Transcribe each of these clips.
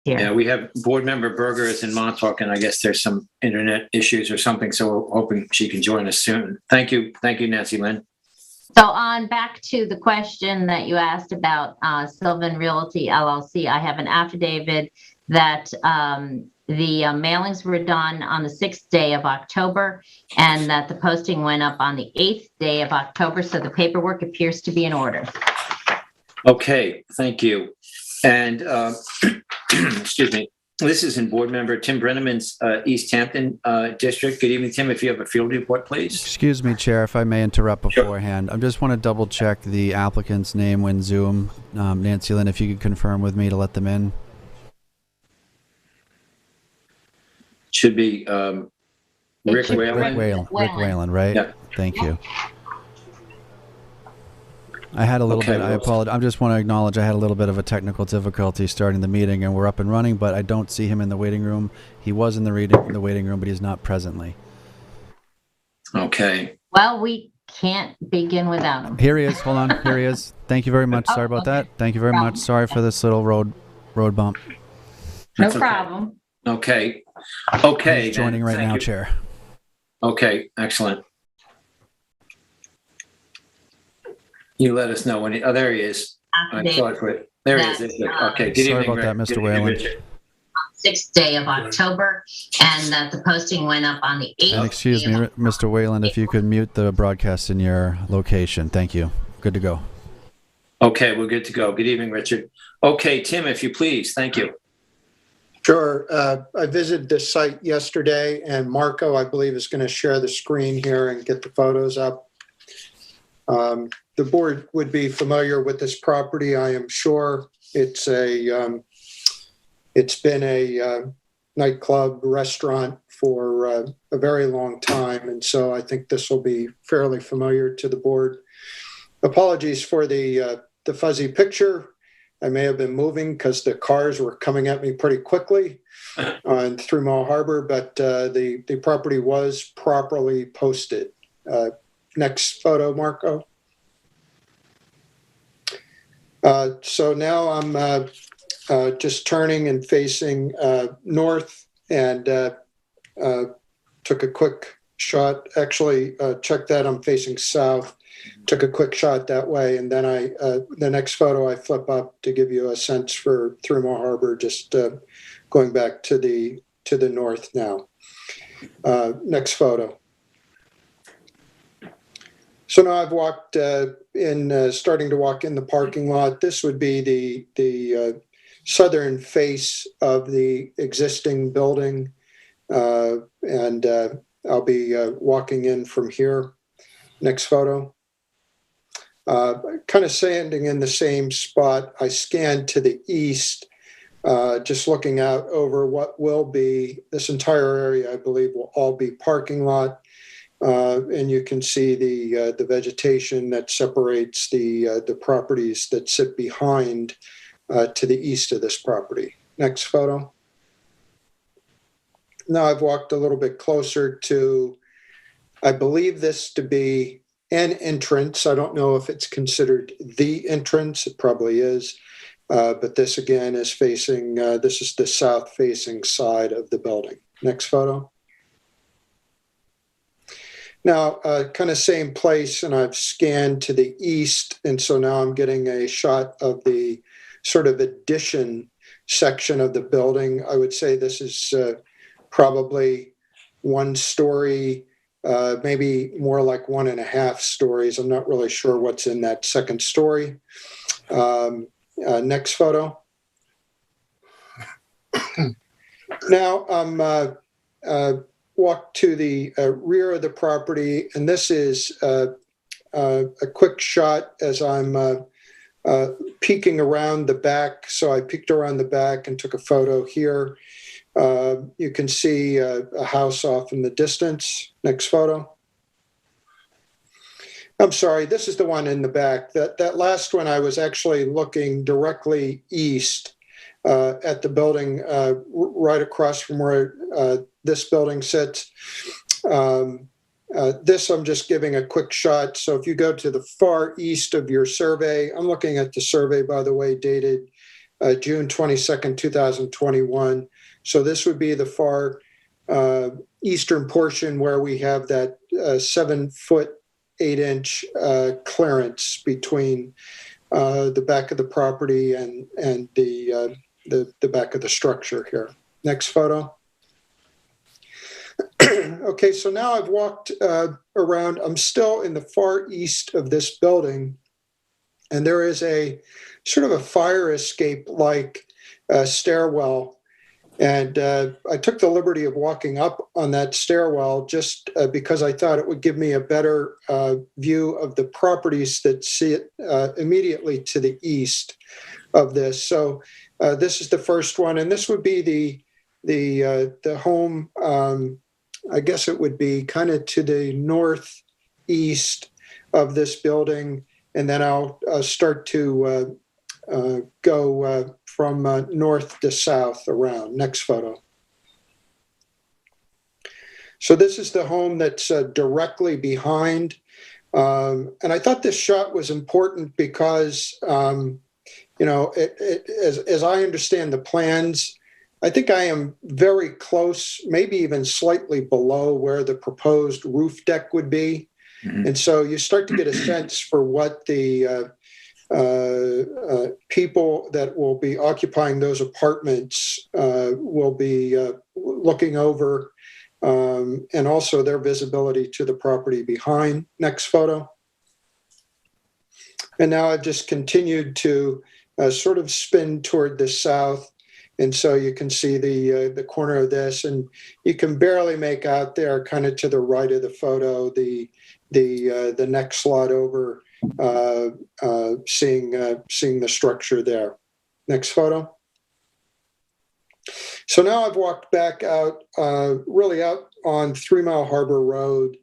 here. Yeah, we have board member Berger is in Montauk, and I guess there's some internet issues or something, so we're hoping she can join us soon. Thank you, Nancy Lynn. So on back to the question that you asked about Sylvan Realty LLC, I have an affidavit that the mailings were done on the 6th day of October and that the posting went up on the 8th day of October. So the paperwork appears to be in order. Okay, thank you. And excuse me, this is in board member Tim Brenneman's East Hampton district. Good evening, Tim. If you have a field report, please. Excuse me, Chair, if I may interrupt beforehand. Sure. I just want to double check the applicant's name when Zoom. Nancy Lynn, if you could confirm with me to let them in. Should be Rick Whalen. Rick Whalen, right? Yeah. Thank you. I had a little bit, I apologize. I just want to acknowledge I had a little bit of a technical difficulty starting the meeting and we're up and running, but I don't see him in the waiting room. He was in the waiting room, but he's not presently. Okay. Well, we can't begin without him. Here he is. Hold on. Here he is. Thank you very much. Sorry about that. Thank you very much. Sorry for this little road bump. No problem. Okay. Okay. He's joining right now, Chair. Okay. Excellent. You let us know when he, oh, there he is. I'm sorry for it. There he is. Okay. Good Sorry evening, about that, Mr. Whalen. 6th day of October, and that the posting went up on the 8th. And excuse me, Mr. Whalen, if you could mute the broadcast in your location. Thank you. Good to go. Okay, we're good to go. Good evening, Richard. Okay, Tim, if you please. Thank you. Sure. I visited this site yesterday, and Marco, I believe, is going to share the screen here and get the photos up. The board would be familiar with this property, I am sure. It's been a nightclub restaurant for a very long time, and so I think this will be fairly familiar to the board. Apologies for the fuzzy picture. I may have been moving because the cars were coming at me pretty quickly through Mall Harbor, but the property was properly posted. Next photo, Marco. So now I'm just turning and facing north, and took a quick shot. Actually, check that, I'm facing south. Took a quick shot that way, and then the next photo I flip up to give you a sense for through Mall Harbor, just going back to the north now. Next photo. So now I've walked starting to walk in the parking lot. This would be the southern face of the existing building, and I'll be walking in from here. Next photo. Kind of standing in the same spot. I scanned to the east, just looking out over what will be this entire area. I believe will all be parking lot. And you can see the vegetation that separates the properties that sit behind to the east of this property. Next photo. Now I've walked a little bit closer to, I believe this to be an entrance. I don't know if it's considered the entrance. It probably is. But this again is facing, this is the south facing side of the building. Next photo. Now, kind of same place, and I've scanned to the east, and so now I'm getting a shot of the sort of addition section of the building. I would say this is probably 1 story, maybe more like 1.5 stories. I'm not really sure what's in that second story. Next photo. Now I'm walk to the rear of the property, and this is a quick shot as I'm peeking around the back. So I peeked around the back and took a photo here. You can see a house off in the distance. Next photo. I'm sorry, this is the one in the back. That last one, I was actually looking directly east at the building right across from where this building sits. This I'm just giving a quick shot. So if you go to the far east of your survey, I'm looking at the survey, by the way, dated June 22nd, 2021. So this would be the far eastern portion where we have that 7 foot 8 inch clearance between the back of the property and the back of the structure here. Next photo. Okay, so now I've walked around. I'm still in the far east of this building, and there is a sort of a fire escape-like stairwell. And I took the liberty of walking up on that stairwell just because I thought it would give me a better view of the properties that sit immediately to the east of this. So this is the first one, and this would be the home. I guess it would be kind of to the northeast of this building, and then I'll start to go from north to south around. Next photo. So this is the home that's directly behind. And I thought this shot was important because, you know, as I understand the plans, I think I am very close, maybe even slightly below where the proposed roof deck would be. Mm-hmm. And so you start to get a sense for what the people that will be occupying those apartments will be looking over, and also their visibility to the property behind. Next photo. And now I've just continued to sort of spin toward the south. And so you can see the corner of this, and you can barely make out there, kind of to the right of the photo, the next slot over, seeing the structure there. Next photo. So now I've walked back out, really out on 3 Mile Harbor Road,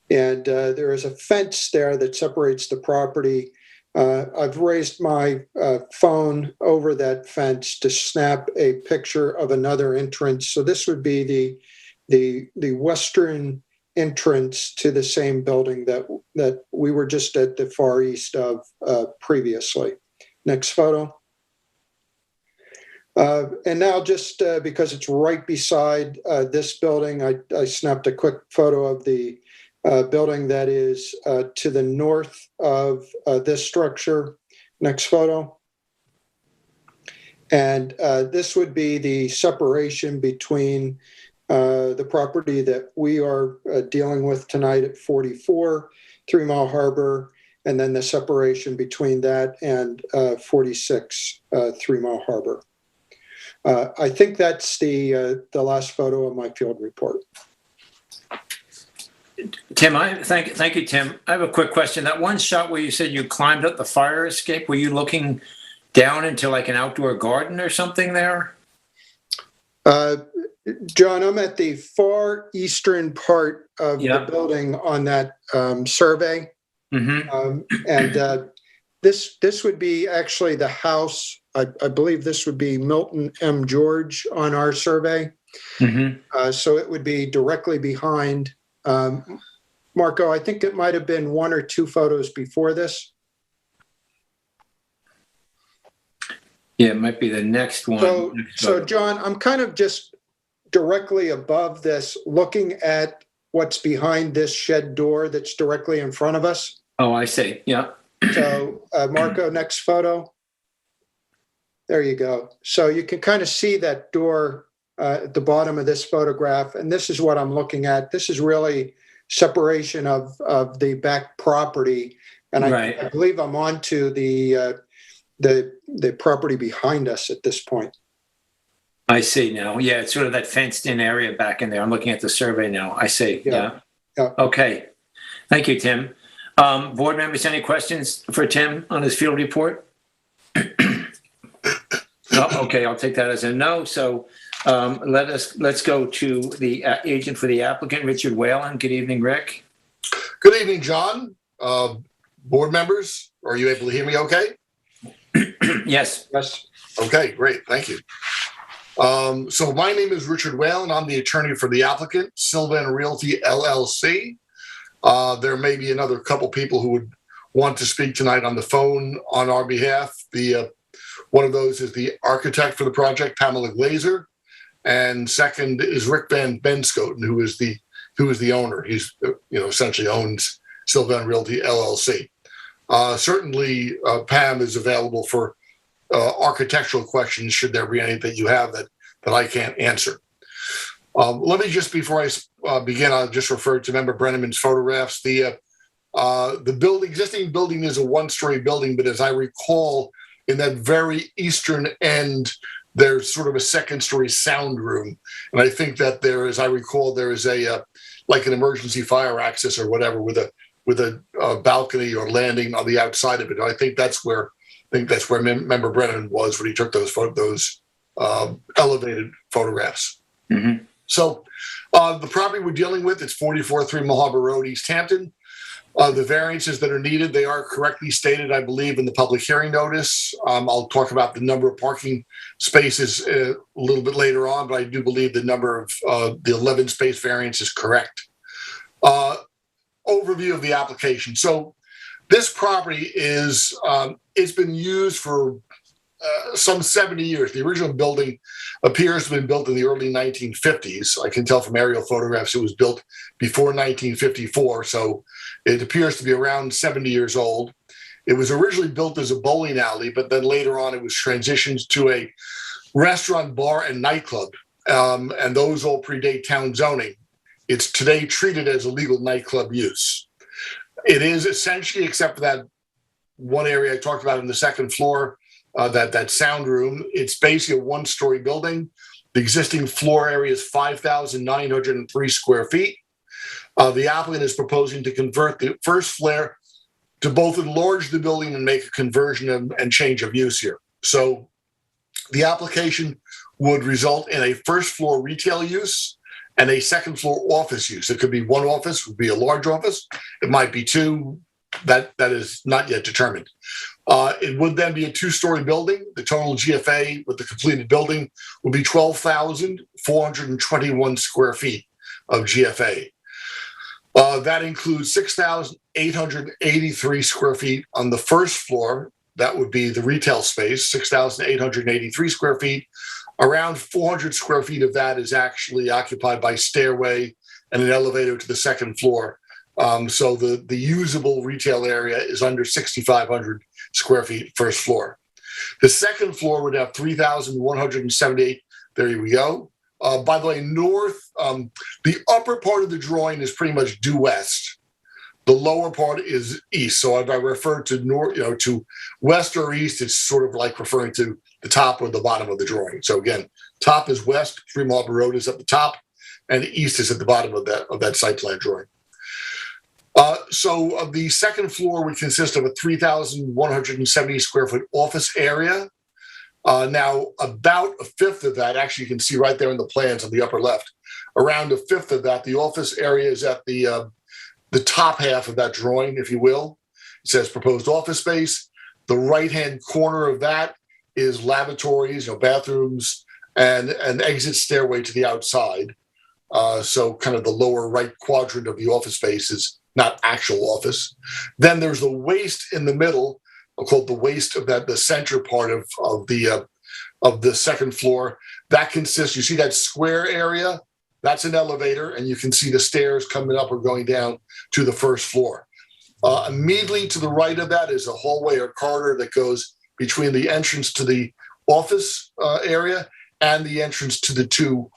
and there is a fence there that separates the property. I've raised my phone over that fence to snap a picture of another entrance. So this would be the western entrance to the same building that we were just at the far east of previously. Next photo. And now just because it's right beside this building, I snapped a quick photo of the building that is to the north of this structure. Next photo. And this would be the separation between the property that we are dealing with tonight at 44 3 Mile Harbor, and then the separation between that and 46 3 Mile Harbor. I think that's the last photo of my field report. Tim, thank you, Tim. I have a quick question. That one shot where you said you climbed up the fire escape, were you looking down into like an outdoor garden or something there? John, I'm at the far eastern part of the building on that survey. Mm-hmm. And this would be actually the house. I believe this would be Milton M. George on our survey. Mm-hmm. So it would be directly behind. Marco, I think it might have been 1 or 2 photos before this. Yeah, it might be the next one. So John, I'm kind of just directly above this, looking at what's behind this shed door that's directly in front of us. Oh, I see. Yeah. So Marco, next photo. There you go. So you can kind of see that door at the bottom of this photograph, and this is what I'm looking at. This is really separation of the back property, and I believe I'm onto the property behind us at this point. I see now. Yeah, it's sort of that fenced-in area back in there. I'm looking at the survey now. I see. Yeah. Okay. Thank you, Tim. Board members, any questions for Tim on his field report? Oh, okay, I'll take that as a no. So let's go to the agent for the applicant, Richard Whalen. Good evening, Rick. Good evening, John. Board members, are you able to hear me okay? Yes. Yes. Okay, great. Thank you. So my name is Richard Whalen. I'm the attorney for the applicant, Sylvan Realty LLC. There may be another couple people who would want to speak tonight on the phone on our behalf. The One of those is the architect for the project, Pamela Glazer, and second is Rick Van Benscoten, who is the owner. He's essentially owns Sylvan Realty LLC. Certainly, Pam is available for architectural questions should there be any that you have that I can't answer. Let me just, before I begin, I'll just refer to Member Brenneman's photographs. The existing building is a one-story building, but as I recall, in that very eastern end, there's sort of a second-story sound room, and I think that there, as I recall, there is a like an emergency fire access or whatever with a balcony or landing on the outside of it. And I think that's where Member Brennan was when he took those elevated photographs. Mm-hmm. So the property we're dealing with, it's 44-3 Mill Harbor Road, East Hampton. The variances that are needed, they are correctly stated, I believe, in the public hearing notice. I'll talk about the number of parking spaces a little bit later on, but I do believe the number of the 11 space variance is correct. Overview of the application. So this property is, it's been used for some 70 years. The original building appears to have been built in the early 1950s. I can tell from aerial photographs it was built before 1954, so it appears to be around 70 years old. It was originally built as a bowling alley, but then later on it was transitioned to a restaurant, bar, and nightclub, and those all predate town zoning. It's today treated as a legal nightclub use. It is essentially, except for that one area I talked about in the second floor, that sound room, it's basically a one-story building. The existing floor area is 5,903 square feet. The applicant is proposing to convert the first floor to both enlarge the building and make a conversion and change of use here. So the application would result in a first floor retail use and a second floor office use. It could be one office, would be a large office. It might be two. That is not yet determined. It would then be a two-story building. The total GFA with the completed building would be 12,421 square feet of GFA. That includes 6,883 square feet on the first floor. That would be the retail space, 6,883 square feet. Around 400 square feet of that is actually occupied by stairway and an elevator to the second floor. So the usable retail area is under 6,500 square feet first floor. The second floor would have 3,178. There we go. By the way, north, the upper part of the drawing is pretty much due west. The lower part is east. So if I refer to north, to west or east, it's sort of like referring to the top or the bottom of the drawing. So again, top is west, 3 Mill Harbor Road is at the top, and east is at the bottom of that site plan drawing. So the second floor would consist of a 3,170 square foot office area. Now, about a fifth of that, actually you can see right there in the plans on the upper left, around a fifth of that, the office area is at the top half of that drawing, if you will. It says proposed office space. The right-hand corner of that is lavatories, bathrooms, and an exit stairway to the outside. So kind of the lower right quadrant of the office space is not actual office. Then there's the waste in the middle, called the waste of the center part of the second floor. That consists, you see that square area? That's an elevator, and you can see the stairs coming up or going down to the first floor. Immediately to the right of that is a hallway or corridor that goes between the entrance to the office area and the entrance to the two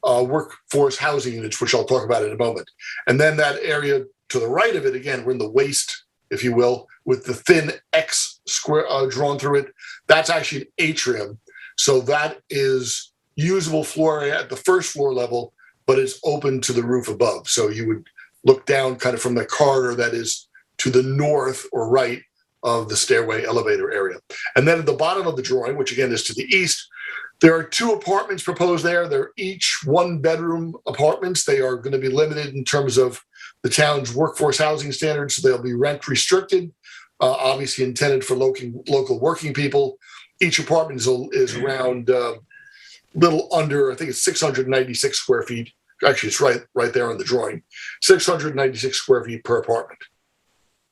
workforce housing units, which I'll talk about in a moment. And then that area to the right of it, again, we're in the waste, if you will, with the thin X square drawn through it. That's actually an atrium. So that is usable floor area at the first floor level, but it's open to the roof above. So you would look down kind of from the corridor that is to the north or right of the stairway elevator area. And then at the bottom of the drawing, which again is to the east, there are 2 apartments proposed there. They're each 1-bedroom apartments. They are going to be limited in terms of the town's workforce housing standards, so they'll be rent restricted, obviously intended for local working people. Each apartment is around little under, I think it's 696 square feet. Actually, it's right there on the drawing, 696 square feet per apartment.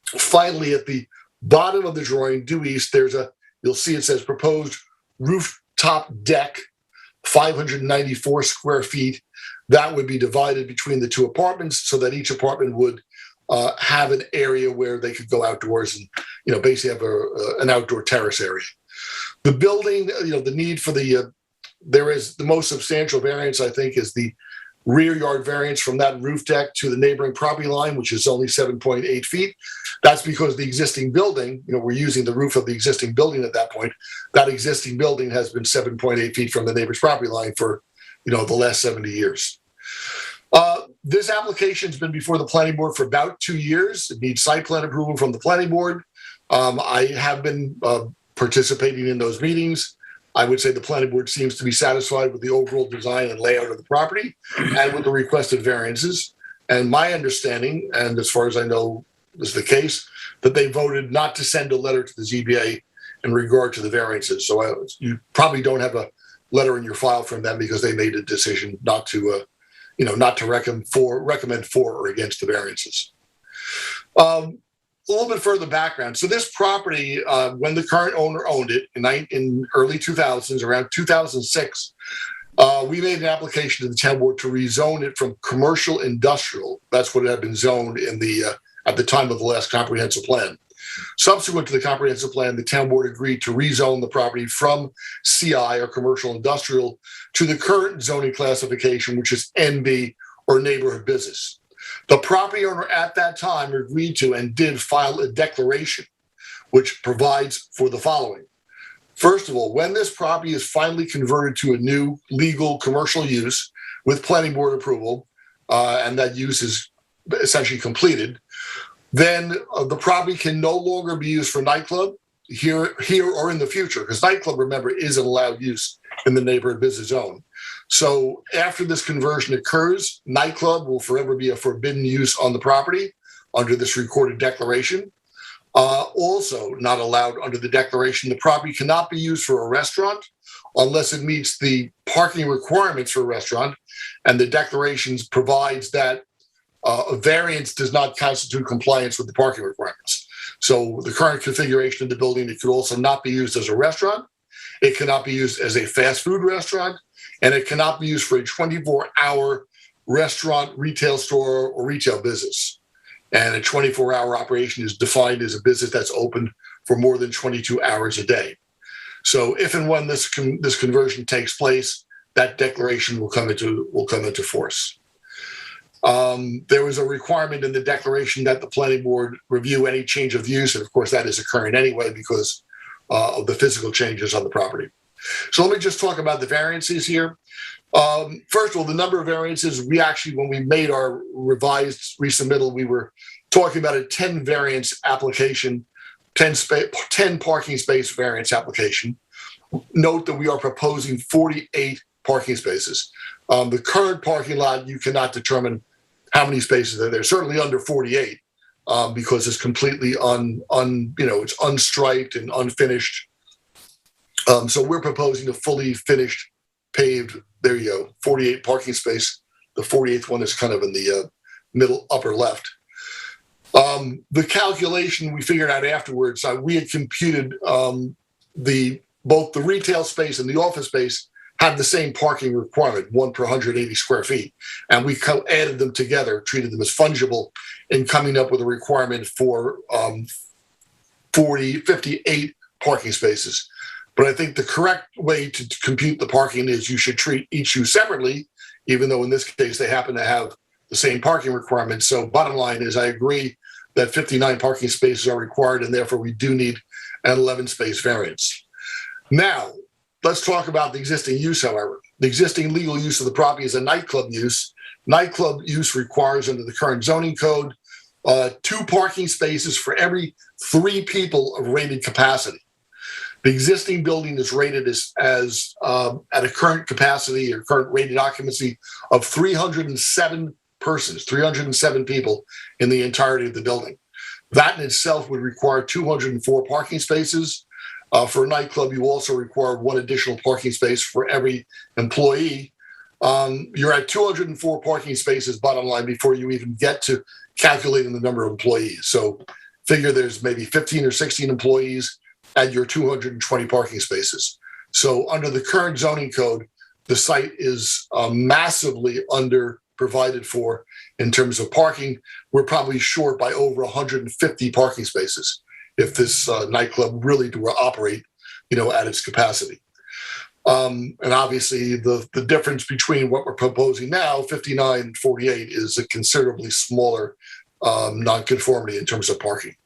Finally, at the bottom of the drawing, due east, there's a you'll see it says proposed rooftop deck, 594 square feet. That would be divided between the two apartments so that each apartment would have an area where they could go outdoors and, basically have an outdoor terrace area. The building, the need for there is the most substantial variance, I think, is the rear yard variance from that roof deck to the neighboring property line, which is only 7.8 feet. That's because the existing building, we're using the roof of the existing building at that point. That existing building has been 7.8 feet from the neighbor's property line for, the last 70 years. This application's been before the planning board for about 2 years. It needs site plan approval from the planning board. I have been participating in those meetings. I would say the planning board seems to be satisfied with the overall design and layout of the property and with the requested variances. And my understanding, and as far as I know is the case, that they voted not to send a letter to the ZBA in regard to the variances. So you probably don't have a letter in your file from them because they made a decision not to, not to recommend for or against the variances. A little bit further background. So this property, when the current owner owned it in early 2000s, around 2006, we made an application to the town board to rezone it from commercial industrial. That's what it had been zoned at the time of the last comprehensive plan. Subsequent to the comprehensive plan, the town board agreed to rezone the property from CI, or commercial industrial, to the current zoning classification, which is NB, or neighborhood business. The property owner at that time agreed to and did file a declaration which provides for the following. First of all, when this property is finally converted to a new legal commercial use with planning board approval, and that use is essentially completed, then the property can no longer be used for nightclub here or in the future, because nightclub, remember, is an allowed use in the neighborhood business zone. So after this conversion occurs, nightclub will forever be a forbidden use on the property under this recorded declaration. Also not allowed under the declaration, the property cannot be used for a restaurant unless it meets the parking requirements for a restaurant. And the declarations provides that a variance does not constitute compliance with the parking requirements. So the current configuration of the building, it could also not be used as a restaurant. It cannot be used as a fast food restaurant, and it cannot be used for a 24-hour restaurant, retail store, or retail business. And a 24-hour operation is defined as a business that's open for more than 22 hours a day. So if and when this conversion takes place, that declaration will come into force. There was a requirement in the declaration that the planning board review any change of use, and of course that is occurring anyway because of the physical changes on the property. So let me just talk about the variances here. First of all, the number of variances, we actually, when we made our revised resubmittal, we were talking about a 10 variance application, 10 parking space variance application. Note that we are proposing 48 parking spaces. The current parking lot, you cannot determine how many spaces are there. Certainly under 48, because it's completely it's unstriped and unfinished. So we're proposing a fully finished, paved, there you go, 48 parking space. The 48th one is kind of in the middle upper left. The calculation we figured out afterwards, we had computed both the retail space and the office space had the same parking requirement, 1 per 180 square feet. And we added them together, treated them as fungible, in coming up with a requirement for 58 parking spaces. But I think the correct way to compute the parking is you should treat each use separately, even though in this case they happen to have the same parking requirements. So bottom line is I agree that 59 parking spaces are required, and therefore we do need an 11 space variance. Now, let's talk about the existing use, however. The existing legal use of the property is a nightclub use. Nightclub use requires, under the current zoning code, 2 parking spaces for every 3 people of rated capacity. The existing building is rated as at a current capacity or current rated occupancy of 307 persons, 307 people in the entirety of the building. That in itself would require 204 parking spaces. For a nightclub, you also require 1 additional parking space for every employee. You're at 204 parking spaces, bottom line, before you even get to calculating the number of employees. So figure there's maybe 15 or 16 employees. at your 220 parking spaces. So under the current zoning code, the site is massively under provided for in terms of parking. We're probably short by over 150 parking spaces if this nightclub really were to operate, at its capacity. And obviously the difference between what we're proposing now, 59 and 48, is a considerably smaller nonconformity in terms of parking.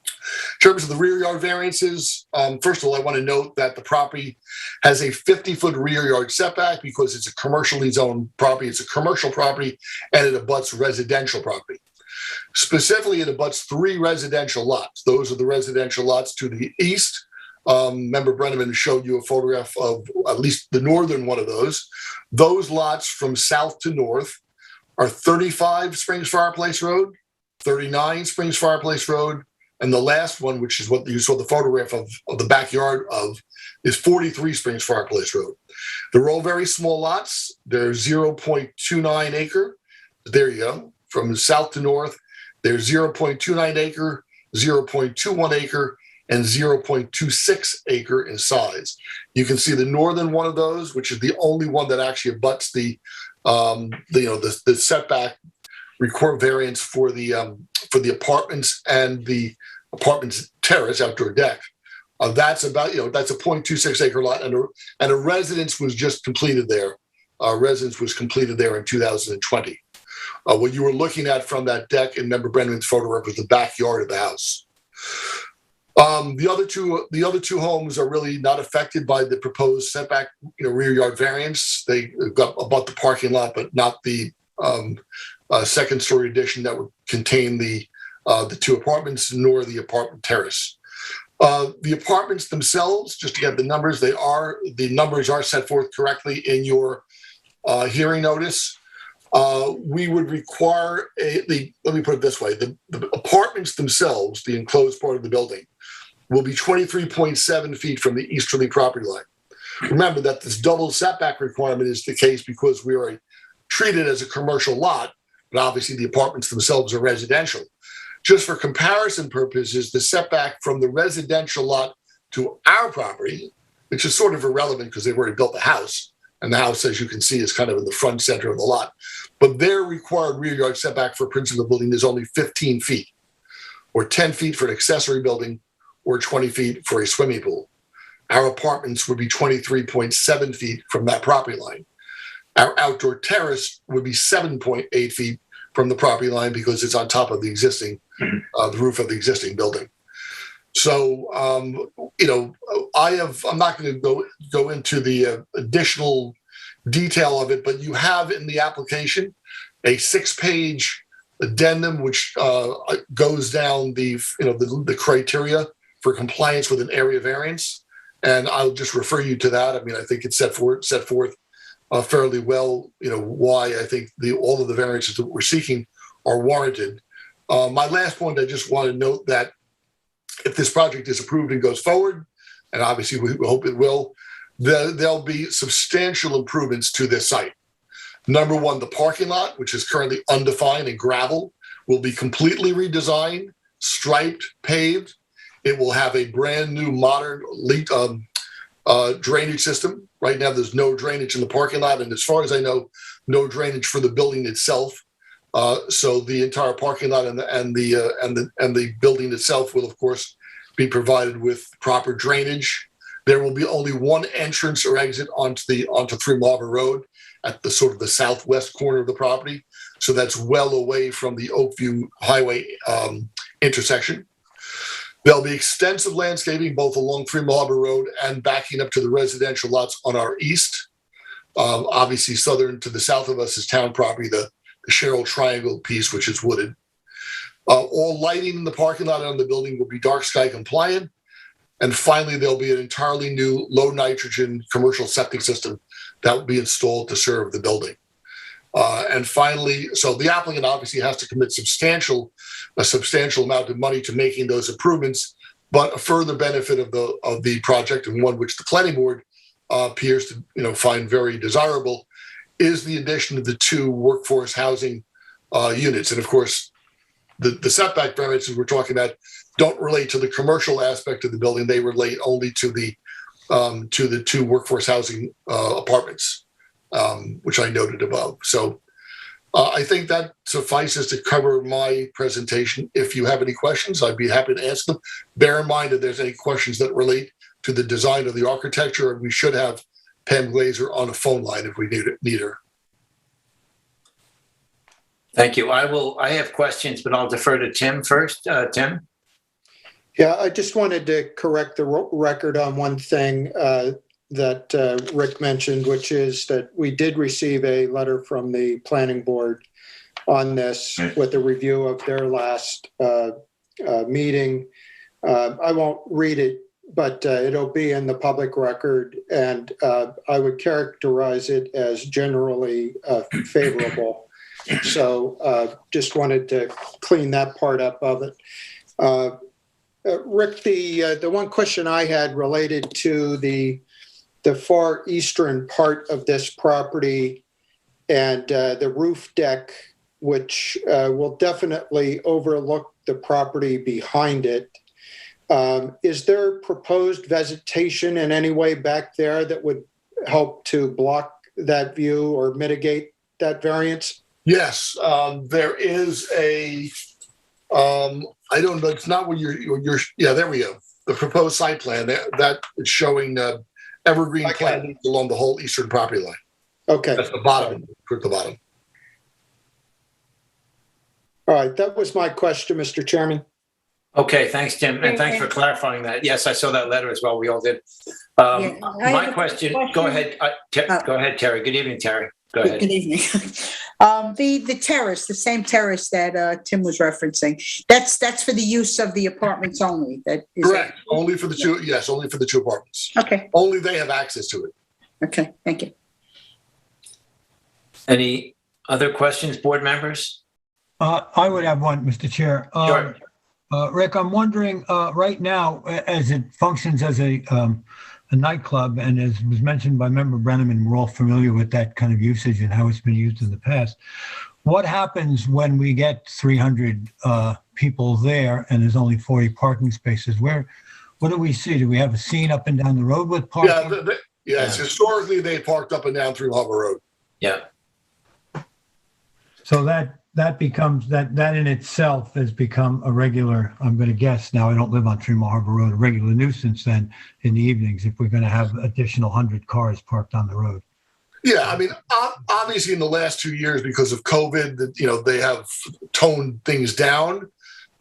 In terms of the rear yard variances, first of all, I want to note that the property has a 50-foot rear yard setback because it's a commercially zoned property. It's a commercial property, and it abuts residential property. Specifically, it abuts 3 residential lots. Those are the residential lots to the east. Member Brenneman showed you a photograph of at least the northern one of those. Those lots from south to north are 35 Springs Fireplace Road, 39 Springs Fireplace Road, and the last one, which is what you saw the photograph of the backyard of, is 43 Springs Fireplace Road. They're all very small lots. They're 0.29 acre. There you go. From south to north, they're 0.29 acre, 0.21 acre, and 0.26 acre in size. You can see the northern one of those, which is the only one that actually abuts the setback record variance for the apartments and the apartments terrace outdoor deck. That's about that's a 0.26 acre lot, and a residence was just completed there. Residence was completed there in 2020. What you were looking at from that deck in Member Brenneman's photograph was the backyard of the house. The other two homes are really not affected by the proposed setback, rear yard variance. They got about the parking lot, but not the second story addition that would contain the 2 apartments, nor the apartment terrace. The apartments themselves, just to get the numbers, the numbers are set forth correctly in your hearing notice. We would require let me put it this way: the apartments themselves, the enclosed part of the building, will be 23.7 feet from the easterly property line. Remember that this double setback requirement is the case because we are treated as a commercial lot, but obviously the apartments themselves are residential. Just for comparison purposes, the setback from the residential lot to our property, which is sort of irrelevant because they've already built the house, and the house, as you can see, is kind of in the front center of the lot. But their required rear yard setback for a principal building is only 15 feet, or 10 feet for an accessory building, or 20 feet for a swimming pool. Our apartments would be 23.7 feet from that property line. Our outdoor terrace would be 7.8 feet from the property line because it's on top of the existing, the roof of the existing building. So, I'm not going to go into the additional detail of it, but you have in the application a 6-page addendum which goes down the criteria for compliance with an area variance, and I'll just refer you to that. I mean, I think it's set forth fairly well. Why I think all of the variances that we're seeking are warranted. My last point, I just want to note that if this project is approved and goes forward, and obviously we hope it will, there'll be substantial improvements to this site. Number one, the parking lot, which is currently undefined and gravel, will be completely redesigned, striped, paved. It will have a brand new modern drainage system. Right now, there's no drainage in the parking lot, and as far as I know, no drainage for the building itself. So the entire parking lot and the building itself will, of course, be provided with proper drainage. There will be only one entrance or exit onto 3 Marlborough Road at the sort of the southwest corner of the property. So that's well away from the Oakview Highway intersection. There'll be extensive landscaping both along 3 Marlborough Road and backing up to the residential lots on our east. Obviously, southern to the south of us is town property, the Sherrill Triangle piece, which is wooded. All lighting in the parking lot and on the building will be dark sky compliant. And finally, there'll be an entirely new low nitrogen commercial septic system that will be installed to serve the building. And finally, so the applicant obviously has to commit a substantial amount of money to making those improvements, but a further benefit of the project, and one which the planning board appears to find very desirable, is the addition of the 2 workforce housing units. And of course, the setback variances we're talking about don't relate to the commercial aspect of the building. They relate only to the two workforce housing apartments, which I noted above. So I think that suffices to cover my presentation. If you have any questions, I'd be happy to answer them. Bear in mind that there's any questions that relate to the design of the architecture, and we should have Pam Glazer on a phone line if we need her. Thank you. I have questions, but I'll defer to Tim first. Tim? Yeah, I just wanted to correct the record on one thing that Rick mentioned, which is that we did receive a letter from the planning board on this with a review of their last meeting. I won't read it, but it'll be in the public record, and I would characterize it as generally favorable. So just wanted to clean that part up of it. Rick, the one question I had related to the far eastern part of this property and the roof deck, which will definitely overlook the property behind it. Is there proposed vegetation in any way back there that would help to block that view or mitigate that variance? Yes, there is a, I don't know, it's not what you're, yeah, there we go. The proposed site plan that is showing evergreen plantings along the whole eastern property line. Okay. That's the bottom, at the bottom. All right, that was my question, Mr. Chairman. Okay, thanks, Tim, and thanks for clarifying that. Yes, I saw that letter as well. We all did. My question, go ahead. Go ahead, Terry. Good evening, Terry. Go ahead. Good evening. The terrace, the same terrace that Tim was referencing, that's for the use of the apartments only. That is correct. Only for the two. Yes, only for the two apartments. Okay. Only they have access to it. Okay. Thank you. Any other questions, board members? I would have one, Mr. Chair. Sure. Rick, I'm wondering right now, as it functions as a nightclub, and as was mentioned by Member Brenneman, we're all familiar with that kind of usage and how it's been used in the past. What happens when we get 300 people there and there's only 40 parking spaces? What do we see? Do we have a scene up and down the road with parking? Yes, historically they parked up and down through Harbor Road. Yeah. So that becomes, that in itself has become a regular, I'm going to guess, now I don't live on Tremont Harbor Road, a regular nuisance then in the evenings if we're going to have additional 100 cars parked on the road. Yeah, I mean, obviously in the last 2 years because of COVID, they have toned things down.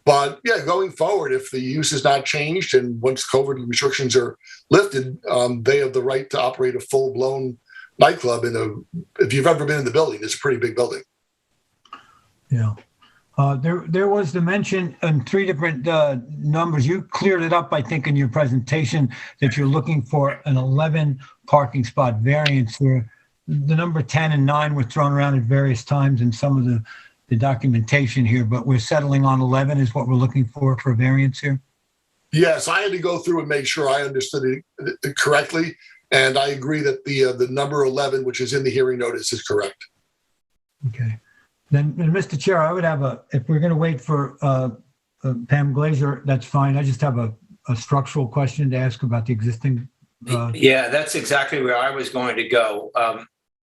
But yeah, going forward, if the use is not changed and once COVID restrictions are lifted, they have the right to operate a full-blown nightclub if you've ever been in the building, it's a pretty big building. Yeah. There was the mention in 3 different numbers. You cleared it up, I think, in your presentation that you're looking for an 11 parking spot variance where the number 10 and 9 were thrown around at various times in some of the documentation here, but we're settling on 11 is what we're looking for a variance here? Yes, I had to go through and make sure I understood it correctly. And I agree that the number 11, which is in the hearing notice, is correct. Okay. Then, Mr. Chair, I would have if we're going to wait for Pam Glazer, that's fine. I just have a structural question to ask about the existing. Yeah, that's exactly where I was going to go.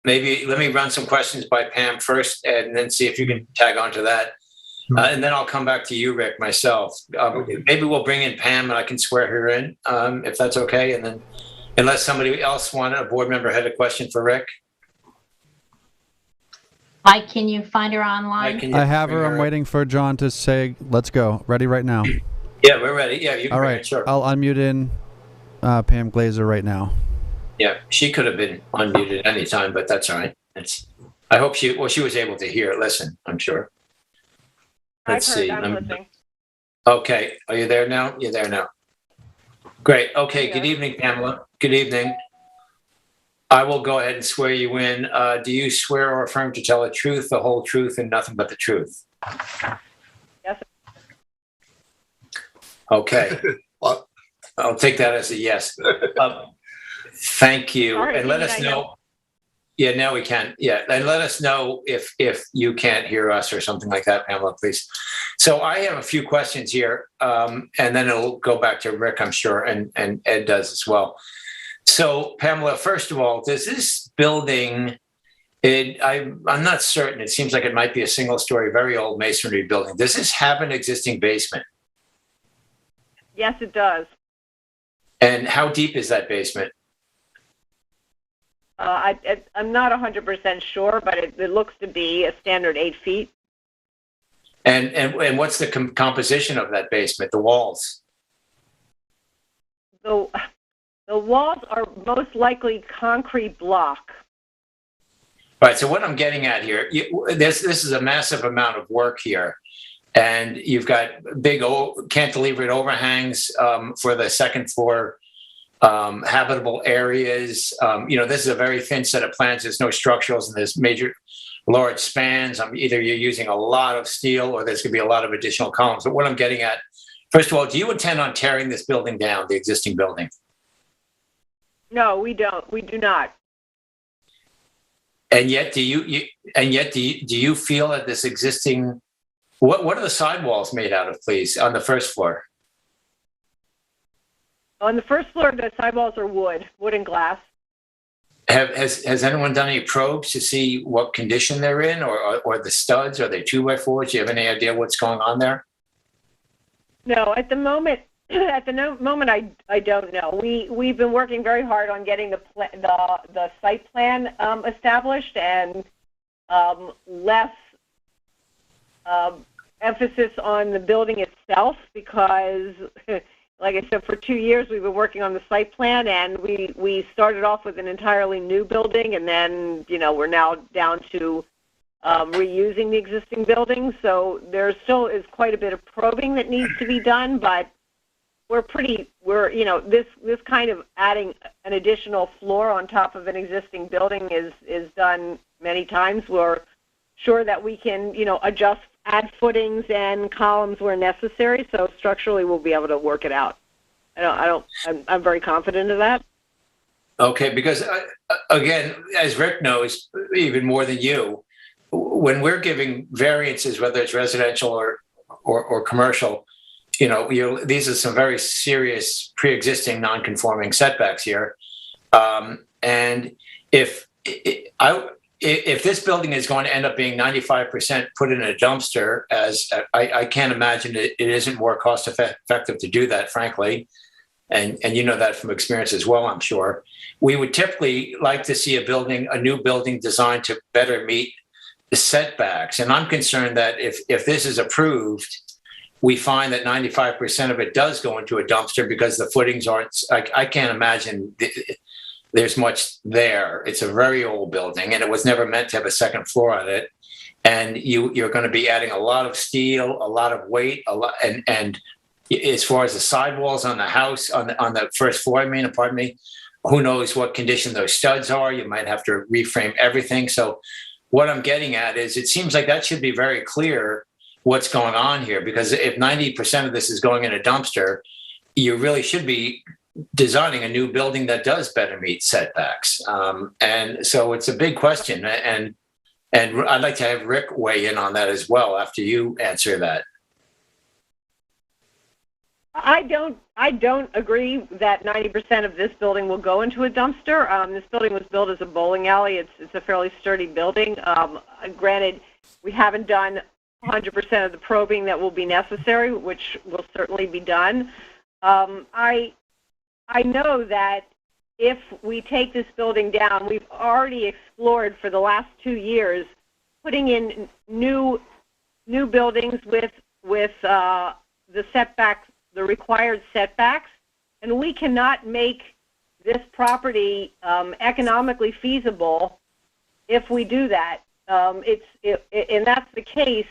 Maybe let me run some questions by Pam first and then see if you can tag on to that. Sure. And then I'll come back to you, Rick, myself. Maybe we'll bring in Pam and I can swear her in if that's okay. And then unless somebody else a board member had a question for Rick. Mike, can you find her online? I have her. I'm waiting for John to say, let's go. Ready right now. Yeah, we're ready. Yeah, you can. All right. It, sure. I'll unmute in Pam Glazer right now. Yeah, she could have been unmuted anytime, but that's all right. I hope she was able to listen, I'm sure. Let's see. I'm listening. Okay. Are you there now? You're there now. Great. Okay. Yeah. Good evening, Pamela. Good evening. I will go ahead and swear you in. Do you swear or affirm to tell the truth, the whole truth, and nothing but the truth? Yes. Okay. I'll take that as a yes. Thank you. Right, and let us know. Yeah, now we can. Yeah, and let us know if you can't hear us or something like that, Pamela, please. So I have a few questions here, and then it'll go back to Rick, I'm sure, and Ed does as well. So Pamela, first of all, does this building, I'm not certain, it seems like it might be a single-story, very old masonry building. Does this have an existing basement? Yes, it does. And how deep is that basement? I'm not 100% sure, but it looks to be a standard 8 feet. And what's the composition of that basement, the walls? The walls are most likely concrete block. Right, so what I'm getting at here, this is a massive amount of work here. And you've got big cantilevered overhangs for the second floor habitable areas. This is a very thin set of plans. There's no structurals and there's major large spans. Either you're using a lot of steel or there's going to be a lot of additional columns. But what I'm getting at, first of all, do you intend on tearing this building down, the existing building? No, we don't. We do not. And yet, do you feel that this existing, what are the sidewalls made out of, please, on the first floor? On the first floor, the sidewalls are wood and glass. Has anyone done any probes to see what condition they're in, or the studs? Are they 2x4s? Do you have any idea what's going on there? No, at the moment, I don't know. We've been working very hard on getting the site plan established, and less emphasis on the building itself, because like I said, for 2 years we've been working on the site plan, and we started off with an entirely new building, and then we're now down to reusing the existing building. So there still is quite a bit of probing that needs to be done, but this kind of adding an additional floor on top of an existing building is done many times. We're sure that we can add footings and columns where necessary. So structurally, we'll be able to work it out. I'm very confident of that. Okay, because again, as Rick knows, even more than you, when we're giving variances, whether it's residential or commercial, these are some very serious pre-existing non-conforming setbacks here. And if this building is going to end up being 95% put in a dumpster, as I can't imagine it isn't more cost effective to do that, frankly. And you know that from experience as well, I'm sure. We would typically like to see a new building designed to better meet the setbacks. And I'm concerned that if this is approved, we find that 95% of it does go into a dumpster because the footings aren't, I can't imagine there's much there. It's a very old building, and it was never meant to have a second floor on it. And you're going to be adding a lot of steel, a lot of weight, and as far as the sidewalls on the house, on the first floor, pardon me, who knows what condition those studs are. You might have to reframe everything. So what I'm getting at is it seems like that should be very clear what's going on here, because if 90% of this is going in a dumpster, you really should be designing a new building that does better meet setbacks. And so it's a big question. And I'd like to have Rick weigh in on that as well after you answer that. I don't agree that 90% of this building will go into a dumpster. This building was built as a bowling alley. It's a fairly sturdy building. Granted, we haven't done 100% of the probing that will be necessary, which will certainly be done. I know that if we take this building down, we've already explored for the last 2 years putting in new buildings with the setbacks, the required setbacks, and we cannot make this property economically feasible if we do that. And that's the case,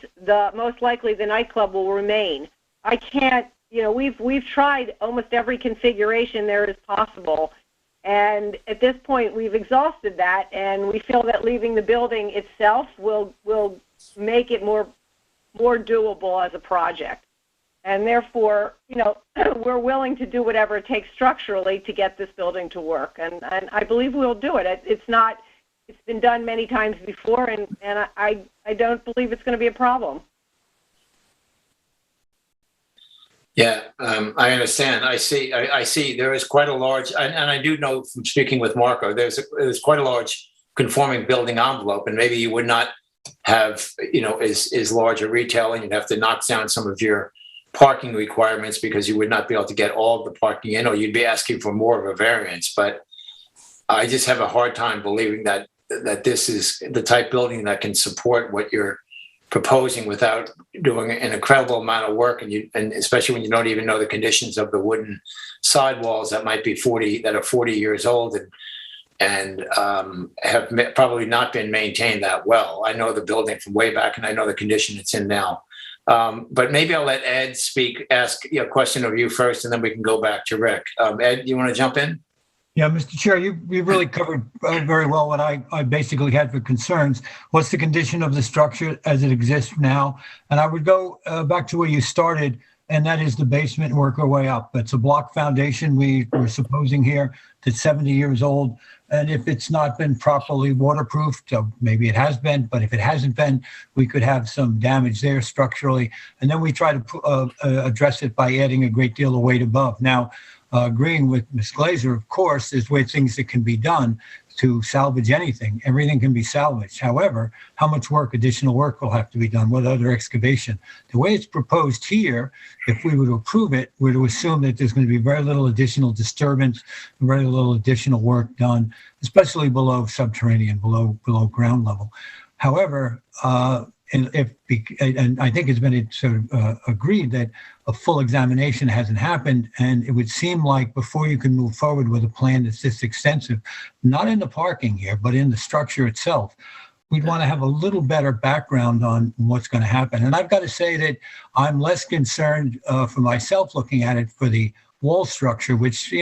most likely the nightclub will remain. I can't, we've tried almost every configuration there is possible, and at this point we've exhausted that, and we feel that leaving the building itself will make it more doable as a project. And therefore, we're willing to do whatever it takes structurally to get this building to work, and I believe we'll do it. It's been done many times before, and I don't believe it's going to be a problem. Yeah, I understand. I see. There is quite a large, and I do know from speaking with Marco, there's quite a large conforming building envelope, and maybe you would not have, as large a retail, and you'd have to knock down some of your parking requirements because you would not be able to get all of the parking in, or you'd be asking for more of a variance. But I just have a hard time believing that this is the type building that can support what you're proposing without doing an incredible amount of work, and especially when you don't even know the conditions of the wooden sidewalls that might be 40 years old and have probably not been maintained that well. I know the building from way back, and I know the condition it's in now. But maybe I'll let Ed speak, ask a question of you first, and then we can go back to Rick. Ed, you want to jump in? Yeah, Mr. Chair, you really covered very well what I basically had for concerns. What's the condition of the structure as it exists now? And I would go back to where you started, and that is the basement, and work our way up. It's a block foundation we're supposing here that's 70 years old. And if it's not been properly waterproofed, so maybe it has been, but if it hasn't been, we could have some damage there structurally. And then we try to address it by adding a great deal of weight above. Now, agreeing with Ms. Glazer, of course, there's things that can be done to salvage anything. Everything can be salvaged. However, how much additional work will have to be done? What other excavation? The way it's proposed here, if we were to approve it, we're to assume that there's going to be very little additional disturbance, very little additional work done, especially below subterranean, below ground level. However, and I think it's been sort of agreed that a full examination hasn't happened, and it would seem like before you can move forward with a plan that's this extensive, not in the parking here, but in the structure itself, we'd want to have a little better background on what's going to happen. And I've got to say that I'm less concerned for myself looking at it for the wall structure, which,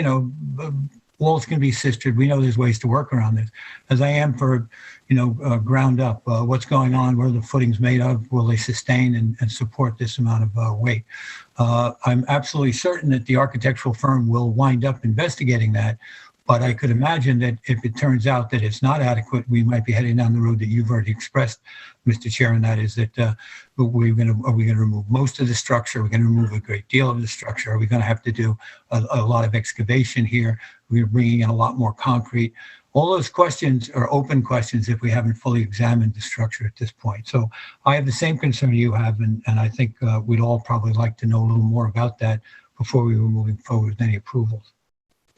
walls can be sistered. We know there's ways to work around this, as I am for, ground up. What's going on? What are the footings made of? Will they sustain and support this amount of weight? I'm absolutely certain that the architectural firm will wind up investigating that. But I could imagine that if it turns out that it's not adequate, we might be heading down the road that you've already expressed, Mr. Chair, and that is that are we going to remove most of the structure? Are we going to remove a great deal of the structure? Are we going to have to do a lot of excavation here? We're bringing in a lot more concrete. All those questions are open questions if we haven't fully examined the structure at this point. So I have the same concern you have, and I think we'd all probably like to know a little more about that before we were moving forward with any approvals.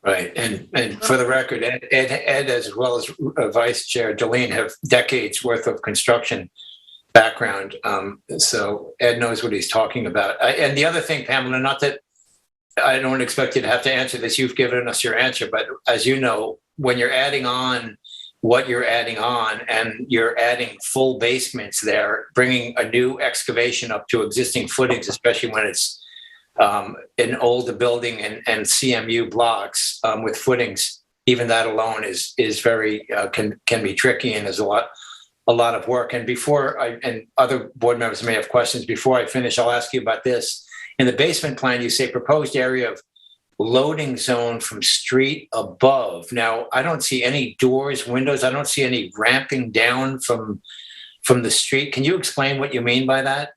Right. And for the record, Ed as well as Vice Chair Deline have decades worth of construction background. So Ed knows what he's talking about. And the other thing, Pamela, not that I don't expect you to have to answer this, you've given us your answer, but as you know, when you're adding on what you're adding on and you're adding full basements there, bringing a new excavation up to existing footings, especially when it's an older building and CMU blocks with footings, even that alone is very can be tricky and is a lot of work. And and other board members may have questions. Before I finish, I'll ask you about this. In the basement plan, you say proposed area of loading zone from street above. Now, I don't see any doors, windows. I don't see any ramping down from the street. Can you explain what you mean by that?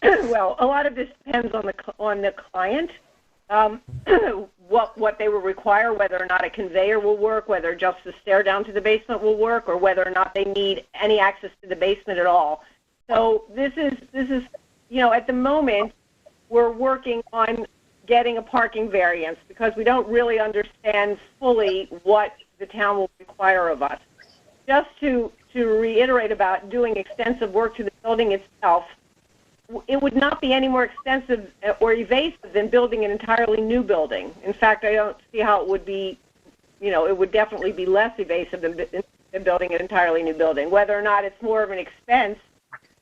Well, a lot of this depends on the client, what they will require, whether or not a conveyor will work, whether just the stair down to the basement will work, or whether or not they need any access to the basement at all. So this is at the moment we're working on getting a parking variance because we don't really understand fully what the town will require of us. Just to reiterate about doing extensive work to the building itself, it would not be any more expensive or evasive than building an entirely new building. In fact, I don't see how it would be, it would definitely be less evasive than building an entirely new building. Whether or not it's more of an expense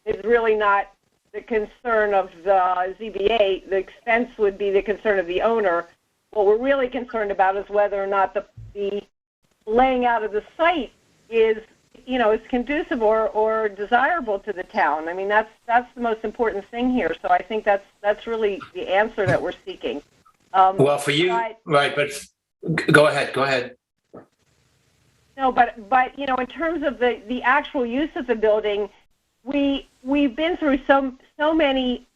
is really not the concern of the ZBA. The expense would be the concern of the owner. What we're really concerned about is whether or not the laying out of the site is is conducive or desirable to the town. I mean, that's the most important thing here. So I think that's really the answer that we're seeking. Well, for you, right? But go ahead. No, but in terms of the actual use of the building, we've been through so many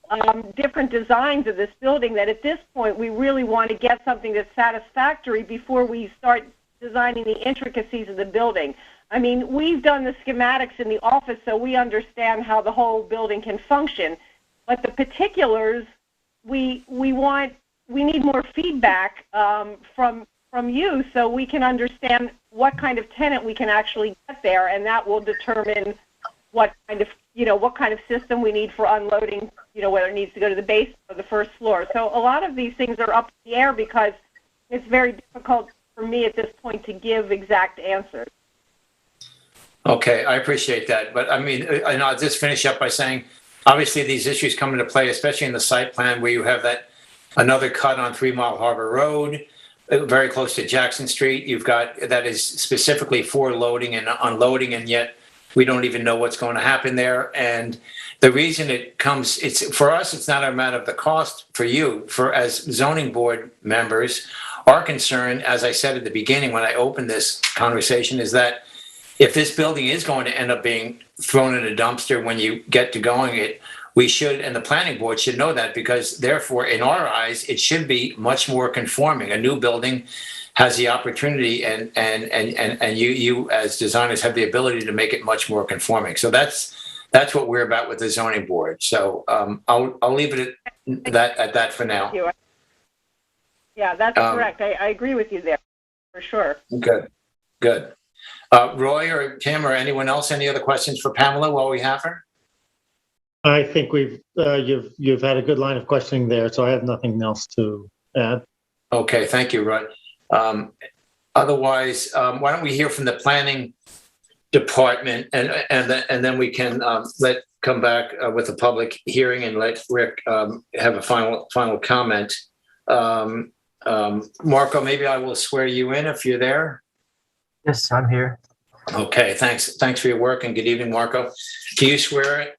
different designs of this building that at this point we really want to get something that's satisfactory before we start designing the intricacies of the building. I mean, we've done the schematics in the office so we understand how the whole building can function, but the particulars, we need more feedback from you so we can understand what kind of tenant we can actually get there, and that will determine what kind of system we need for unloading, whether it needs to go to the base or the first floor. So a lot of these things are up in the air because it's very difficult for me at this point to give exact answers. Okay, I appreciate that. But I mean, and I'll just finish up by saying, obviously these issues come into play, especially in the site plan where you have another cut on 3 Mile Harbor Road, very close to Jackson Street. You've got that is specifically for loading and unloading, and yet we don't even know what's going to happen there. And the reason it's for us, it's not a matter of the cost. For you, as zoning board members, our concern, as I said at the beginning when I opened this conversation, is that if this building is going to end up being thrown in a dumpster when you get to going we should, and the planning board should know that, because therefore, in our eyes, it should be much more conforming. A new building has the opportunity, and you as designers have the ability to make it much more conforming. So that's what we're about with the zoning board. So I'll leave it at that for now. Thank you. Yeah, that's correct. I agree with you there, for sure. Good. Roy or Tim or anyone else, any other questions for Pamela while we have her? I think you've had a good line of questioning there, so I have nothing else to add. Okay, thank you, Roy. Otherwise, why don't we hear from the planning department, and then we can come back with a public hearing and let Rick have a final comment. Marco, maybe I will swear you in if you're there. Yes, I'm here. Okay, thanks for your work, and good evening, Marco. Do you swear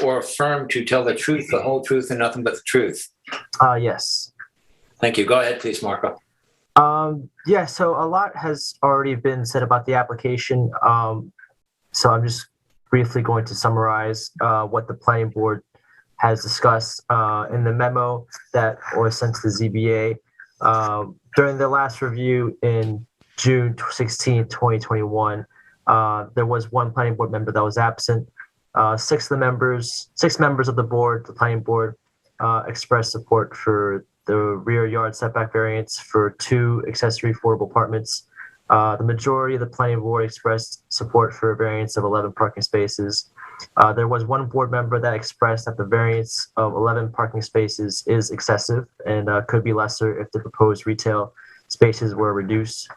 or affirm to tell the truth, the whole truth, and nothing but the truth? Yes. Thank you. Go ahead, please, Marco. Yeah, so a lot has already been said about the application. So I'm just briefly going to summarize what the planning board has discussed in the memo that was sent to the ZBA. During the last review in June 16, 2021, there was one planning board member that was absent. Six members of the board, the planning board, expressed support for the rear yard setback variance for 2 accessory affordable apartments. The majority of the planning board expressed support for a variance of 11 parking spaces. There was one board member that expressed that the variance of 11 parking spaces is excessive and could be lesser if the proposed retail spaces were reduced.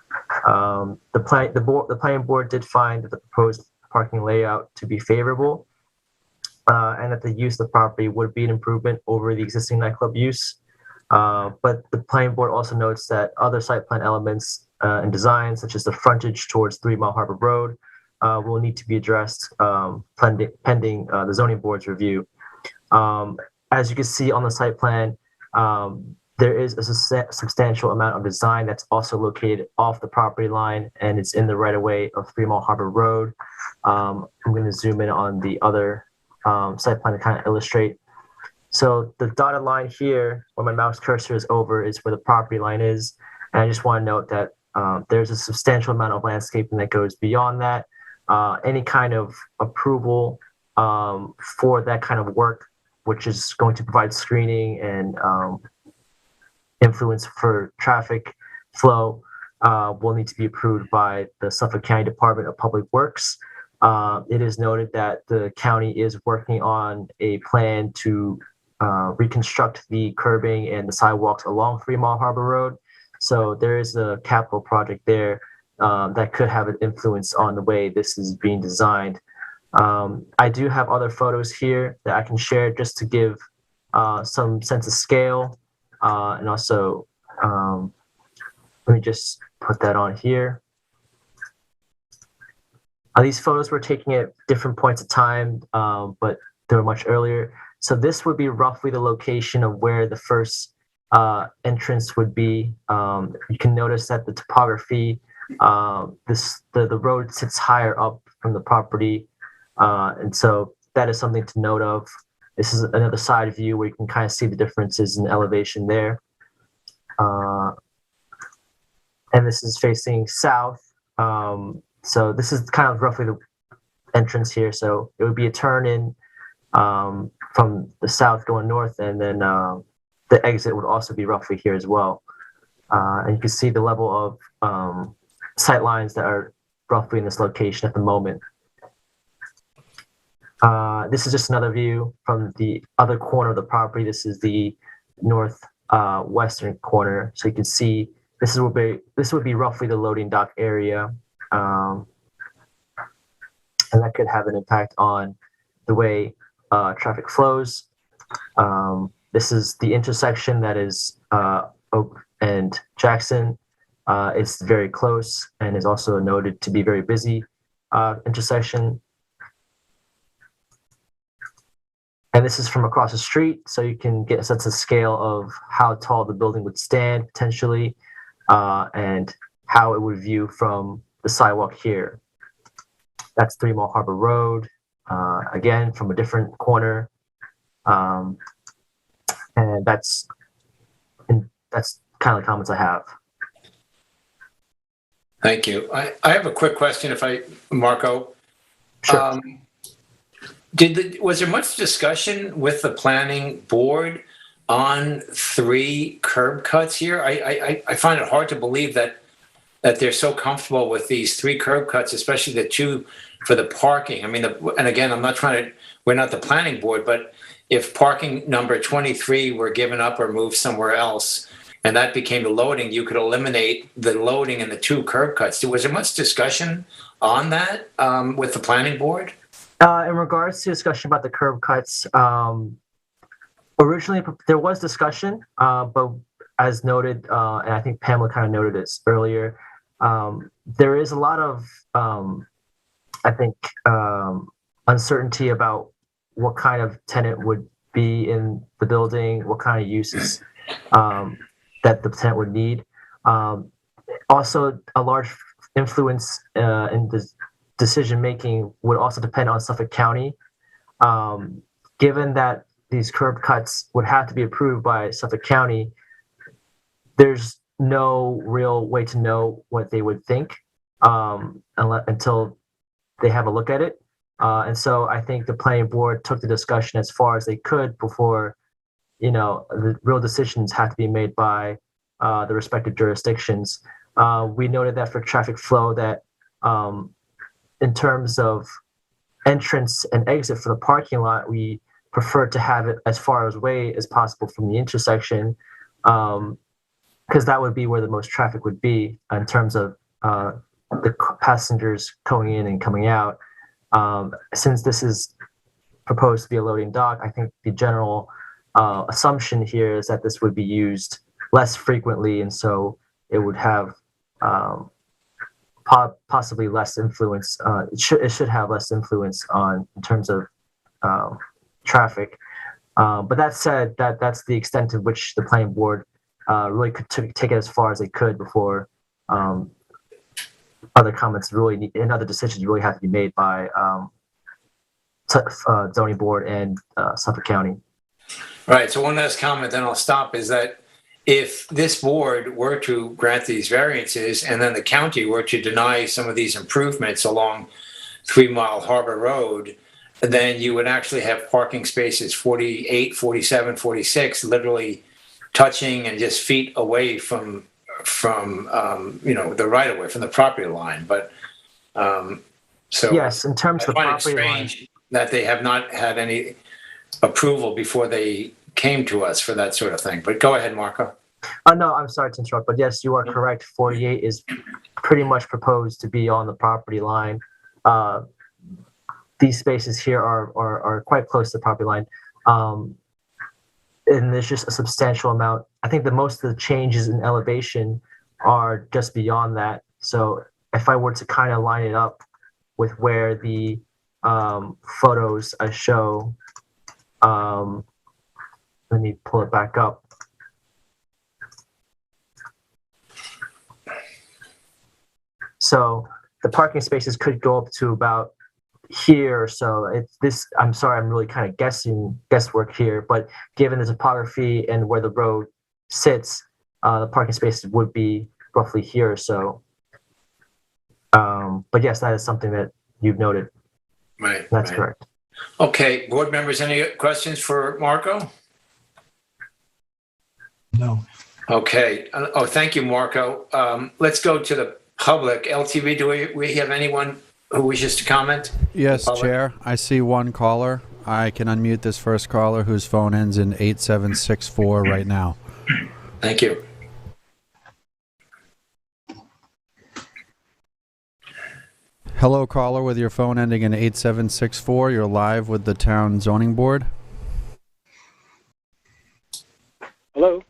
The planning board did find that the proposed parking layout to be favorable, and that the use of the property would be an improvement over the existing nightclub use. But the planning board also notes that other site plan elements and designs, such as the frontage towards 3 Mile Harbor Road, will need to be addressed pending the zoning board's review. As you can see on the site plan, there is a substantial amount of design that's also located off the property line, and it's in the right-of-way of 3 Mile Harbor Road. I'm going to zoom in on the other site plan to kind of illustrate. So the dotted line here, where my mouse cursor is over, is where the property line is. And I just want to note that there's a substantial amount of landscaping that goes beyond that. Any kind of approval for that kind of work, which is going to provide screening and influence for traffic flow, will need to be approved by the Suffolk County Department of Public Works. It is noted that the county is working on a plan to reconstruct the curbing and the sidewalks along 3 Mile Harbor Road. So there is a capital project there that could have an influence on the way this is being designed. I do have other photos here that I can share just to give some sense of scale. And also, let me just put that on here. These photos were taken at different points of time, but they were much earlier. So this would be roughly the location of where the first entrance would be. You can notice that the topography, the road sits higher up from the property. And so that is something to note of. This is another side view where you can kind of see the differences in elevation there. And this is facing south. So this is kind of roughly the entrance here. So it would be a turn in from the south going north, and then the exit would also be roughly here as well. And you can see the level of sight lines that are roughly in this location at the moment. This is just another view from the other corner of the property. This is the north western corner. So you can see this would be roughly the loading dock area. And that could have an impact on the way traffic flows. This is the intersection that is Oak and Jackson. It's very close and is also noted to be very busy intersection. And this is from across the street, so you can get a sense of scale of how tall the building would stand potentially, and how it would view from the sidewalk here. That's 3 Mile Harbor Road, again, from a different corner. And that's kind of the comments I have. Thank you. I have a quick question, Marco. Sure. Was there much discussion with the planning board on 3 curb cuts here? I find it hard to believe that they're so comfortable with these 3 curb cuts, especially the 2 for the parking. I mean, and again, we're not the planning board, but if parking number 23 were given up or moved somewhere else, and that became the loading, you could eliminate the loading in the 2 curb cuts. Was there much discussion on that with the planning board? In regards to discussion about the curb cuts, originally there was discussion, but as noted, and I think Pamela kind of noted this earlier, there is a lot of, I think, uncertainty about what kind of tenant would be in the building, what kind of uses that the tenant would need. Also, a large influence in the decision-making would also depend on Suffolk County. Given that these curb cuts would have to be approved by Suffolk County, there's no real way to know what they would think until they have a look at it. And so I think the planning board took the discussion as far as they could before, the real decisions have to be made by the respective jurisdictions. We noted that for traffic flow that in terms of entrance and exit for the parking lot, we prefer to have it as far away as possible from the intersection, because that would be where the most traffic would be in terms of the passengers going in and coming out. Since this is proposed to be a loading dock, I think the general assumption here is that this would be used less frequently, and so it would have possibly less influence. It should have less influence in terms of traffic. But that said, that's the extent to which the planning board really could take it as far as they could before other comments and other decisions really have to be made by zoning board and Suffolk County. All right. So one last comment, then I'll stop. Is that if this board were to grant these variances and then the county were to deny some of these improvements along 3 Mile Harbor Road, then you would actually have parking spaces 48, 47, 46, literally touching and just feet away from the right of way, from the property line. But so yes, in terms of the property line, that they have not had any approval before they came to us for that sort of thing. But go ahead, Marco. No, I'm sorry to interrupt, but yes, you are correct. 48 is pretty much proposed to be on the property line. These spaces here are quite close to the property line. And there's just a substantial amount. I think that most of the changes in elevation are just beyond that. So if I were to kind of line it up with where the photos I show, let me pull it back up. So the parking spaces could go up to about here. So it's this. I'm sorry, I'm really kind of guesswork here, but given the topography and where the road sits, the parking spaces would be roughly here. So, but yes, that is something that you've noted. Right. That's right. correct. Okay, board members, any questions for Marco? No. Okay. Oh, thank you, Marco. Let's go to the public. LTV, do we have anyone who wishes to comment? Yes, Chair. I see one caller. I can unmute this first caller whose phone ends in 8764 right now. Thank you. Hello, caller with your phone ending in 8764. You're live with the town zoning board. Hello.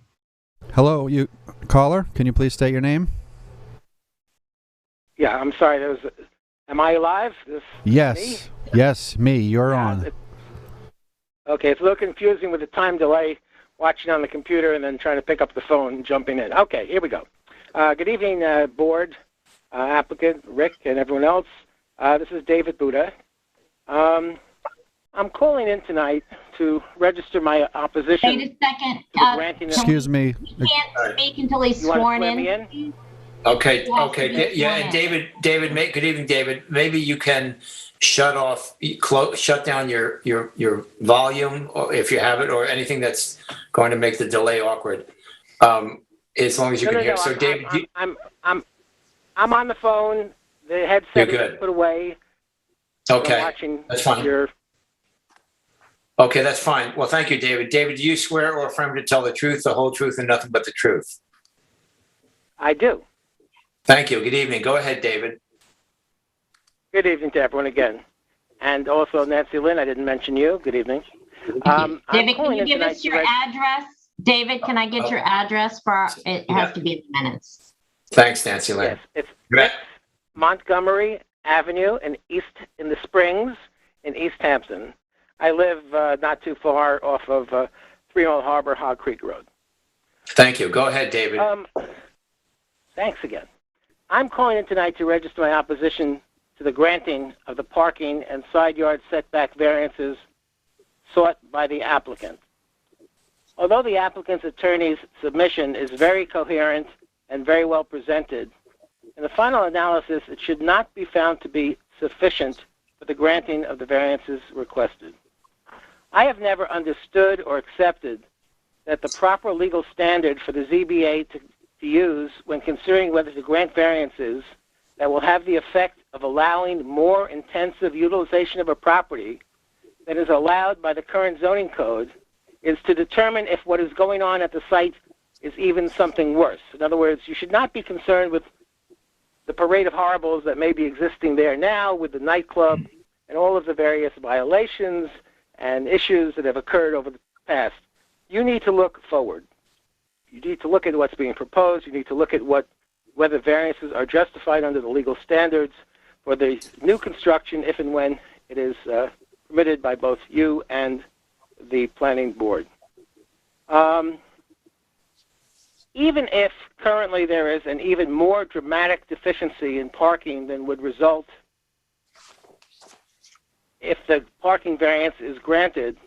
Hello, you caller. Can you please state your name? Yeah, I'm sorry. Am I alive? Yes. Me? Yes, me. You're on. Okay, it's a little confusing with the time delay, watching on the computer and then trying to pick up the phone and jumping in. Okay, here we go. Good evening, board, applicant, Rick, and everyone else. This is David Buddha. I'm calling in tonight to register my opposition. Wait a second. Excuse me. He can't speak until he's You want to sworn swear in. me in? Okay. Yes, Okay. yes, Yeah. yes. And David, good evening, David. Maybe you can shut down your volume, or if you have it, or anything that's going to make the delay awkward. As long as you can hear. So, David, I'm on the phone. The headset is put away. Okay. I'm watching That's fine. Okay, that's fine. Well, thank you, David. David, do you swear or affirm to tell the truth, the whole truth, and nothing but the truth? I do. Thank you. Good evening. Go ahead, David. Good evening to everyone again. And also, Nancy Lynn, I didn't mention you. Good evening. David, can you give us your address? David, can I get your address for it has to be in the minutes. Thanks, Nancy Lynn. Yes, it's 6 Montgomery Avenue in the Springs in East Hampton. I live not too far off of 3 Mile Harbor, Hog Creek Road. Thank you. Go ahead, David. Thanks again. I'm calling in tonight to register my opposition to the granting of the parking and side yard setback variances sought by the applicant. Although the applicant's attorney's submission is very coherent and very well presented, in the final analysis, it should not be found to be sufficient for the granting of the variances requested. I have never understood or accepted that the proper legal standard for the ZBA to use when considering whether to grant variances that will have the effect of allowing more intensive utilization of a property than is allowed by the current zoning code is to determine if what is going on at the site is even something worse. In other words, you should not be concerned with the parade of horribles that may be existing there now with the nightclub and all of the various violations and issues that have occurred over the past. You need to look forward. You need to look at what's being proposed. You need to look at whether variances are justified under the legal standards for the new construction if and when it is permitted by both you and the planning board. Even if currently there is an even more dramatic deficiency in parking than would result if the parking variance is granted,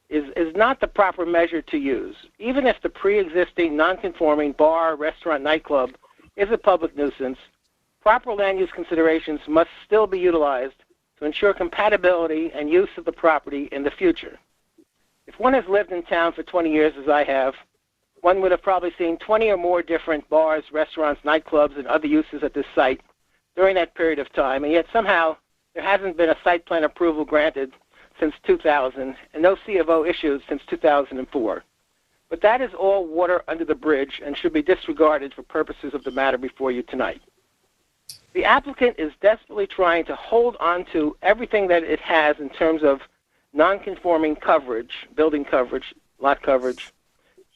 is not the proper measure to use. Even if the pre-existing non-conforming bar, restaurant, nightclub is a public nuisance, proper land use considerations must still be utilized to ensure compatibility and use of the property in the future. If one has lived in town for 20 years, as I have, one would have probably seen 20 or more different bars, restaurants, nightclubs, and other uses at this site during that period of time, and yet somehow there hasn't been a site plan approval granted since 2000 and no C of O issued since 2004. But that is all water under the bridge and should be disregarded for purposes of the matter before you tonight. The applicant is desperately trying to hold on to everything that it has in terms of non-conforming coverage, building coverage, lot coverage,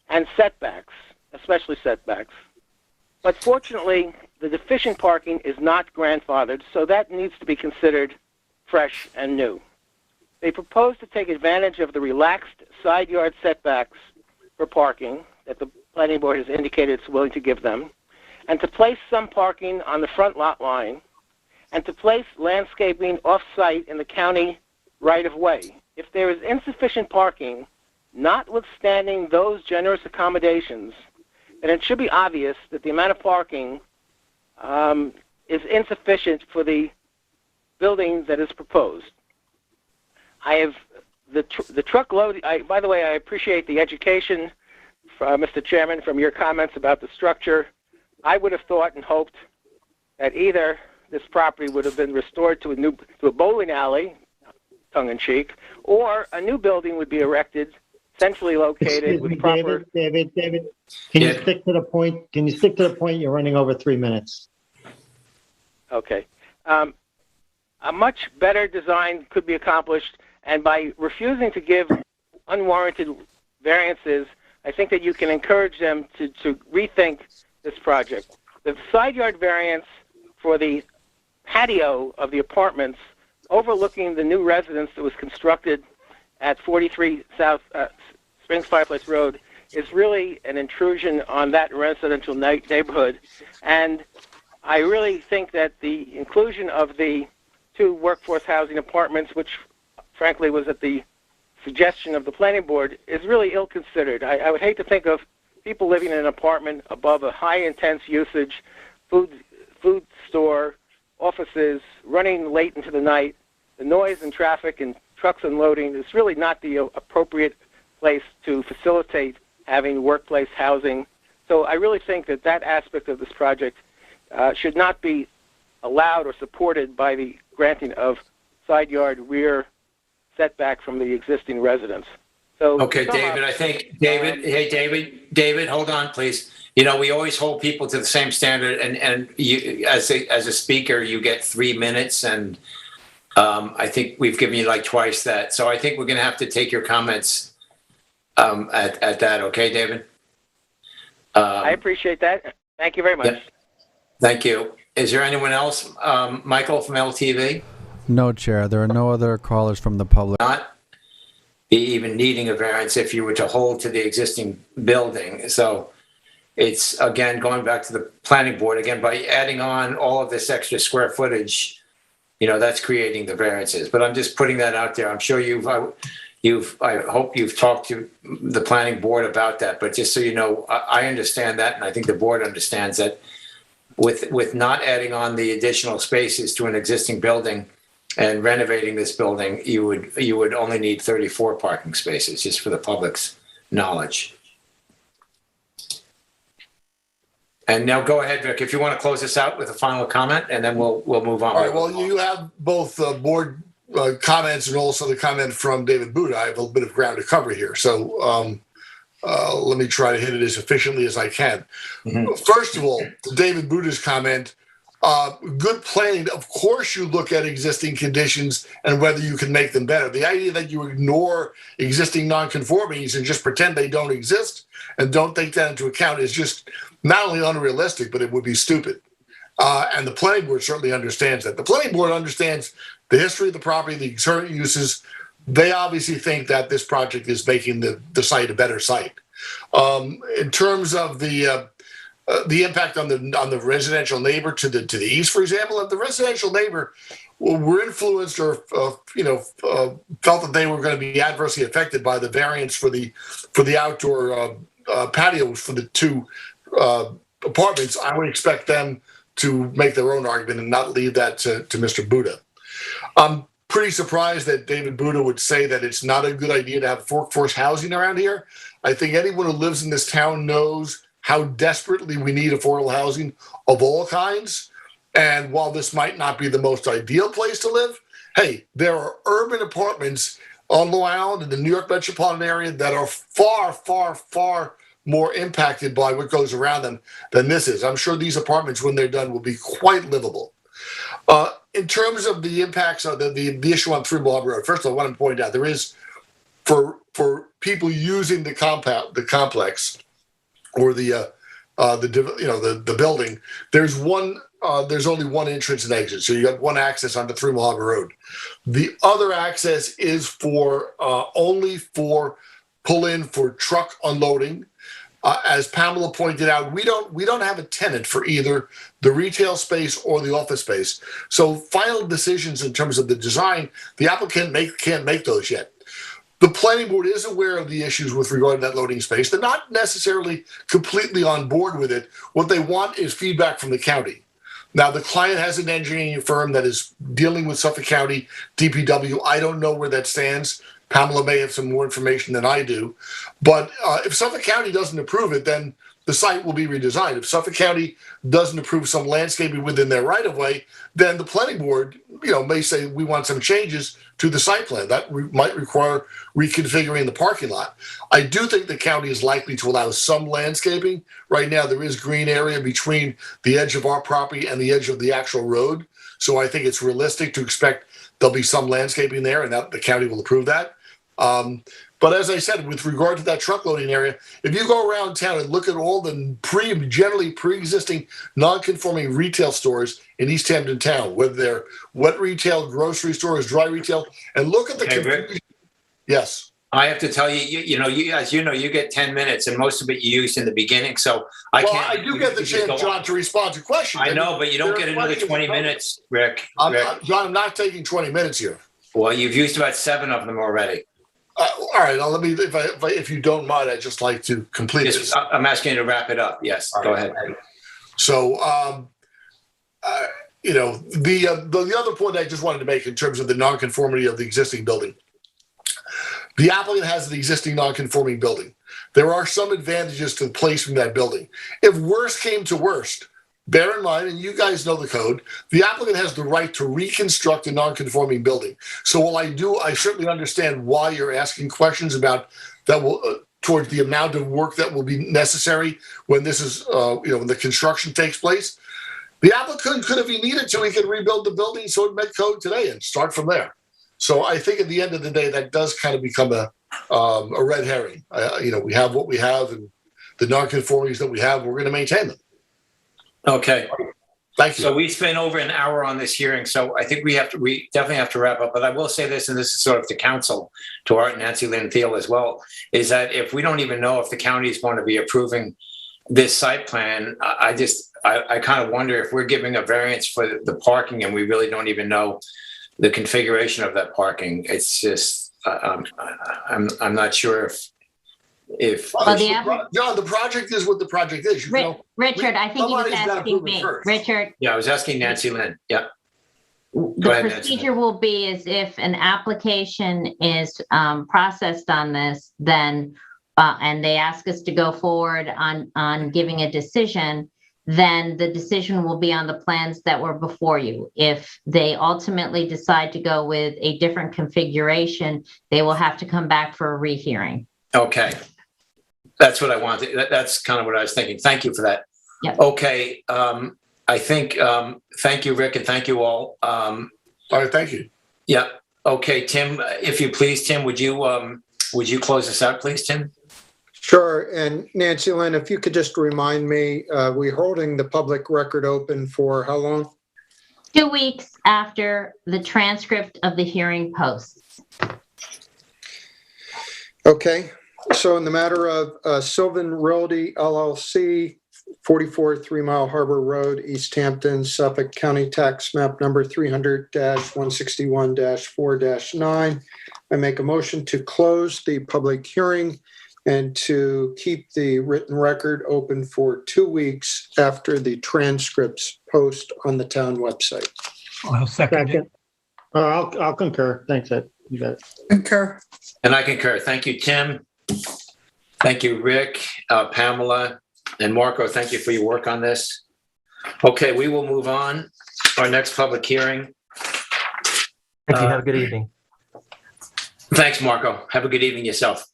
and setbacks, especially setbacks. But fortunately, the deficient parking is not grandfathered, so that needs to be considered fresh and new. They propose to take advantage of the relaxed side yard setbacks for parking that the planning board has indicated it's willing to give them, and to place some parking on the front lot line, and to place landscaping off-site in the county right-of-way. If there is insufficient parking, notwithstanding those generous accommodations, then it should be obvious that the amount of parking is insufficient for the building that is proposed. I have the truckload. By the way, I appreciate the education, Mr. Chairman, from your comments about the structure. I would have thought and hoped that either this property would have been restored to a bowling alley, tongue-in-cheek, or a new building would be erected, centrally located with proper. David, can you stick to the point? Can you stick to the point? You're running over 3 minutes. Okay. A much better design could be accomplished, and by refusing to give unwarranted variances, I think that you can encourage them to rethink this project. The side yard variance for the patio of the apartments overlooking the new residence that was constructed at 43 South Springs Fireplace Road is really an intrusion on that residential neighborhood. And I really think that the inclusion of the 2 workforce housing apartments, which frankly was at the suggestion of the planning board, is really ill-considered. I would hate to think of people living in an apartment above a high intense usage, food store, offices, running late into the night. The noise and traffic and trucks unloading is really not the appropriate place to facilitate having workplace housing. So I really think that that aspect of this project should not be allowed or supported by the granting of side yard rear setback from the existing residence. So okay, David, I think, David, hold on, please. You know, we always hold people to the same standard, and you, as a speaker, you get 3 minutes, and I think we've given you like twice that. So I think we're going to have to take your comments at that. Okay, David? I appreciate that. Thank you very much. Yeah. Thank you. Is there anyone else? Michael from LTV? No, Chair. There are no other callers from the public. Not be even needing a variance if you were to hold to the existing building. So it's, again, going back to the planning board, again, by adding on all of this extra square footage, you know, that's creating the variances. But I'm just putting that out there. I'm sure I hope you've talked to the planning board about that. But just so you know, I understand that, and I think the board understands that with not adding on the additional spaces to an existing building and renovating this building, you would only need 34 parking spaces, just for the public's knowledge. And now go ahead, Vic, if you want to close this out with a final comment, and then we'll move on. All right, well, you have both board comments and also the comment from David Buddha. I have a bit of ground to cover here. So let me try to hit it as efficiently as I can. Mm-hmm. First of all, David Buddha's comment, good planning. Of course, you look at existing conditions and whether you can make them better. The idea that you ignore existing nonconformities and just pretend they don't exist and don't take that into account is just not only unrealistic, but it would be stupid. And the planning board certainly understands that. The planning board understands the history of the property, the current uses. They obviously think that this project is making the site a better site. In terms of the impact on the residential neighbor to the east, for example, if the residential neighbor were influenced or felt that they were going to be adversely affected by the variance for the outdoor patio for the 2 apartments, I would expect them to make their own argument and not leave that to Mr. Buddha. I'm pretty surprised that David Buddha would say that it's not a good idea to have workforce housing around here. I think anyone who lives in this town knows how desperately we need affordable housing of all kinds. And while this might not be the most ideal place to live, hey, there are urban apartments on Long Island in the New York metropolitan area that are far, far, far more impacted by what goes around them than this is. I'm sure these apartments, when they're done, will be quite livable. In terms of the impacts of the issue on 3 Bob Road, first of all, I want to point out there is, for people using the complex or the building, there's only one entrance and exit, so you got one access onto 3 Mojave Road. The other access is for only for pull-in for truck unloading. as Pamela pointed out, we don't have a tenant for either the retail space or the office space. So final decisions in terms of the design, the applicant can't make those yet. The planning board is aware of the issues with regard to that loading space. They're not necessarily completely on board with it. What they want is feedback from the county. Now, the client has an engineering firm that is dealing with Suffolk County DPW. I don't know where that stands. Pamela may have some more information than I do. But if Suffolk County doesn't approve it, then the site will be redesigned. If Suffolk County doesn't approve some landscaping within their right-of-way, then the planning board, may say we want some changes to the site plan. That might require reconfiguring the parking lot. I do think the county is likely to allow some landscaping. Right now, there is green area between the edge of our property and the edge of the actual road. So I think it's realistic to expect there'll be some landscaping there, and that the county will approve that. But as I said, with regard to that truck loading area, if you go around town and look at all the generally pre-existing non-conforming retail stores in East Hampton town, whether they're wet retail, grocery stores, dry retail, and look at the confusion. Yes. I have to tell you, you get 10 minutes, and most of it you use in the beginning. So I do get the chance, John, to respond to questions. I know, but you don't get another 20 minutes, Rick. John, I'm not taking 20 minutes here. Well, you've used about 7 of them already. All right. Let me, if you don't mind, I'd just like to complete this. I'm asking you to wrap it up. Yes, go ahead. So, the other point I just wanted to make in terms of the nonconformity of the existing building. The applicant has an existing nonconforming building. There are some advantages to the placement of that building. If worst came to worst, bear in mind, and you guys know the code, the applicant has the right to reconstruct a nonconforming building. So while I certainly understand why you're asking questions about that towards the amount of work that will be necessary when this is, when the construction takes place. The applicant could, if he needed to, he could rebuild the building so it met code today and start from there. So I think at the end of the day, that does kind of become a red herring. We have what we have, and the nonconformities that we have, we're going to maintain them. Okay. Thank you. So we spent over an hour on this hearing, so I think we definitely have to wrap up. But I will say this, and this is sort of to counsel, to Art, Nancy Lynn Thiel as well, is that if we don't even know if the county is going to be approving this site plan, I kind of wonder if we're giving a variance for the parking and we really don't even know the configuration of that parking. It's just, I'm not sure if John, the project is what the project is. Richard, I think he was asking me. Richard. Yeah, I was asking Nancy Lynn. Yeah. The procedure will be is if an application is processed on this, then and they ask us to go forward on giving a decision, then the decision will be on the plans that were before you. If they ultimately decide to go with a different configuration, they will have to come back for a rehearing. Okay. That's what I wanted. That's kind of what I was thinking. Thank you for that. Yep. Okay. I think, thank you, Rick, and thank you all. All right. Thank you. Yeah. Okay. Tim, if you please, Tim, would you close us out, please, Tim? Sure. And Nancy Lynn, if you could just remind me, we're holding the public record open for how long? 2 weeks after the transcript of the hearing posts. Okay. So in the matter of Sylvan Realty LLC, 44 3 Mile Harbor Road, East Hampton, Suffolk County Tax Map number 300-161-4-9, I make a motion to close the public hearing and to keep the written record open for 2 weeks after the transcripts post on the town website. I'll second it. I'll concur. Thanks, Ed. You got it. Concur. And I concur. Thank you, Tim. Thank you, Rick, Pamela, and Marco. Thank you for your work on this. Okay, we will move on. Our next public hearing. Thank you. Have a good evening. Thanks, Marco. Have a good evening yourself.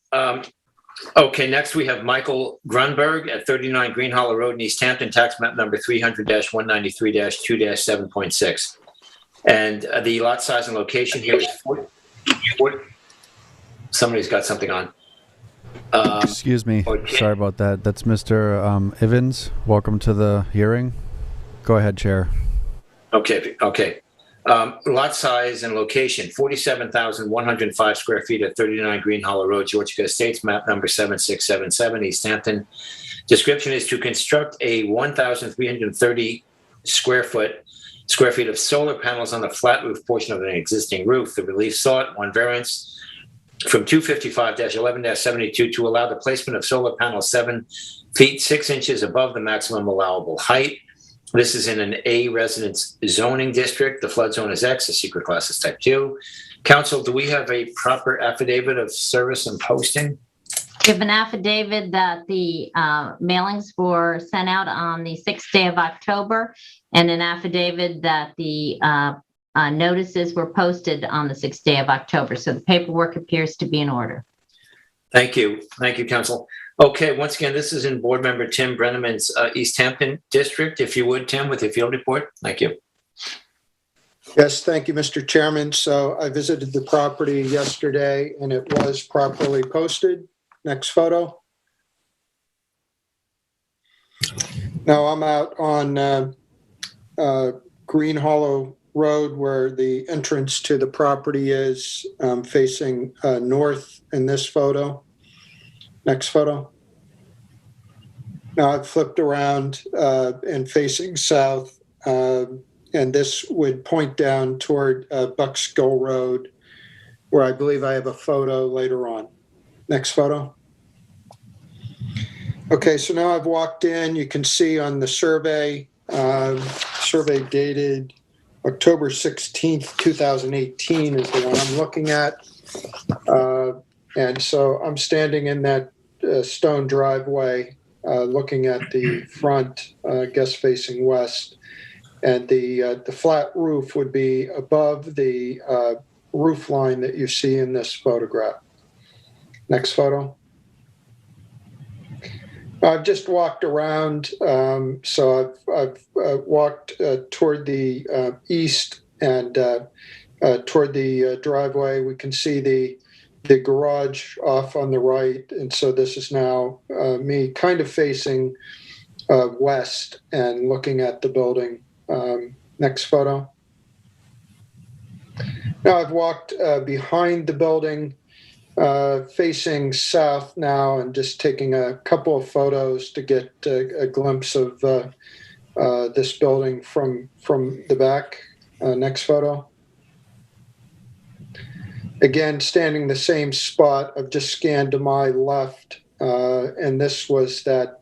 Okay, next we have Michael Grunberg at 39 Green Hollow Road in East Hampton, tax map number 300-193-2-7.6. And the lot size and location here is 40. Somebody's got something on. Excuse me. Okay. Sorry about that. That's Mr. Evans. Welcome to the hearing. Go ahead, Chair. Okay. Lot size and location, 47,105 square feet at 39 Green Hollow Road, Georgia Estates, map number 7677, East Hampton. Description is to construct a 1,330 square feet of solar panels on the flat roof portion of an existing roof. The relief sought, one variance from 255-11-72 to allow the placement of solar panels 7 feet 6 inches above the maximum allowable height. This is in an A residence zoning district. The flood zone is X, the secret class is type 2. Council, do we have a proper affidavit of service and posting? We have an affidavit that the mailings were sent out on the 6th day of October, and an affidavit that the notices were posted on the 6th day of October. So the paperwork appears to be in order. Thank you. Thank you, Council. Okay, once again, this is in Board Member Tim Brenneman's East Hampton District. If you would, Tim, with your field report. Thank you. Yes, thank you, Mr. Chairman. So I visited the property yesterday and it was properly posted. Next photo. Now I'm out on Green Hollow Road where the entrance to the property is, facing north in this photo. Next photo. Now I've flipped around and facing south, and this would point down toward Buckskull Road, where I believe I have a photo later on. Next photo. Okay, so now I've walked in. You can see on the survey, survey dated October 16th, 2018 is the one I'm looking at. And so I'm standing in that stone driveway, looking at the front, I guess facing west. And the flat roof would be above the roof line that you see in this photograph. Next photo. I've just walked around, so I've walked toward the east and toward the driveway. We can see the garage off on the right, and so this is now me kind of facing west and looking at the building. Next photo. Now I've walked behind the building, facing south now, and just taking a couple of photos to get a glimpse of this building from the back. Next photo. Again, standing the same spot. I've just scanned to my left, and this was that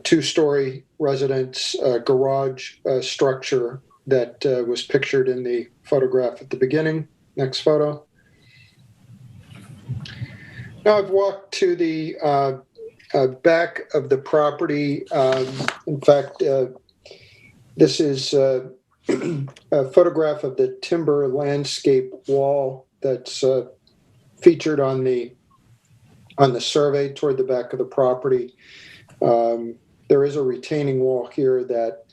two-story residence garage structure that was pictured in the photograph at the beginning. Next photo. Now I've walked to the back of the property. In fact, this is a photograph of the timber landscape wall that's featured on the survey toward the back of the property. There is a retaining wall here that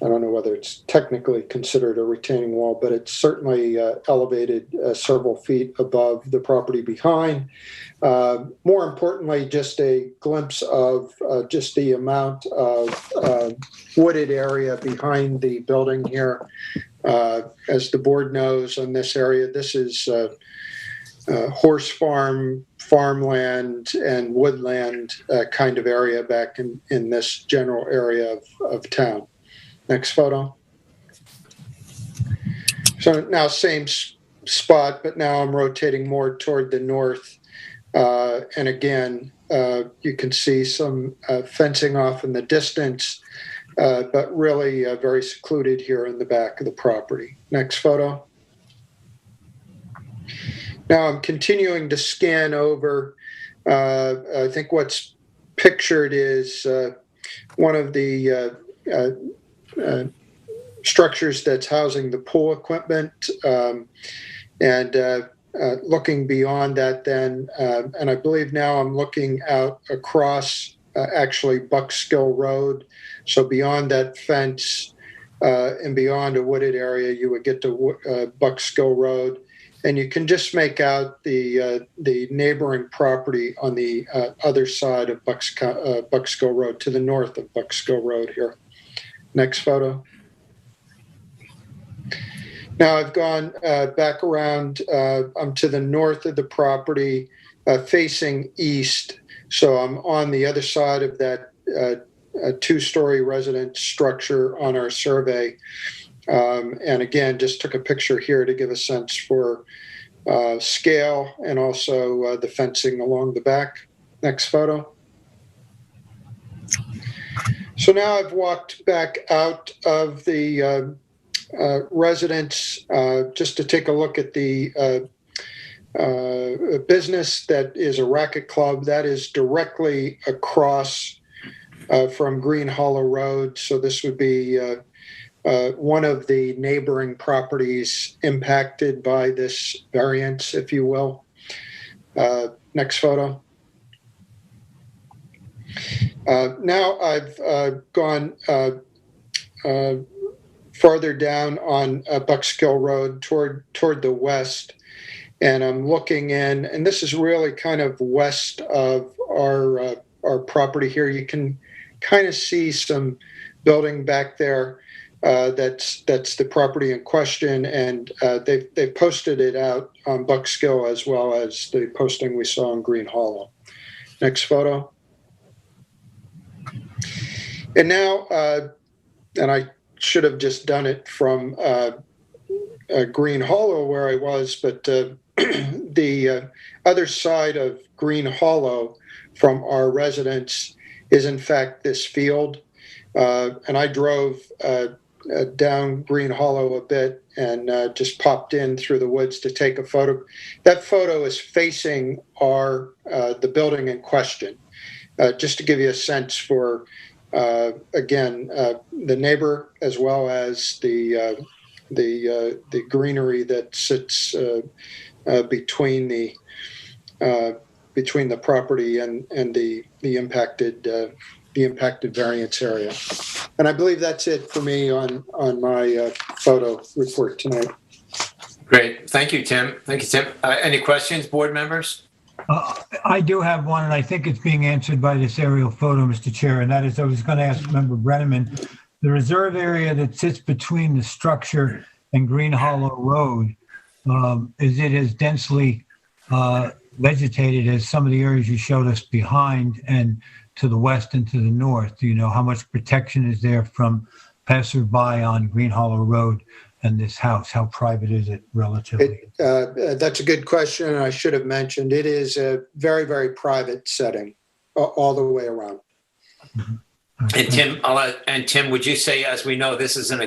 I don't know whether it's technically considered a retaining wall, but it's certainly elevated several feet above the property behind. More importantly, just a glimpse of just the amount of wooded area behind the building here. As the board knows, on this area, this is horse farm, farmland, and woodland kind of area back in this general area of town. Next photo. So now same spot, but now I'm rotating more toward the north. And again, you can see some fencing off in the distance, but really very secluded here in the back of the property. Next photo. Now I'm continuing to scan over. I think what's pictured is one of the structures that's housing the pool equipment, and looking beyond that then, and I believe now I'm looking out across actually Buckskill Road. So beyond that fence and beyond a wooded area, you would get to Buckskill Road. And you can just make out the neighboring property on the other side of Buckskill Road, to the north of Buckskill Road here. Next photo. Now I've gone back around. I'm to the north of the property, facing east. So I'm on the other side of that two-story residence structure on our survey. And again, just took a picture here to give a sense for scale and also the fencing along the back. Next photo. So now I've walked back out of the residence just to take a look at the business that is a racket club that is directly across from Green Hollow Road. So this would be one of the neighboring properties impacted by this variance, if you will. Next photo. Now I've gone farther down on Buckskill Road toward the west, and I'm looking in, and this is really kind of west of our property here. You can kind of see some building back there. That's the property in question, and they've posted it out on Buckskill as well as the posting we saw in Green Hollow. Next photo. And now, and I should have just done it from Green Hollow where I was, but the other side of Green Hollow from our residence is in fact this field. And I drove down Green Hollow a bit and just popped in through the woods to take a photo. That photo is facing the building in question, just to give you a sense for again the neighbor as well as the greenery that sits between the property and the impacted variance area. And I believe that's it for me on my photo report tonight. Great. Thank you, Tim. Thank you, Tim. Any questions, board members? I do have one, and I think it's being answered by this aerial photo, Mr. Chair, and that is, I was going to ask Member Brenneman, the reserve area that sits between the structure and Green Hollow Road, is it as densely vegetated as some of the areas you showed us behind and to the west and to the north? Do you know how much protection is there from passerby on Green Hollow Road and this house? How private is it relatively? That's a good question, and I should have mentioned it is a very, very private setting all the way around. Mm-hmm. Okay. And Tim, would you say, as we know, this is a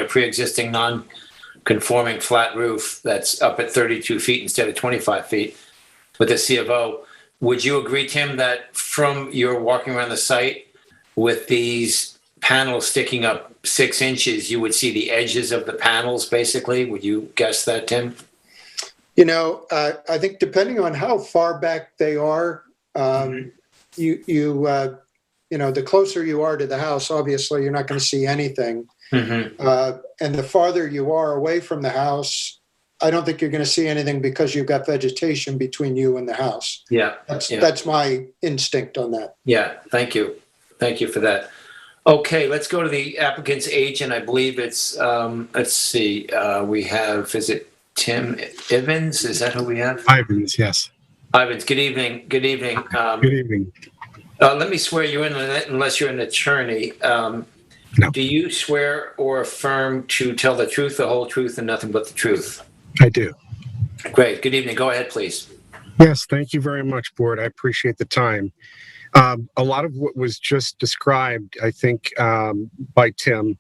pre-existing non-conforming flat roof that's up at 32 feet instead of 25 feet with a C of O. Would you agree, Tim, that from your walking around the site with these panels sticking up 6 inches, you would see the edges of the panels, basically? Would you guess that, Tim? You know, I think depending on how far back they are, you know, the closer you are to the house, obviously you're not going to see anything. Mm-hmm. And the farther you are away from the house, I don't think you're going to see anything because you've got vegetation between you and the house. Yeah. That's my instinct on that. Yeah. Thank you. Thank you for that. Okay, let's go to the applicant's agent. I believe it's, let's see, we have, is it Tim Ivins? Is that who we have? Ivins, yes. Ivins, good evening. Good evening. Good evening. Let me swear you in unless you're an attorney. No. Do you swear or affirm to tell the truth, the whole truth, and nothing but the truth? I do. Great. Good evening. Go ahead, please. Yes, thank you very much, Board. I appreciate the time. A lot of what was just described, I think, by Tim,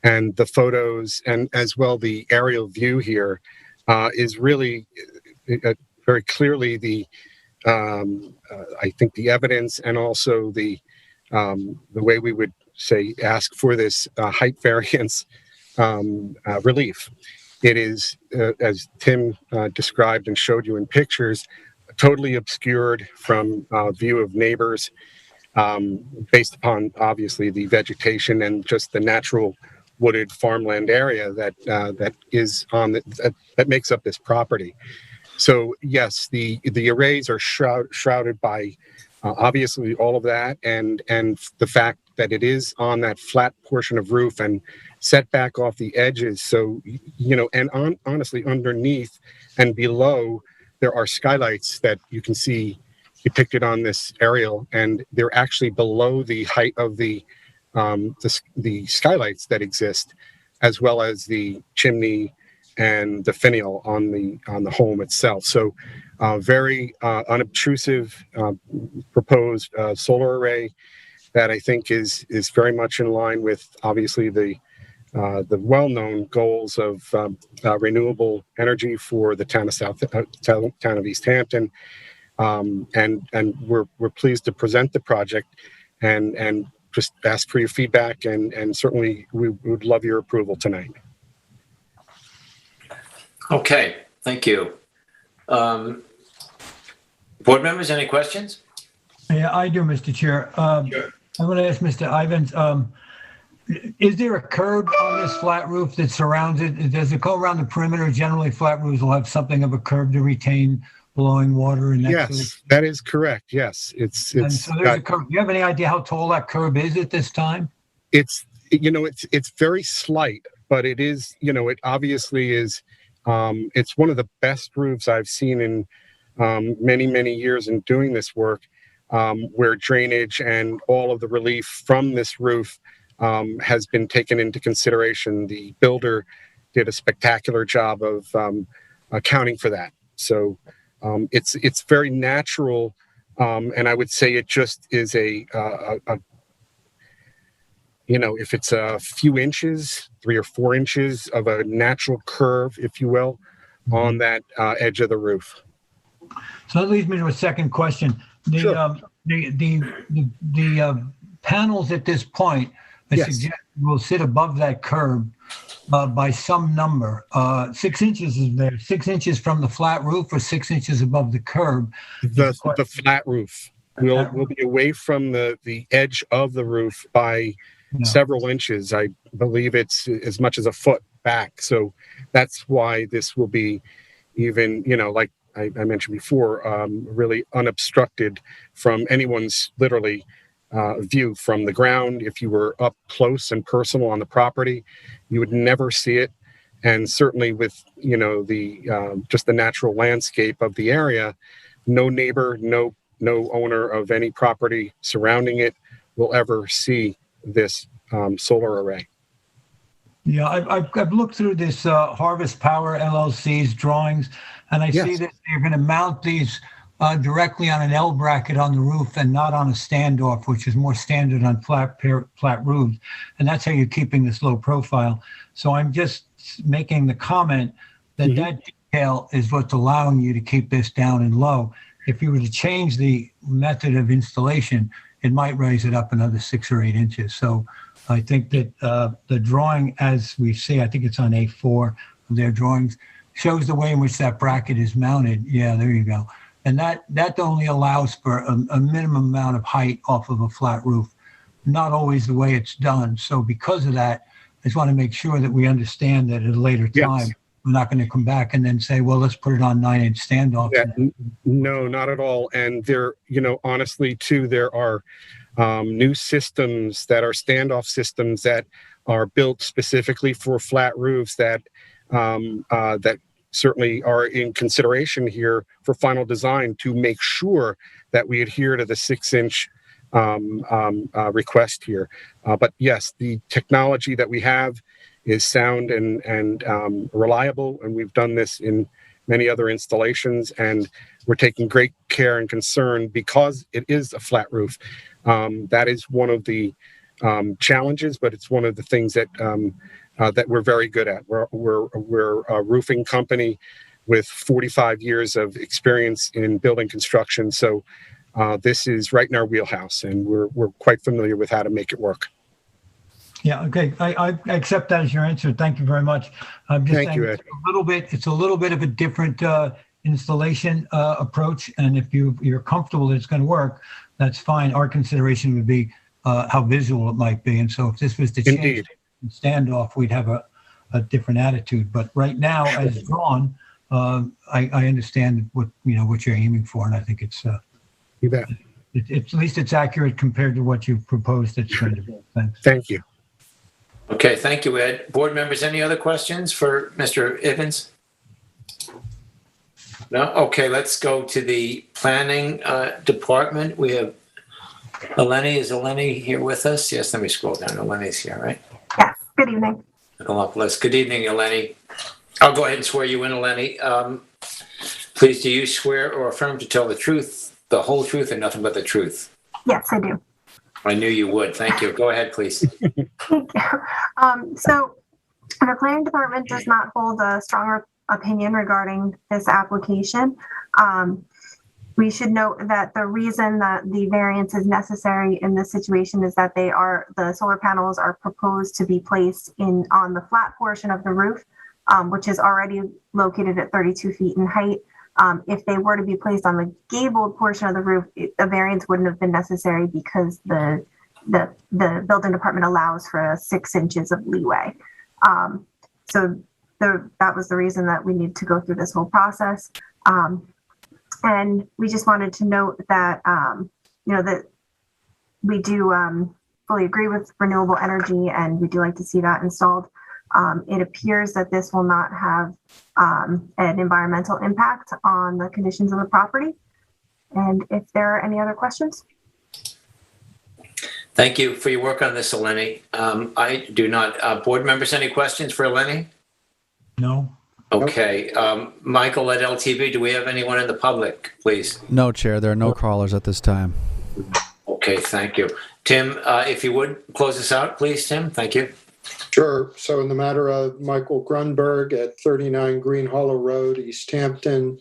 and the photos and as well the aerial view here is really very clearly the I think the evidence and also the way we would say ask for this height variance relief. It is, as Tim described and showed you in pictures, totally obscured from view of neighbors based upon obviously the vegetation and just the natural wooded farmland area that is on that makes up this property. So yes, the arrays are shrouded by obviously all of that and the fact that it is on that flat portion of roof and set back off the edges. So, and honestly, underneath and below, there are skylights that you can see depicted on this aerial, and they're actually below the height of the skylights that exist, as well as the chimney and the finial on the home itself. So very unobtrusive proposed solar array that I think is very much in line with obviously the well-known goals of renewable energy for the town of East Hampton. And we're pleased to present the project and just ask for your feedback, and certainly we would love your approval tonight. Okay, thank you. Board members, any questions? Yeah, I do, Mr. Chair. Sure. I want to ask Mr. Ivans, is there a curb on this flat roof that surrounds it? Does it go around the perimeter? Generally, flat roofs will have something of a curb to retain blowing water and that Yes, sort of... that is correct. Yes, it's And so there's a curb. Do you have any idea how tall that curb is at this time? It's very slight, but it is, it obviously is. It's one of the best roofs I've seen in many years in doing this work, where drainage and all of the relief from this roof has been taken into consideration. The builder did a spectacular job of accounting for that. So it's very natural, and I would say it just is if it's a few inches, 3 or 4 inches of a natural curve, if you will, on that edge of the roof. So that leads me to a second question. Sure. The panels at this point, I Yes. suggest will sit above that curb by some number. 6 inches is there. 6 inches from the flat roof or 6 inches above the curb? The flat roof. We'll be away from the edge of the roof by several inches. I believe it's as much as a foot back. So that's why this will be even, like I mentioned before, really unobstructed from anyone's literally view from the ground. If you were up close and personal on the property, you would never see it. And certainly with, just the natural landscape of the area, no neighbor, no owner of any property surrounding it will ever see this solar array. Yeah, I've looked through this Harvest Power LLC's drawings, and I see that they're going to mount these directly on an L bracket on the roof and not on a standoff, which is more standard on flat roofs. And that's how you're keeping this low profile. So I'm just making the comment that that detail is what's allowing you to keep this down and low. If you were to change the method of installation, it might raise it up another 6 or 8 inches. So I think that the drawing, as we see, I think it's on A4 of their drawings, shows the way in which that bracket is mounted. Yeah, there you go. And that only allows for a minimum amount of height off of a flat roof, not always the way it's done. So because of that, I just want to make sure that we understand that at a later time, we're not going to come back and then say, well, let's put it on 9-inch standoff. Yeah, no, not at all. And there, honestly, too, there are new systems that are standoff systems that are built specifically for flat roofs that certainly are in consideration here for final design to make sure that we adhere to the 6-inch request here. But yes, the technology that we have is sound and reliable, and we've done this in many other installations, and we're taking great care and concern because it is a flat roof. That is one of the challenges, but it's one of the things that that we're very good at. We're a roofing company with 45 years of experience in building construction, so this is right in our wheelhouse, and we're quite familiar with how to make it work. Yeah, okay. I accept that as your answer. Thank you very much. I'm just Thank saying you, Ed. it's a little bit of a different installation approach, and if you're comfortable that it's going to work, that's fine. Our consideration would be how visual it might be, and so if this was to change the standoff, we'd have a different attitude. But right now, as drawn, I understand what you're aiming for, and I think it's you bet. At least it's accurate compared to what you've proposed it's going to be. Thanks. Thank you. Okay, thank you, Ed. Board members, any other questions for Mr. Evans? No? Okay, let's go to the planning department. We have Eleni. Is Eleni here with us? Yes, let me scroll down. Eleni's here, right? Yes, good evening. Good evening, Eleni. I'll go ahead and swear you in, Eleni. Please, do you swear or affirm to tell the truth, the whole truth, and nothing but the truth? Yes, I do. I knew you would. Thank you. Go ahead, please. Thank you. So the planning department does not hold a strong opinion regarding this application. We should note that the reason that the variance is necessary in this situation is that the solar panels are proposed to be placed on the flat portion of the roof, which is already located at 32 feet in height. If they were to be placed on the gabled portion of the roof, a variance wouldn't have been necessary because the building department allows for 6 inches of leeway. So that was the reason that we need to go through this whole process. And we just wanted to note that, that we do fully agree with renewable energy, and we do like to see that installed. It appears that this will not have an environmental impact on the conditions of the property. And if there are any other questions? Thank you for your work on this, Eleni. I do not. Board members, any questions for Eleni? No. Okay. Michael at LTV, do we have anyone in the public, please? No, Chair. There are no callers at this time. Okay, thank you. Tim, if you would close us out, please, Tim. Thank you. Sure. So in the matter of Michael Grunberg at 39 Green Hollow Road, East Hampton,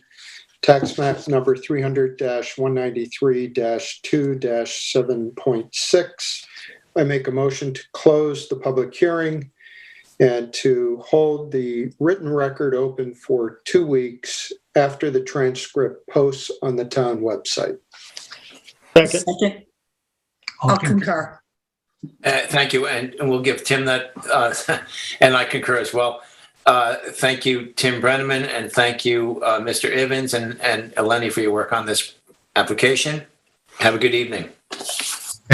tax map number 300-193-2-7.6, I make a motion to close the public hearing and to hold the written record open for 2 weeks after the transcript posts on the town website. Second. I'll concur. Thank you, and we'll give Tim that, and I concur as well. Thank you, Tim Brenneman, and thank you, Mr. Evans and Eleni, for your work on this application. Have a good evening.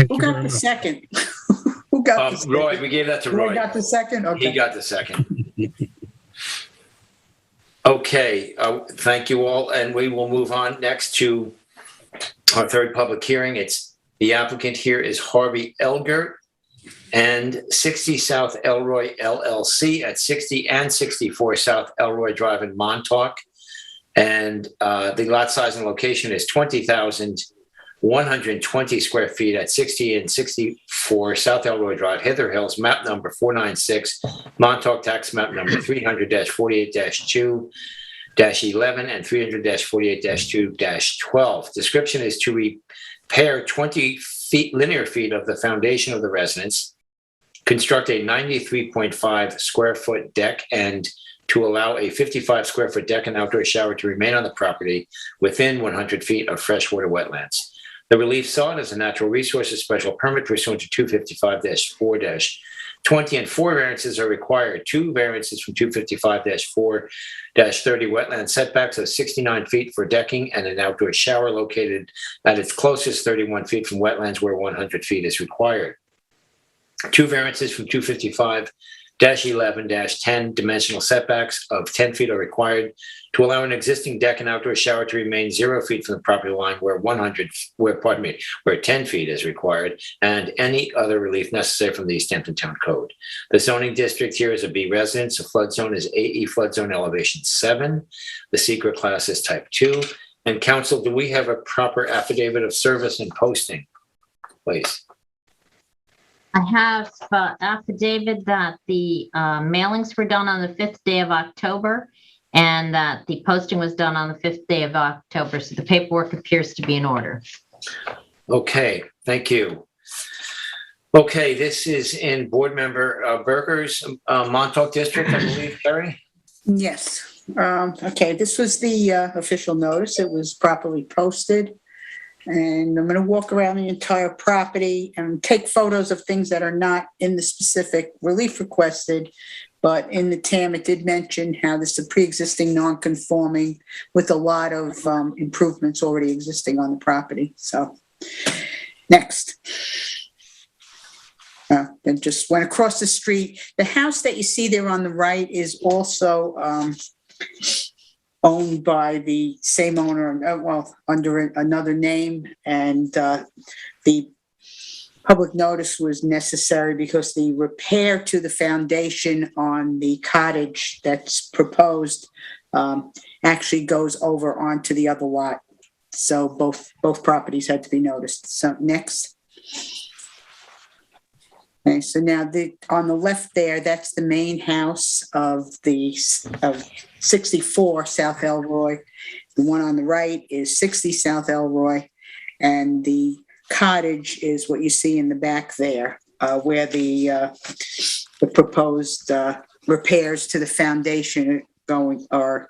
Who got the second? Who got the second? Roy, we gave that to Roy. Roy got the second? Okay. He got the second. Okay, thank you all, and we will move on next to our third public hearing. The applicant here is Harvey Elger and 60 South Elroy LLC at 60 and 64 South Elroy Drive in Montauk. And the lot size and location is 20,120 square feet at 60 and 64 South Elroy Drive, Hither Hills, map number 496, Montauk tax map number 300-48-2-11 and 300-48-2-12. Description is to repair 20 linear feet of the foundation of the residence, construct a 93.5 square foot deck, and to allow a 55 square foot deck and outdoor shower to remain on the property within 100 feet of freshwater wetlands. The relief sought is a natural resources special permit pursuant to 255-4-20, and 4 variances are required. 2 variances from 255-4-30 wetland setbacks of 69 feet for decking and an outdoor shower located at its closest 31 feet from wetlands where 100 feet is required. 2 variances from 255-11-10 dimensional setbacks of 10 feet are required to allow an existing deck and outdoor shower to remain 0 feet from the property line where 10 feet is required, and any other relief necessary from the East Hampton Town Code. The zoning district here is a B residence. The flood zone is AE flood zone elevation 7. The secret class is type 2. And council, do we have a proper affidavit of service and posting, please? I have affidavit that the mailings were done on the 5th day of October and that the posting was done on the 5th day of October. So the paperwork appears to be in order. Okay, thank you. Okay, this is in Board Member Berger's Montauk District, I believe, Terry? Yes. Okay, this was the official notice. It was properly posted. And I'm going to walk around the entire property and take photos of things that are not in the specific relief requested. But in the TAM, it did mention how this is a pre-existing non-conforming with a lot of improvements already existing on the property. So Next. And just went across the street. The house that you see there on the right is also owned by the same owner, well, under another name. And the public notice was necessary because the repair to the foundation on the cottage that's proposed actually goes over onto the other lot. So both properties had to be noticed. So next. Okay, so now on the left there, that's the main house of 64 South Elroy. The one on the right is 60 South Elroy, and the cottage is what you see in the back there, where the proposed repairs to the foundation are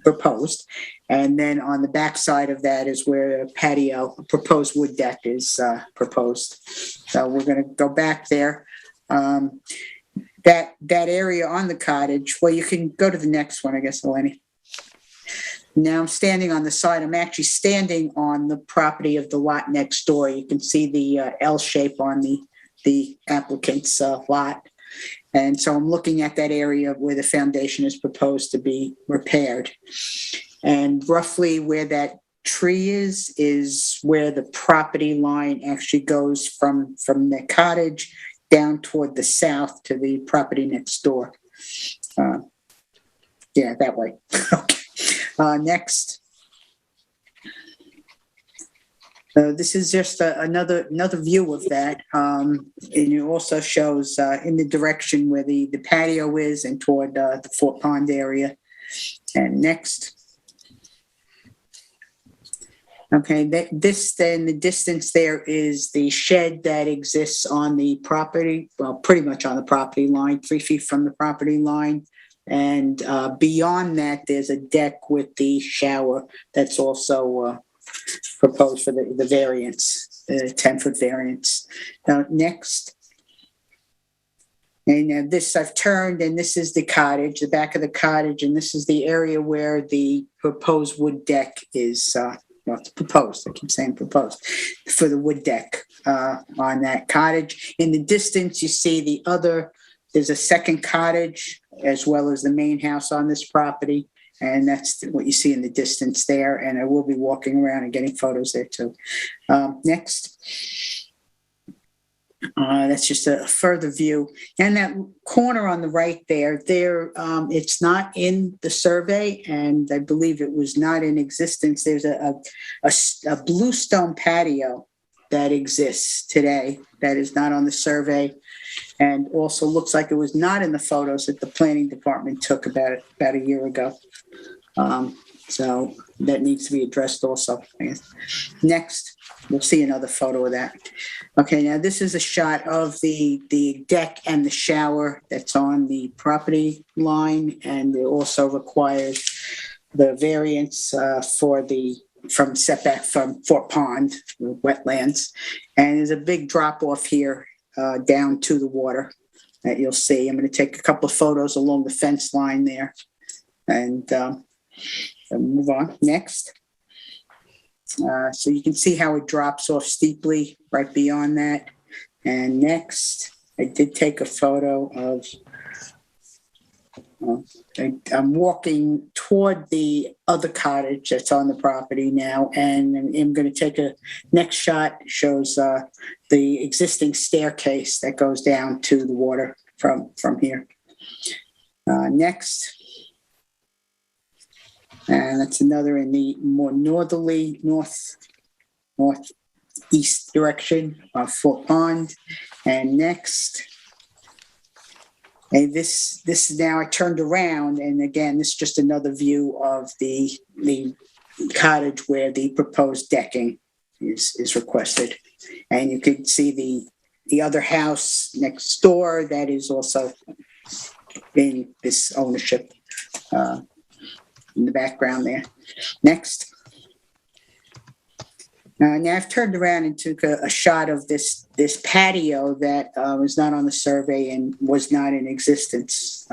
proposed. And then on the back side of that is where a patio, a proposed wood deck is proposed. So we're going to go back there. That area on the cottage, well, you can go to the next one, I guess, Eleni. Now I'm standing on the side. I'm actually standing on the property of the lot next door. You can see the L shape on the applicant's lot. And so I'm looking at that area where the foundation is proposed to be repaired. And roughly where that tree is where the property line actually goes from the cottage down toward the south to the property next door. Yeah, that way. Okay. Next. This is just another view of that. And it also shows in the direction where the patio is and toward the Fort Pond area. And next. Okay, this then the distance there is the shed that exists on the property, well, pretty much on the property line, 3 feet from the property line. And beyond that, there's a deck with the shower that's also proposed for the variance, the 10-foot variance. Now, next. And this I've turned, and this is the cottage, the back of the cottage, and this is the area where the proposed wood deck is, well, it's proposed, I keep saying proposed, for the wood deck on that cottage. In the distance, you see there's a second cottage as well as the main house on this property. And that's what you see in the distance there. And I will be walking around and getting photos there too. Next. That's just a further view. And that corner on the right there, it's not in the survey, and I believe it was not in existence. There's a bluestone patio that exists today that is not on the survey, and also looks like it was not in the photos that the planning department took about a year ago. So that needs to be addressed also. Next, we'll see another photo of that. Okay, now this is a shot of the deck and the shower that's on the property line, and it also requires the variance from setback from Fort Pond, wetlands. And there's a big drop off here down to the water that you'll see. I'm going to take a couple of photos along the fence line there and move on. Next. So you can see how it drops off steeply right beyond that. And next, I did take a photo of, I'm walking toward the other cottage that's on the property now, and I'm going to take a next shot. Shows the existing staircase that goes down to the water from here. Next. And that's another in the more northerly, northeast direction of Fort Pond. And next, and this now I turned around, and again, this is just another view of the cottage where the proposed decking is requested. And you can see the other house next door that is also in this ownership. In the background there. Next. Now I've turned around and took a shot of this patio that was not on the survey and was not in existence.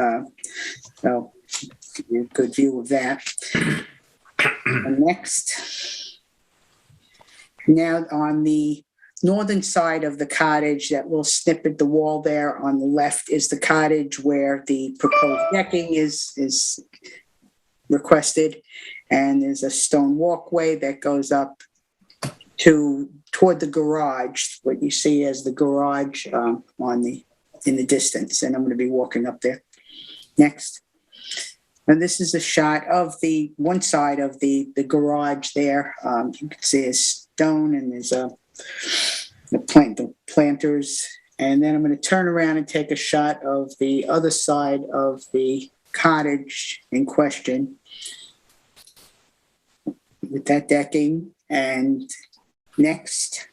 So good view of that. Next. Now, on the northern side of the cottage, that little snippet, the wall there on the left is the cottage where the proposed decking is requested. And there's a stone walkway that goes up toward the garage, what you see as the garage in the distance. And I'm going to be walking up there. Next. And this is a shot of the one side of the garage there. You can see a stone, and there's the planters. And then I'm going to turn around and take a shot of the other side of the cottage in question with that decking. And next,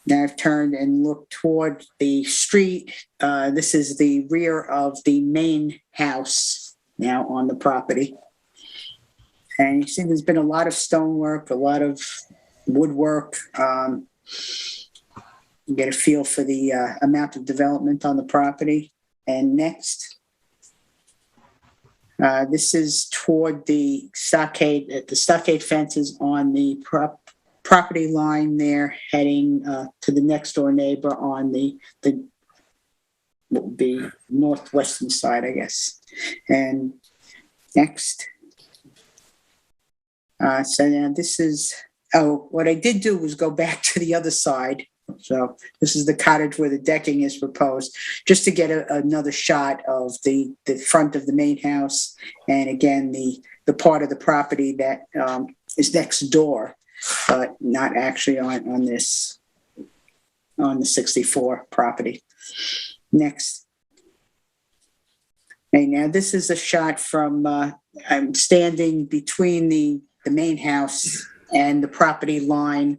now I've turned and looked toward the street. This is the rear of the main house now on the property. And you see there's been a lot of stonework, a lot of woodwork. You get a feel for the amount of development on the property. And next, this is toward the stockade. The stockade fence is on the property line there, heading to the next door neighbor on the what would be northwestern side, I guess. And next. So now this is, what I did do was go back to the other side. So this is the cottage where the decking is proposed, just to get another shot of the front of the main house. And again, the part of the property that is next door, but not actually on the 64 property. Next. Okay, now this is a shot from, I'm standing between the main house and the property line.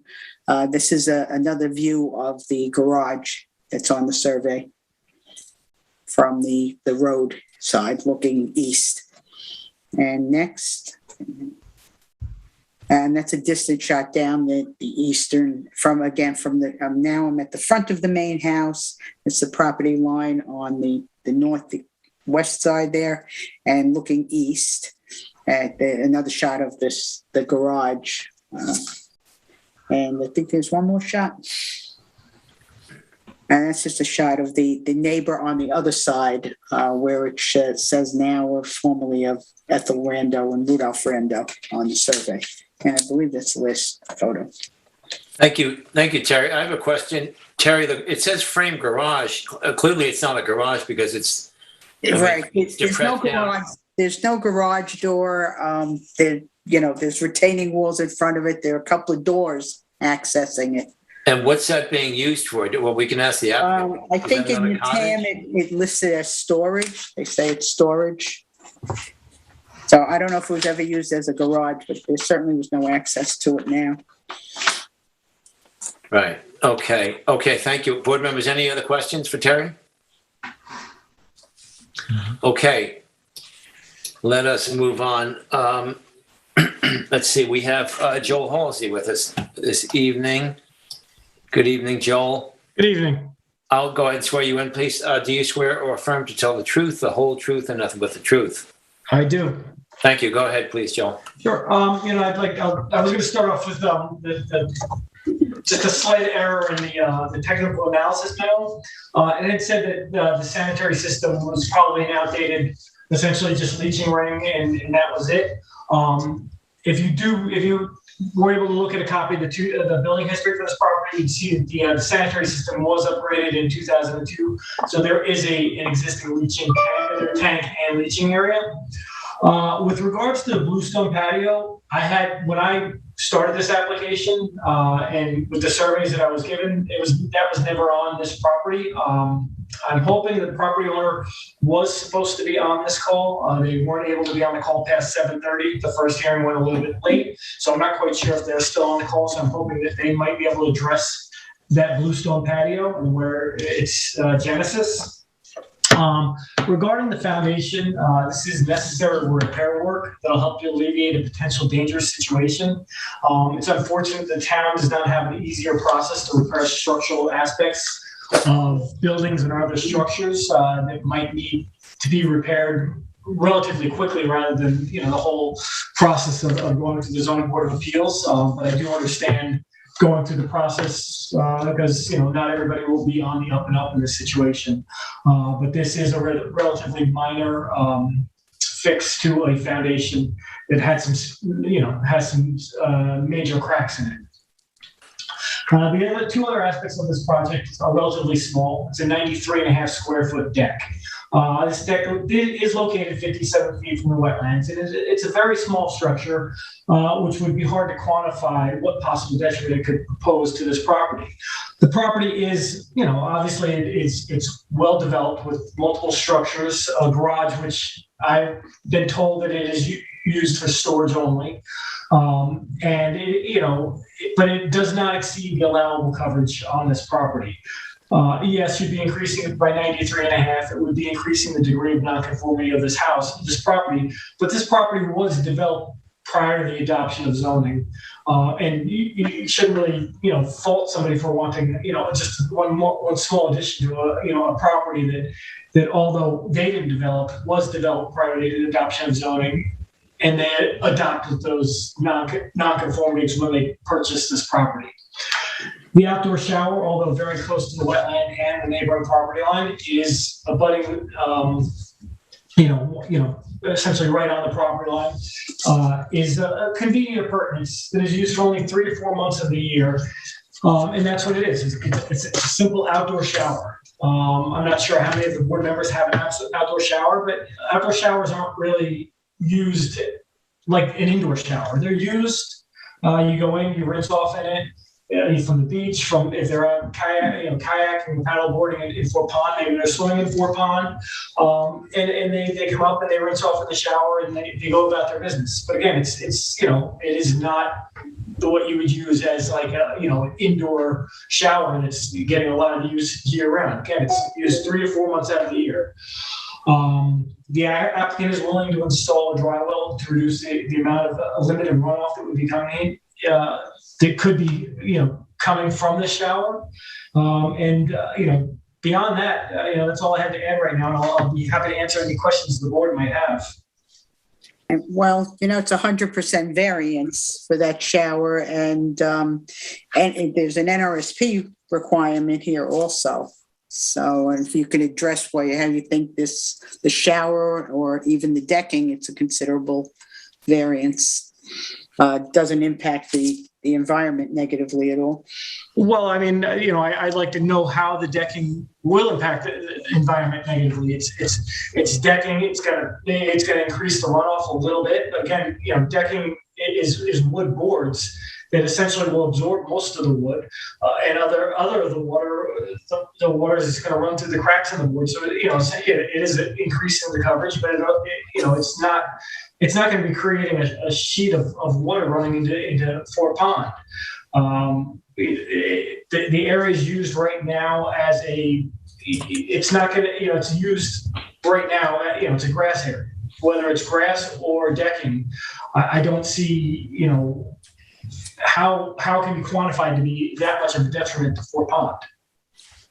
This is another view of the garage that's on the survey from the road side looking east. And next, and that's a distant shot down the eastern now I'm at the front of the main house. It's the property line on the northwest side there, and looking east at another shot of the garage. And I think there's one more shot. And that's just a shot of the neighbor on the other side, where it says now or formerly of Ethel Rando and Rudolph Rando on the survey. And I believe that's the last photo. Thank you, Terry. I have a question. Terry, it says frame garage. Clearly, it's not a garage because it's right. There's no garage. There's no garage door. There's retaining walls in front of it. There are a couple of doors accessing it. And what's that being used for? Well, we can ask the applicant. I think in the TAM it listed as storage. They say it's storage. So I don't know if it was ever used as a garage, but there certainly was no access to it now. Right. Okay. Thank you. Board members, any other questions for Terry? Okay. Let us move on. Let's see. We have Joel Halsey with us this evening. Good evening, Joel. Good evening. I'll go ahead and swear you in, please. Do you swear or affirm to tell the truth, the whole truth, and nothing but the truth? I do. Thank you. Go ahead, please, Joel. Sure. I was going to start off with just a slight error in the technical analysis panel. And it said that the sanitary system was probably an outdated, essentially just leaching ring, and that was it. If you were able to look at a copy of the building history for this property, you'd see that the sanitary system was upgraded in 2002. So there is an existing leaching tank and leaching area. With regards to the bluestone patio, when I started this application, and with the surveys that I was given, that was never on this property. I'm hoping the property owner was supposed to be on this call. They weren't able to be on the call past 7:30. The first hearing went a little bit late, so I'm not quite sure if they're still on the call. So I'm hoping that they might be able to address that bluestone patio and where its genesis. Regarding the foundation, this is necessary repair work that'll help you alleviate a potential dangerous situation. It's unfortunate the town does not have an easier process to repair structural aspects of buildings and other structures that might need to be repaired relatively quickly rather than, the whole process of going to the zoning board of appeals. But I do understand going through the process because, not everybody will be on the up and up in this situation. But this is a relatively minor fix to a foundation that had some, has some major cracks in it. The other two other aspects of this project are relatively small. It's a 93.5 square foot deck. This deck is located 57 feet from the wetlands. It's a very small structure, which would be hard to quantify what possible detriment it could pose to this property. The property is, obviously it's well developed with multiple structures, a garage, which I've been told that it is used for storage only. But it does not exceed the allowable coverage on this property. Yes, you'd be increasing it by 93.5. It would be increasing the degree of nonconformity of this property. But this property was developed prior to the adoption of zoning. And you shouldn't really, fault somebody for wanting, just one small addition to a property that although they didn't develop, was developed prior to the adoption of zoning. And they adopted those nonconformities when they purchased this property. The outdoor shower, although very close to the wetland and the neighboring property line, is abutting, essentially right on the property line, is a convenient appurtenance that is used for only 3 to 4 months of the year. And that's what it is. It's a simple outdoor shower. I'm not sure how many of the board members have an outdoor shower, but outdoor showers aren't really used like an indoor shower. They're used, you go in, you rinse off in it, from the beach, from if they're out kayaking, paddle boarding in Fort Pond, maybe they're swimming in Fort Pond, and they come up and they rinse off in the shower and they go about their business. But again, it's it is not what you would use as like an indoor shower that's getting a lot of use year round. Again, it's used 3 to 4 months out of the year. The applicant is willing to install a dry well to reduce the amount of limited runoff that would be coming in. That could be, coming from the shower. Beyond that, that's all I have to add right now. And I'll be happy to answer any questions the board might have. Well, it's 100% variance for that shower, and there's an NRSP requirement here also. So if you can address how you think the shower or even the decking, it's a considerable variance. Doesn't impact the environment negatively at all. Well, I mean, I'd like to know how the decking will impact the environment negatively. It's decking. It's gonna increase the runoff a little bit. Again, decking is wood boards that essentially will absorb most of the wood, and other of the water. The water is going to run through the cracks in the wood. So it is increasing the coverage, but it's not going to be creating a sheet of water running into Fort Pond. The area is used right now as it's not going to, it's used right now, it's a grass area. Whether it's grass or decking, I don't see, how can be quantified to be that much of a detriment to Fort Pond.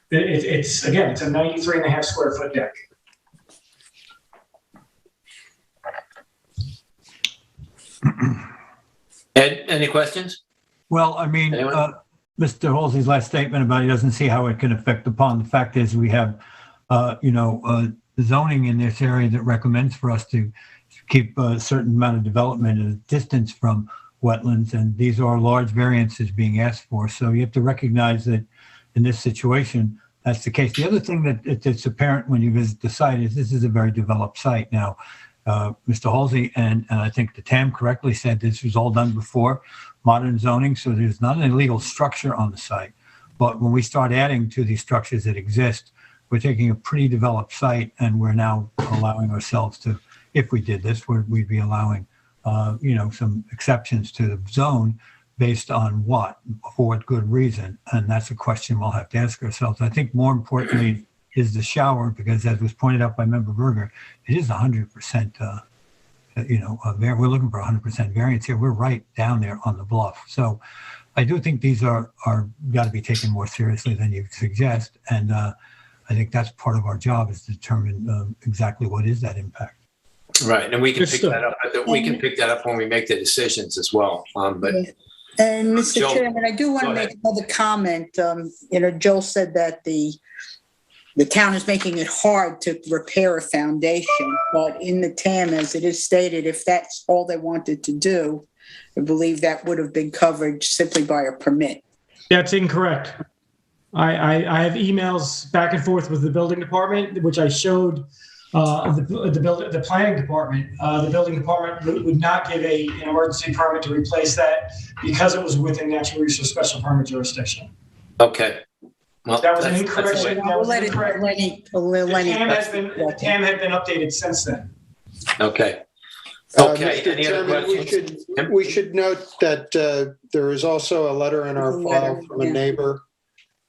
It's a 93.5 square foot deck. Ed, any questions? Well, I mean, Mr. Halsey's last statement about he doesn't see how it can affect the pond. The fact is we have, zoning in this area that recommends for us to keep a certain amount of development at a distance from wetlands, and these are large variances being asked for. So you have to recognize that in this situation, that's the case. The other thing that it's apparent when you visit the site is this is a very developed site. Now, Mr. Halsey and I think the TAM correctly said this was all done before modern zoning, so there's not an illegal structure on the site. But when we start adding to these structures that exist, we're taking a pretty developed site and we're now allowing ourselves to, if we did this, we'd be allowing, some exceptions to the zone based on what, for what good reason? And that's a question we'll have to ask ourselves. I think more importantly is the shower, because as was pointed out by Member Berger, it is 100%, we're looking for 100% variance here. We're right down there on the bluff. So I do think these are got to be taken more seriously than you suggest. And I think that's part of our job is to determine exactly what is that impact. Right, and we can Good pick stuff. that up. We can pick that up when we make the decisions as well. But And Mr. Joel, Chairman, I do want go to make ahead. another comment. Joel said that the town is making it hard to repair a foundation, but in the TAM, as it is stated, if that's all they wanted to do, I believe that would have been covered simply by a permit. That's incorrect. I have emails back and forth with the building department, which I showed the planning department. The building department would not give an emergency permit to replace that because it was within natural resource special permit jurisdiction. Okay. Well, That was an that's incorrect. the way- That was Lenny, incorrect. The TAM had been updated since then. Okay. Okay. Mr. Any other Chairman, questions? we should note that there is also a letter in our file from a neighbor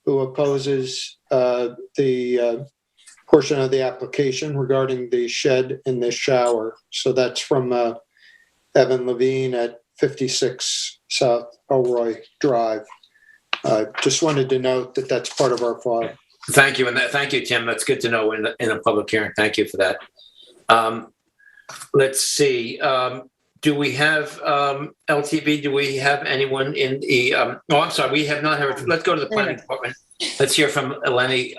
who opposes the portion of the application regarding the shed in the shower. So that's from Evan Levine at 56 South Elroy Drive. Just wanted to note that that's part of our file. Thank you, and thank you, Tim. That's good to know in a public hearing. Thank you for that. Let's see. Do we have LTV? Do we have anyone in the? Oh, I'm sorry. We have not heard. Let's go to the planning department. Let's hear from Eleni,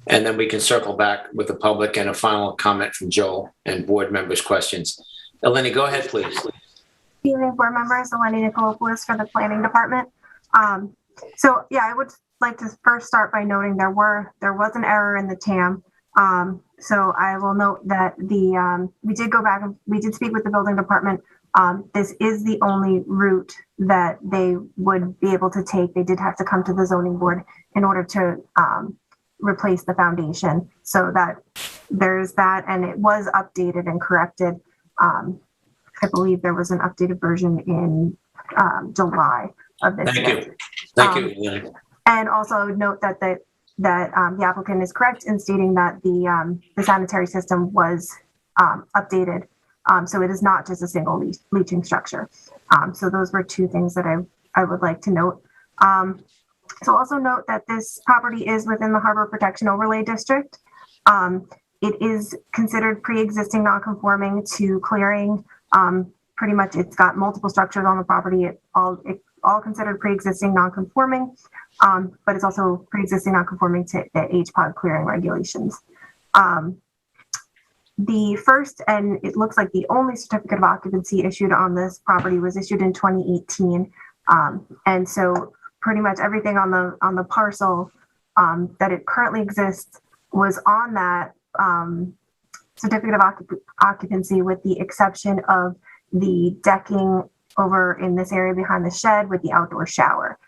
and then we can circle back with the public and a final comment from Joel and board members' questions. Eleni, go ahead, please. Good evening, board members. Eleni Nicolopoulos for the planning department. So yeah, I would like to first start by noting there was an error in the TAM. So I will note that we did go back and we did speak with the building department. This is the only route that they would be able to take. They did have to come to the zoning board in order to replace the foundation. So that there's that, and it was updated and corrected. I believe there was an updated version in July of this year. Thank you. Thank you, Eleni. And also, I would note that the applicant is correct in stating that the sanitary system was updated. So it is not just a single leaching structure. So those were two things that I would like to note. So also note that this property is within the Harbor Protection Overlay District. It is considered pre-existing non-conforming to clearing. Pretty much it's got multiple structures on the property. It all considered pre-existing non-conforming, but it's also pre-existing non-conforming to the HPOD clearing regulations. The first, and it looks like the only certificate of occupancy issued on this property was issued in 2018. And so pretty much everything on the parcel that it currently exists was on that certificate of occupancy, with the exception of the decking over in this area behind the shed with the outdoor shower.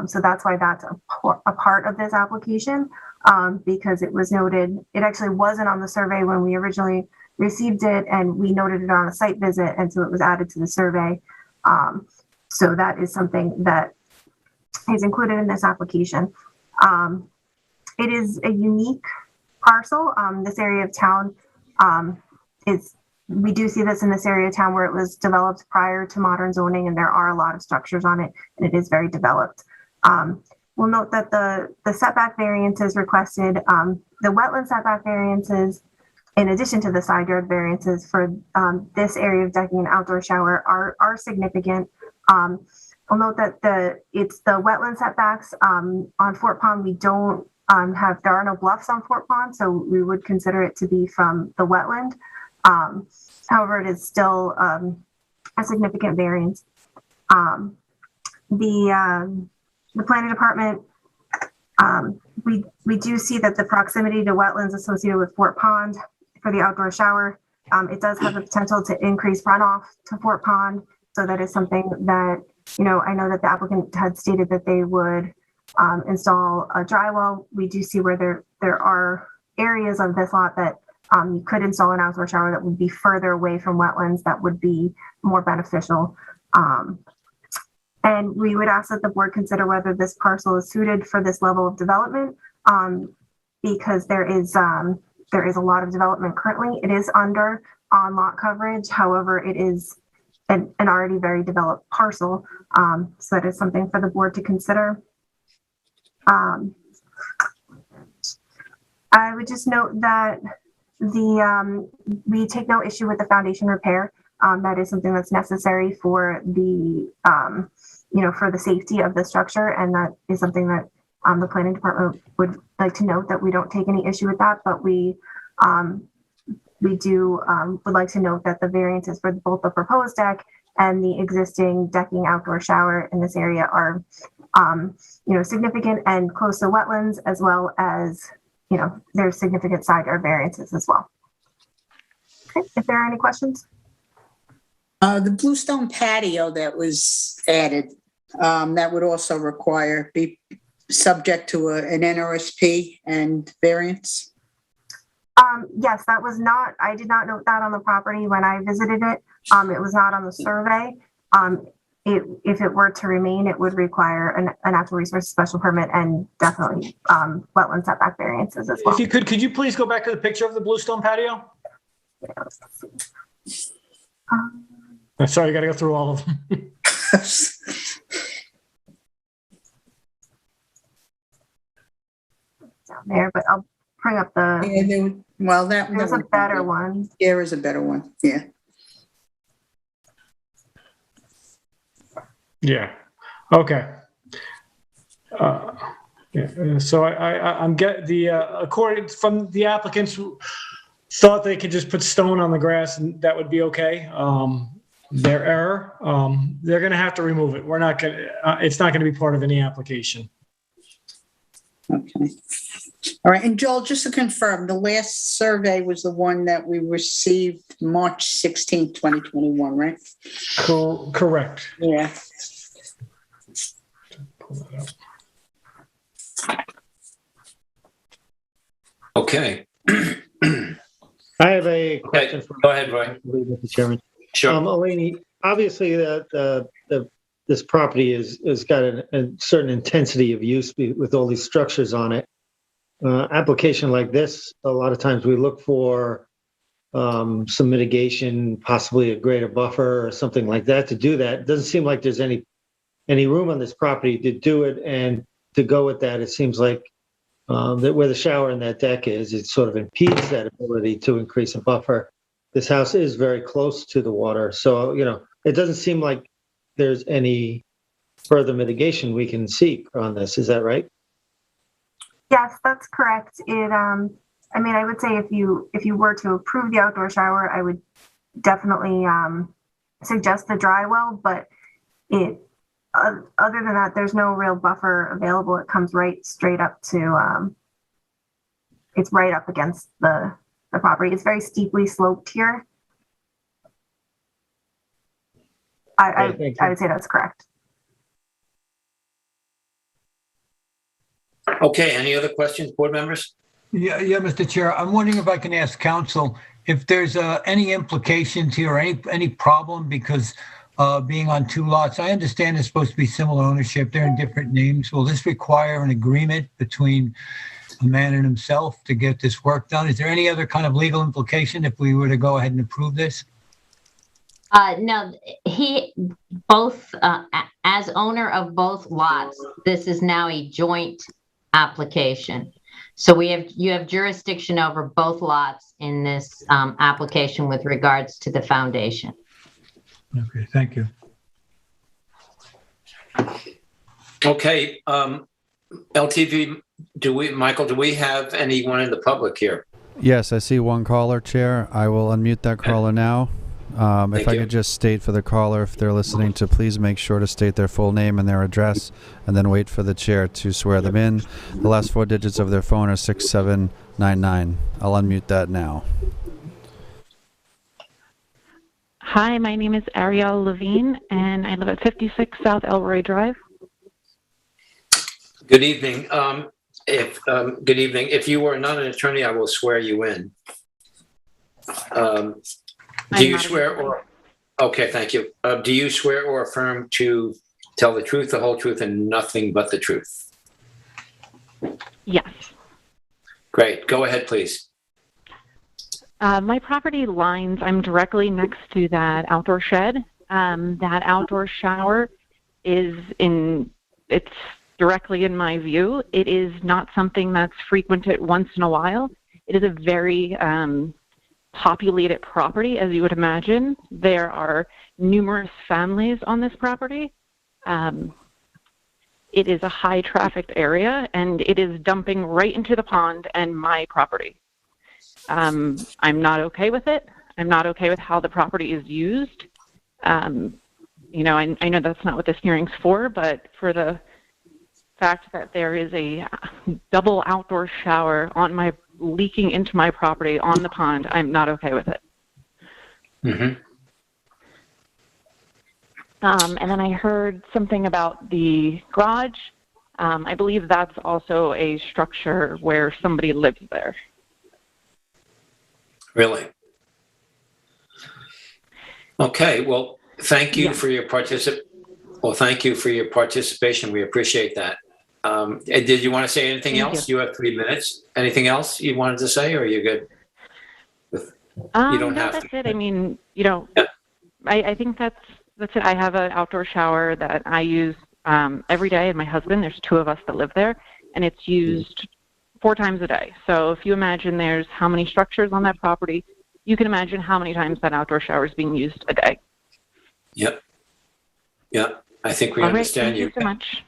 So that's why that's a part of this application, because it was noted, it actually wasn't on the survey when we originally received it, and we noted it on a site visit, and so it was added to the survey. So that is something that is included in this application. It is a unique parcel. This area of town we do see this in this area of town where it was developed prior to modern zoning, and there are a lot of structures on it, and it is very developed. We'll note that the setback variances requested, the wetland setback variances, in addition to the side yard variances for this area of decking and outdoor shower, are significant. We'll note that it's the wetland setbacks on Fort Pond. We don't there are no bluffs on Fort Pond, so we would consider it to be from the wetland. However, it is still a significant variance. The planning department, we do see that the proximity to wetlands associated with Fort Pond for the outdoor shower, it does have the potential to increase runoff to Fort Pond. So that is something that, I know that the applicant had stated that they would install a dry well. We do see where there are areas of this lot that you could install an outdoor shower that would be further away from wetlands, that would be more beneficial. And we would ask that the board consider whether this parcel is suited for this level of development, because there is a lot of development currently. It is under on lot coverage. However, it is an already very developed parcel. So that is something for the board to consider. I would just note that we take no issue with the foundation repair. That is something that's necessary for the, for the safety of the structure. And that is something that the planning department would like to note, that we don't take any issue with that, but we would like to note that the variances for both the proposed deck and the existing decking outdoor shower in this area are, significant and close to wetlands, as well as, there's significant side yard variances as well. Okay, if there are any questions. The bluestone patio that was added, that would also be subject to an NRSP and variance? Yes, that was not, I did not note that on the property when I visited it. It was not on the survey. If it were to remain, it would require a natural resource special permit and definitely wetland setback variances as well. If you could you please go back to the picture of the bluestone patio? Sorry, you got to go through all of them. Down there, but I'll bring up the. Yeah, there's a better one. There is a better one. Yeah. Yeah. Okay. Yeah. So I'm according from the applicants thought they could just put stone on the grass and that would be okay. Their error. They're going to have to remove it. We're not going to. It's not going to be part of any application. Okay. All right. And Joel, just to confirm, the last survey was the one that we received March 16th, 2021, right? Correct. Yeah. Pull that up. Okay. I have a question. Okay. Go ahead, Roy. Mr. Chairman. Sure. Eleni, obviously this property has got a certain intensity of use with all these structures on it. Application like this, a lot of times we look for some mitigation, possibly a greater buffer or something like that to do that. It doesn't seem like there's any room on this property to do it, and to go with that, it seems like that where the shower and that deck is, it sort of impedes that ability to increase a buffer. This house is very close to the water, so it doesn't seem like there's any further mitigation we can seek on this. Is that right? Yes, that's correct. I would say if you were to approve the outdoor shower, I would definitely suggest the dry well, but other than that, there's no real buffer available. It comes right straight up to, it's right up against the property. It's very steeply sloped here. I would say that's correct. Okay, any other questions, board members? Yeah, Mr. Chair. I'm wondering if I can ask council if there's any implications here or any problem because being on two lots. I understand it's supposed to be similar ownership. They're in different names. Will this require an agreement between a man and himself to get this work done? Is there any other kind of legal implication if we were to go ahead and approve this? No, as owner of both lots, this is now a joint application. So you have jurisdiction over both lots in this application with regards to the foundation. Okay, thank you. Okay, LTV, Michael, do we have anyone in the public here? Yes, I see one caller, Chair. I will unmute that caller now. If I could just state for the caller, if they're listening, to please make sure to state their full name and their address, and then wait for the chair to swear them in. The last four digits of their phone are 6799. I'll unmute that now. Hi, my name is Ariel Levine, and I live at 56 South Elroy Drive. Good evening. Good evening. If you are not an attorney, I will swear you in. Do you swear or? Okay, thank you. Do you swear or affirm to tell the truth, the whole truth, and nothing but the truth? Yes. Great. Go ahead, please. My property lines, I'm directly next to that outdoor shed. That outdoor shower it's directly in my view. It is not something that's frequented once in a while. It is a very populated property, as you would imagine. There are numerous families on this property. It is a high trafficked area, and it is dumping right into the pond and my property. I'm not okay with it. I'm not okay with how the property is used. You know, I know that's not what this hearing's for, but for the fact that there is a double outdoor shower on my leaking into my property on the pond, I'm not okay with it. Mm-hmm. And then I heard something about the garage. I believe that's also a structure where somebody lives there. Really? Okay, well, thank you Yeah. for your thank you for your participation. We appreciate that. Did you want to say anything Thank else? You have 3 minutes. Anything else you wanted to say, or are you good? You don't No, have that's to. it. I mean, you know, Yeah. I think that's it. I have an outdoor shower that I use every day, and my husband, there's 2 of us that live there, and it's used 4 times a day. So if you imagine there's how many structures on that property, you can imagine how many times that outdoor shower is being used a day. Yep. Yep. I think we All right, understand thank you so much.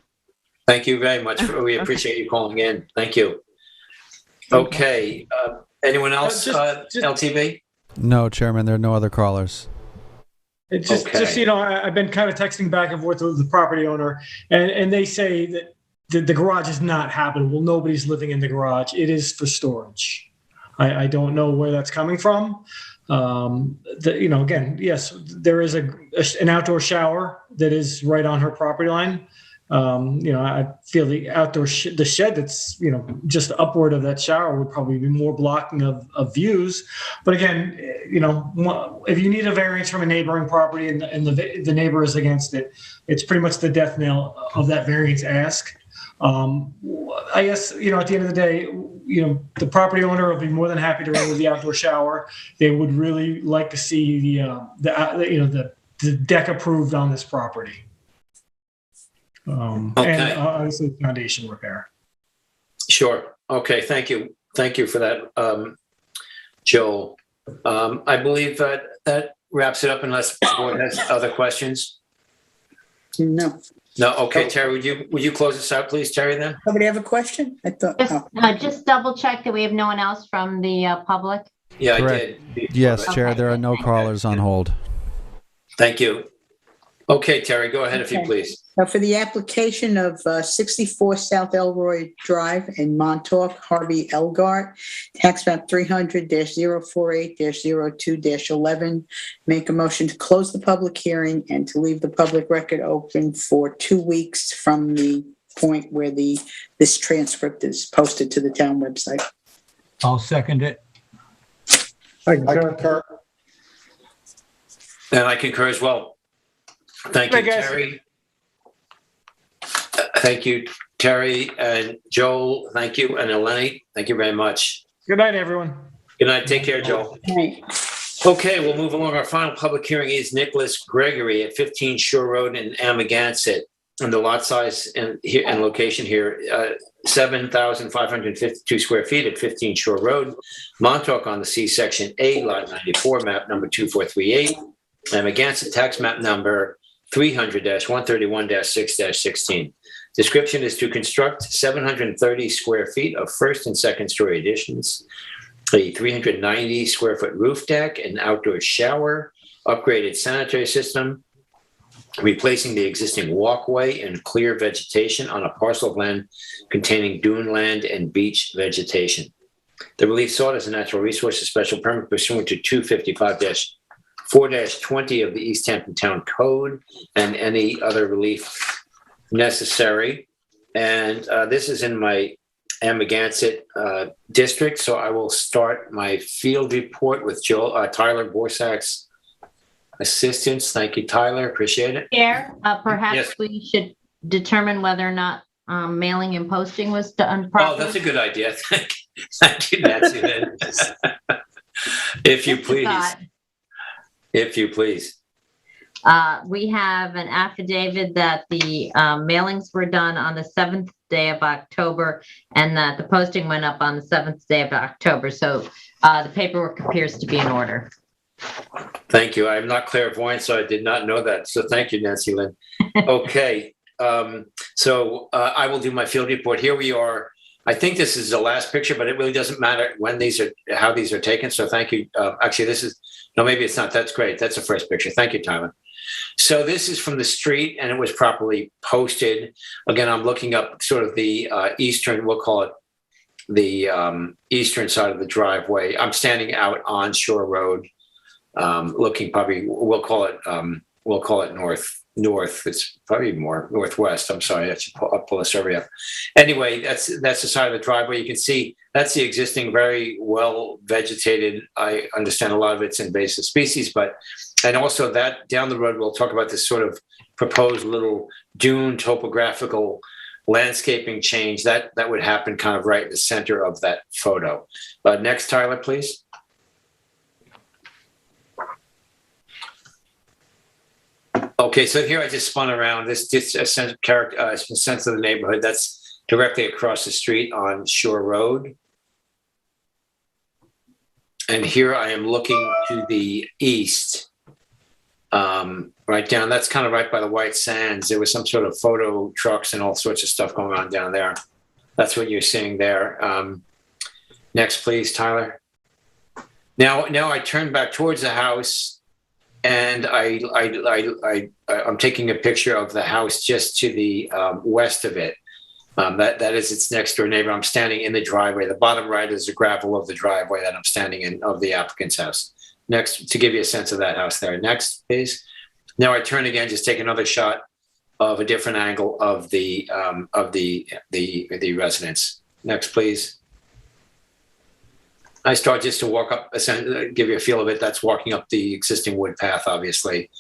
Thank you very much. We Okay. appreciate you calling in. Thank you. Thank Okay. Anyone else, LTV? No, Chairman, there are no other callers. It's just, Okay. just, you know, I've been kind of texting back and forth with the property owner, and they say that the garage is not habitable. Nobody's living in the garage. It is for storage. I don't know where that's coming from. You know, again, yes, there is an outdoor shower that is right on her property line. You know, I feel the outdoor the shed that's, you know, just upward of that shower would probably be more blocking of views. But again, you know, if you need a variance from a neighboring property and the neighbor is against it, it's pretty much the death knell of that variance ask. I guess, you know, at the end of the day, you know, the property owner will be more than happy to remove the outdoor shower. They would really like to see the deck approved on this property. Okay. And obviously foundation repair. Sure. Okay. Thank you. Thank you for that, Joel. I believe that wraps it up unless the board has other questions. No. No. Okay, Terry, would you close us out, please, Terry, then? Somebody have a question? I thought. Just double check that we have no one else from the public. Yeah, Correct. I did. Yes, Okay. Chair, there are no callers on hold. Thank you. Okay, Terry, go ahead if you Okay. please. For the application of 64 South Elroy Drive in Montauk, Harvey Elgart, tax map 300-048-02-11, make a motion to close the public hearing and to leave the public record open for 2 weeks from the point where this transcript is posted to the town website. I'll second it. I concur. And I concur as well. Thank you, Bye, guys. Terry. Thank you, Terry and Joel. Thank you. And Eleni, thank you very much. Good night, everyone. Good night. Take care, Joel. Right. Okay, we'll move along. Our final public hearing is Nicholas Gregory at 15 Shore Road in Amagansett. And the lot size and location here, 7,552 square feet at 15 Shore Road, Montauk on the C, Section A, Lot 94, map number 2438, Amagansett, tax map number 300-131-6-16. Description is to construct 730 square feet of first and second story additions, a 390 square foot roof deck, an outdoor shower, upgraded sanitary system, replacing the existing walkway and clear vegetation on a parcel of land containing dune land and beach vegetation. The relief sought is a natural resources special permit pursuant to 255-4-20 of the East Hampton Town Code and any other relief necessary. And this is in my Amagansett district, so I will start my field report with Tyler Borsak's assistance. Thank you, Tyler. Appreciate it. Chair, perhaps Yes. we should determine whether or not mailing and posting was done properly. Oh, that's a good idea. Thank you, Nancy. If you please. If you please. We have an affidavit that the mailings were done on the 7th day of October, and that the posting went up on the 7th day of October. So the paperwork appears to be in order. Thank you. I'm not clairvoyant, so I did not know that. So thank you, Nancy Lynn. Okay. So I will do my field report. Here we are. I think this is the last picture, but it really doesn't matter when these are, how these are taken. So thank you. Actually, this is, no, maybe it's not. That's great. That's the first picture. Thank you, Tyler. So this is from the street, and it was properly posted. Again, I'm looking up sort of the eastern, we'll call it the eastern side of the driveway. I'm standing out on Shore Road, looking probably, we'll call it north. It's probably more northwest. I'm sorry, I'll pull a survey up. Anyway, that's the side of the driveway. You can see that's the existing, very well vegetated. I understand a lot of it's invasive species, and also that down the road, we'll talk about this sort of proposed little dune topographical landscaping change that would happen kind of right in the center of that photo. Next, Tyler, please. Okay, so here I just spun around. This just a sense of the neighborhood. That's directly across the street on Shore Road. And here I am looking to the east, right down. That's kind of right by the White Sands. There was some sort of photo trucks and all sorts of stuff going on down there. That's what you're seeing there. Next, please, Tyler. Now I turn back towards the house. And I'm taking a picture of the house just to the west of it. That is its next door neighbor. I'm standing in the driveway. The bottom right is the gravel of the driveway that I'm standing in of the applicant's house. Next, to give you a sense of that house there. Next, please. Now I turn again, just take another shot of a different angle of the residence. Next, please. I start just to walk up, give you a feel of it. That's walking up the existing wood path, obviously.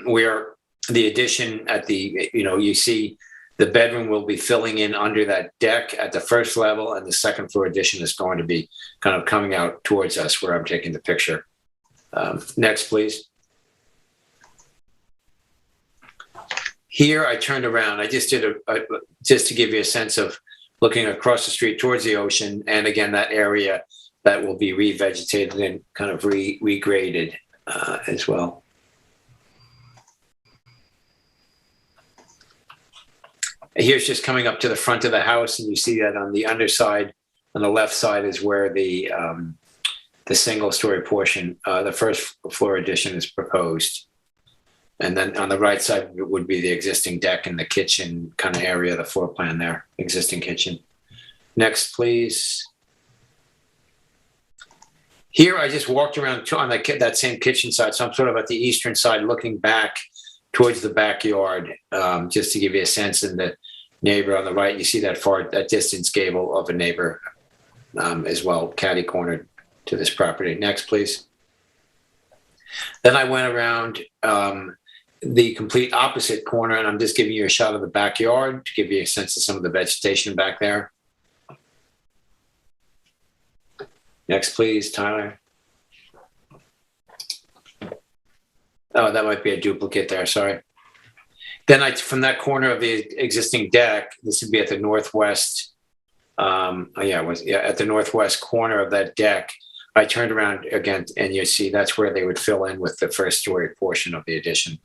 Where the addition at the, you see the bedroom will be filling in under that deck at the first level, and the second floor addition is going to be kind of coming out towards us where I'm taking the picture. Next, please. Here I turned around. I just did just to give you a sense of looking across the street towards the ocean, and again, that area that will be revegetated and kind of regraded as well. Here's just coming up to the front of the house, and you see that on the underside, on the left side is where the single-story portion, the first floor addition is proposed. And then on the right side would be the existing deck and the kitchen kind of area, the floor plan there, existing kitchen. Next, please. Here, I just walked around on that same kitchen side. So I'm sort of at the eastern side looking back towards the backyard, just to give you a sense. And the neighbor on the right, you see that distance gable of a neighbor as well, catty-cornered to this property. Next, please. Then I went around the complete opposite corner, and I'm just giving you a shot of the backyard to give you a sense of some of the vegetation back there. Next, please, Tyler. Oh, that might be a duplicate there, sorry. Then from that corner of the existing deck, this would be at the northwest, at the northwest corner of that deck. I turned around again, and you see that's where they would fill in with the first story portion of the addition.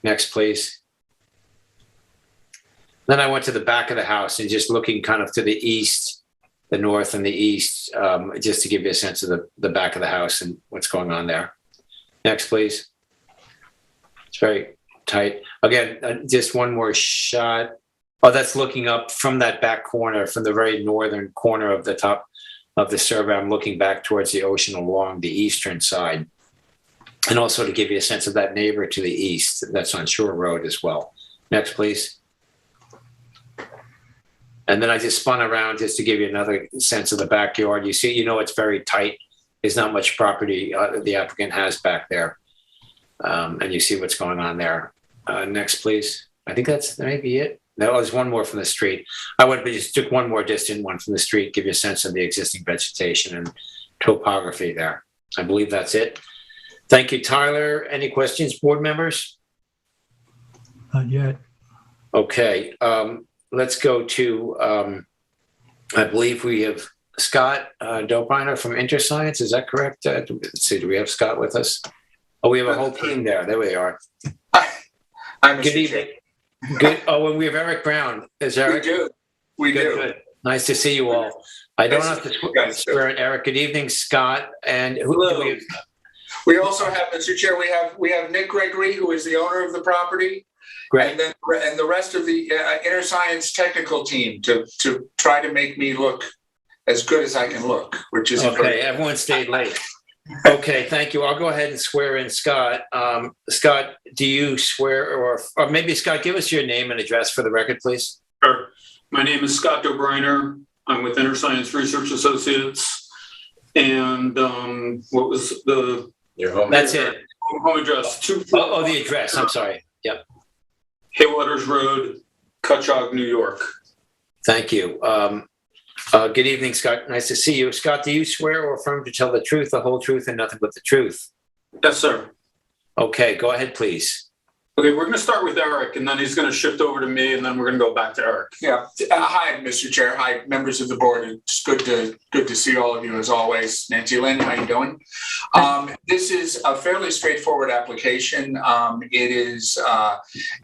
Next, please. Then I went to the back of the house and just looking kind of to the east, the north and the east, just to give you a sense of the back of the house and what's going on there. Next, please. It's very tight. Again, just one more shot. Oh, that's looking up from that back corner, from the very northern corner of the top of the survey. I'm looking back towards the ocean along the eastern side. And also to give you a sense of that neighbor to the east, that's on Shore Road as well. Next, please. And then I just spun around just to give you another sense of the backyard. You see, it's very tight. There's not much property the applicant has back there. And you see what's going on there. Next, please. I think that may be it. No, there's one more from the street. Just took one more distant one from the street, give you a sense of the existing vegetation and topography there. I believe that's it. Thank you, Tyler. Any questions, board members? Not yet. Okay. let's go to, I believe we have Scott Dobreiner from InterScience. Is that correct? Let's see, do we have Scott with us? Oh, we have a whole team there. There we are. Hi, Mr. Good evening. Good. Oh, and we have Eric Brown. Is Eric? We do. Good. Nice to see you all. I don't have to swear at Eric. Good evening, Scott. And who do we have? We also have, Mr. Chair, we have Nick Gregory, who is the owner of the property. Great. And the rest of the InterScience technical team to try to make me look as good as I can look, which is okay. Everyone stayed late. Okay, thank you. I'll go ahead and swear in Scott. Scott, do you swear, or maybe Scott, give us your name and address for the record, please? Sure. My name is Scott Dobreiner. I'm with InterScience Research Associates. And what was your home? That's it. Home address. The address. I'm sorry. Yep. Haywaters Road, Cutchogue, New York. Thank you. Good evening, Scott. Nice to see you. Scott, do you swear or affirm to tell the truth, the whole truth, and nothing but the truth? Yes, sir. Okay, go ahead, please. Okay, we're going to start with Eric, and then he's going to shift over to me, and then we're going to go back to Eric. Yeah. Hi, Mr. Chair. Hi, members of the board. It's good to see all of you as always. Nancy Lynn, how you doing? This is a fairly straightforward application. It is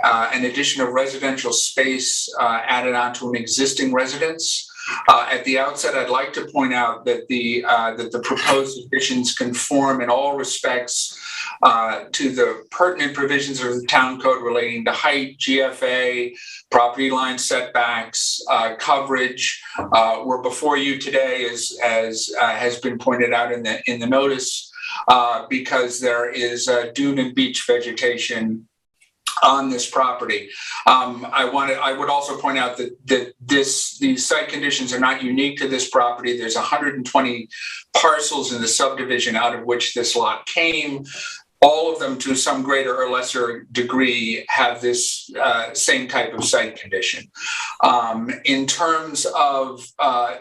an addition of residential space added onto an existing residence. At the outset, I'd like to point out that the proposed additions conform in all respects to the pertinent provisions of the town code relating to height, GFA, property line setbacks, coverage. We're before you today, as has been pointed out in the notice, because there is dune and beach vegetation on this property. I would also point out that these site conditions are not unique to this property. There's 120 parcels in the subdivision out of which this lot came. All of them, to some greater or lesser degree, have this same type of site condition. In terms of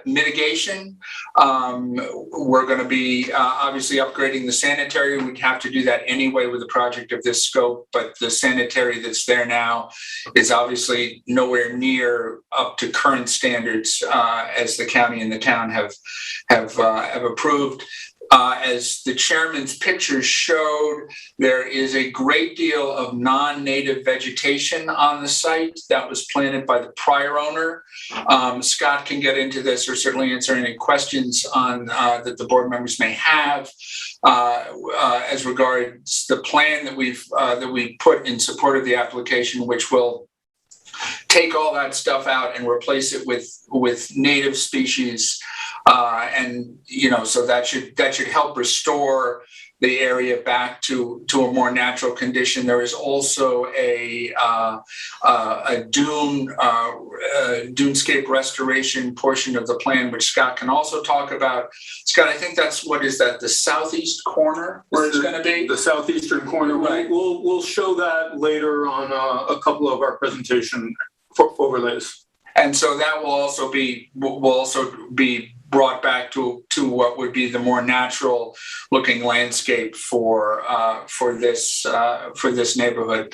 mitigation, we're going to be obviously upgrading the sanitary. We'd have to do that anyway with a project of this scope, but the sanitary that's there now is obviously nowhere near up to current standards as the county and the town have approved. As the chairman's pictures showed, there is a great deal of non-native vegetation on the site that was planted by the prior owner. Scott can get into this or certainly answer any questions on that the board members may have as regards the plan that we put in support of the application, which will take all that stuff out and replace it with native species. So that should help restore the area back to a more natural condition. There is also a dunescape restoration portion of the plan, which Scott can also talk about. Scott, I think that's the southeast corner where it's going to be? The southeastern corner. Right. We'll show that later on a couple of our presentation overlays. And so that will also be brought back to what would be the more natural looking landscape for this neighborhood.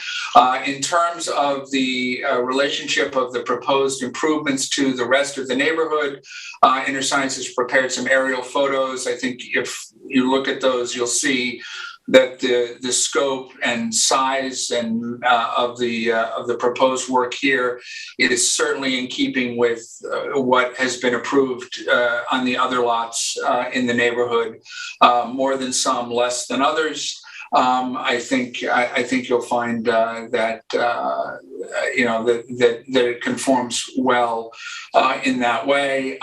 In terms of the relationship of the proposed improvements to the rest of the neighborhood, InterScience has prepared some aerial photos. I think if you look at those, you'll see that the scope and size and of the proposed work here is certainly in keeping with what has been approved on the other lots in the neighborhood, more than some, less than others. I think you'll find that it conforms well in that way.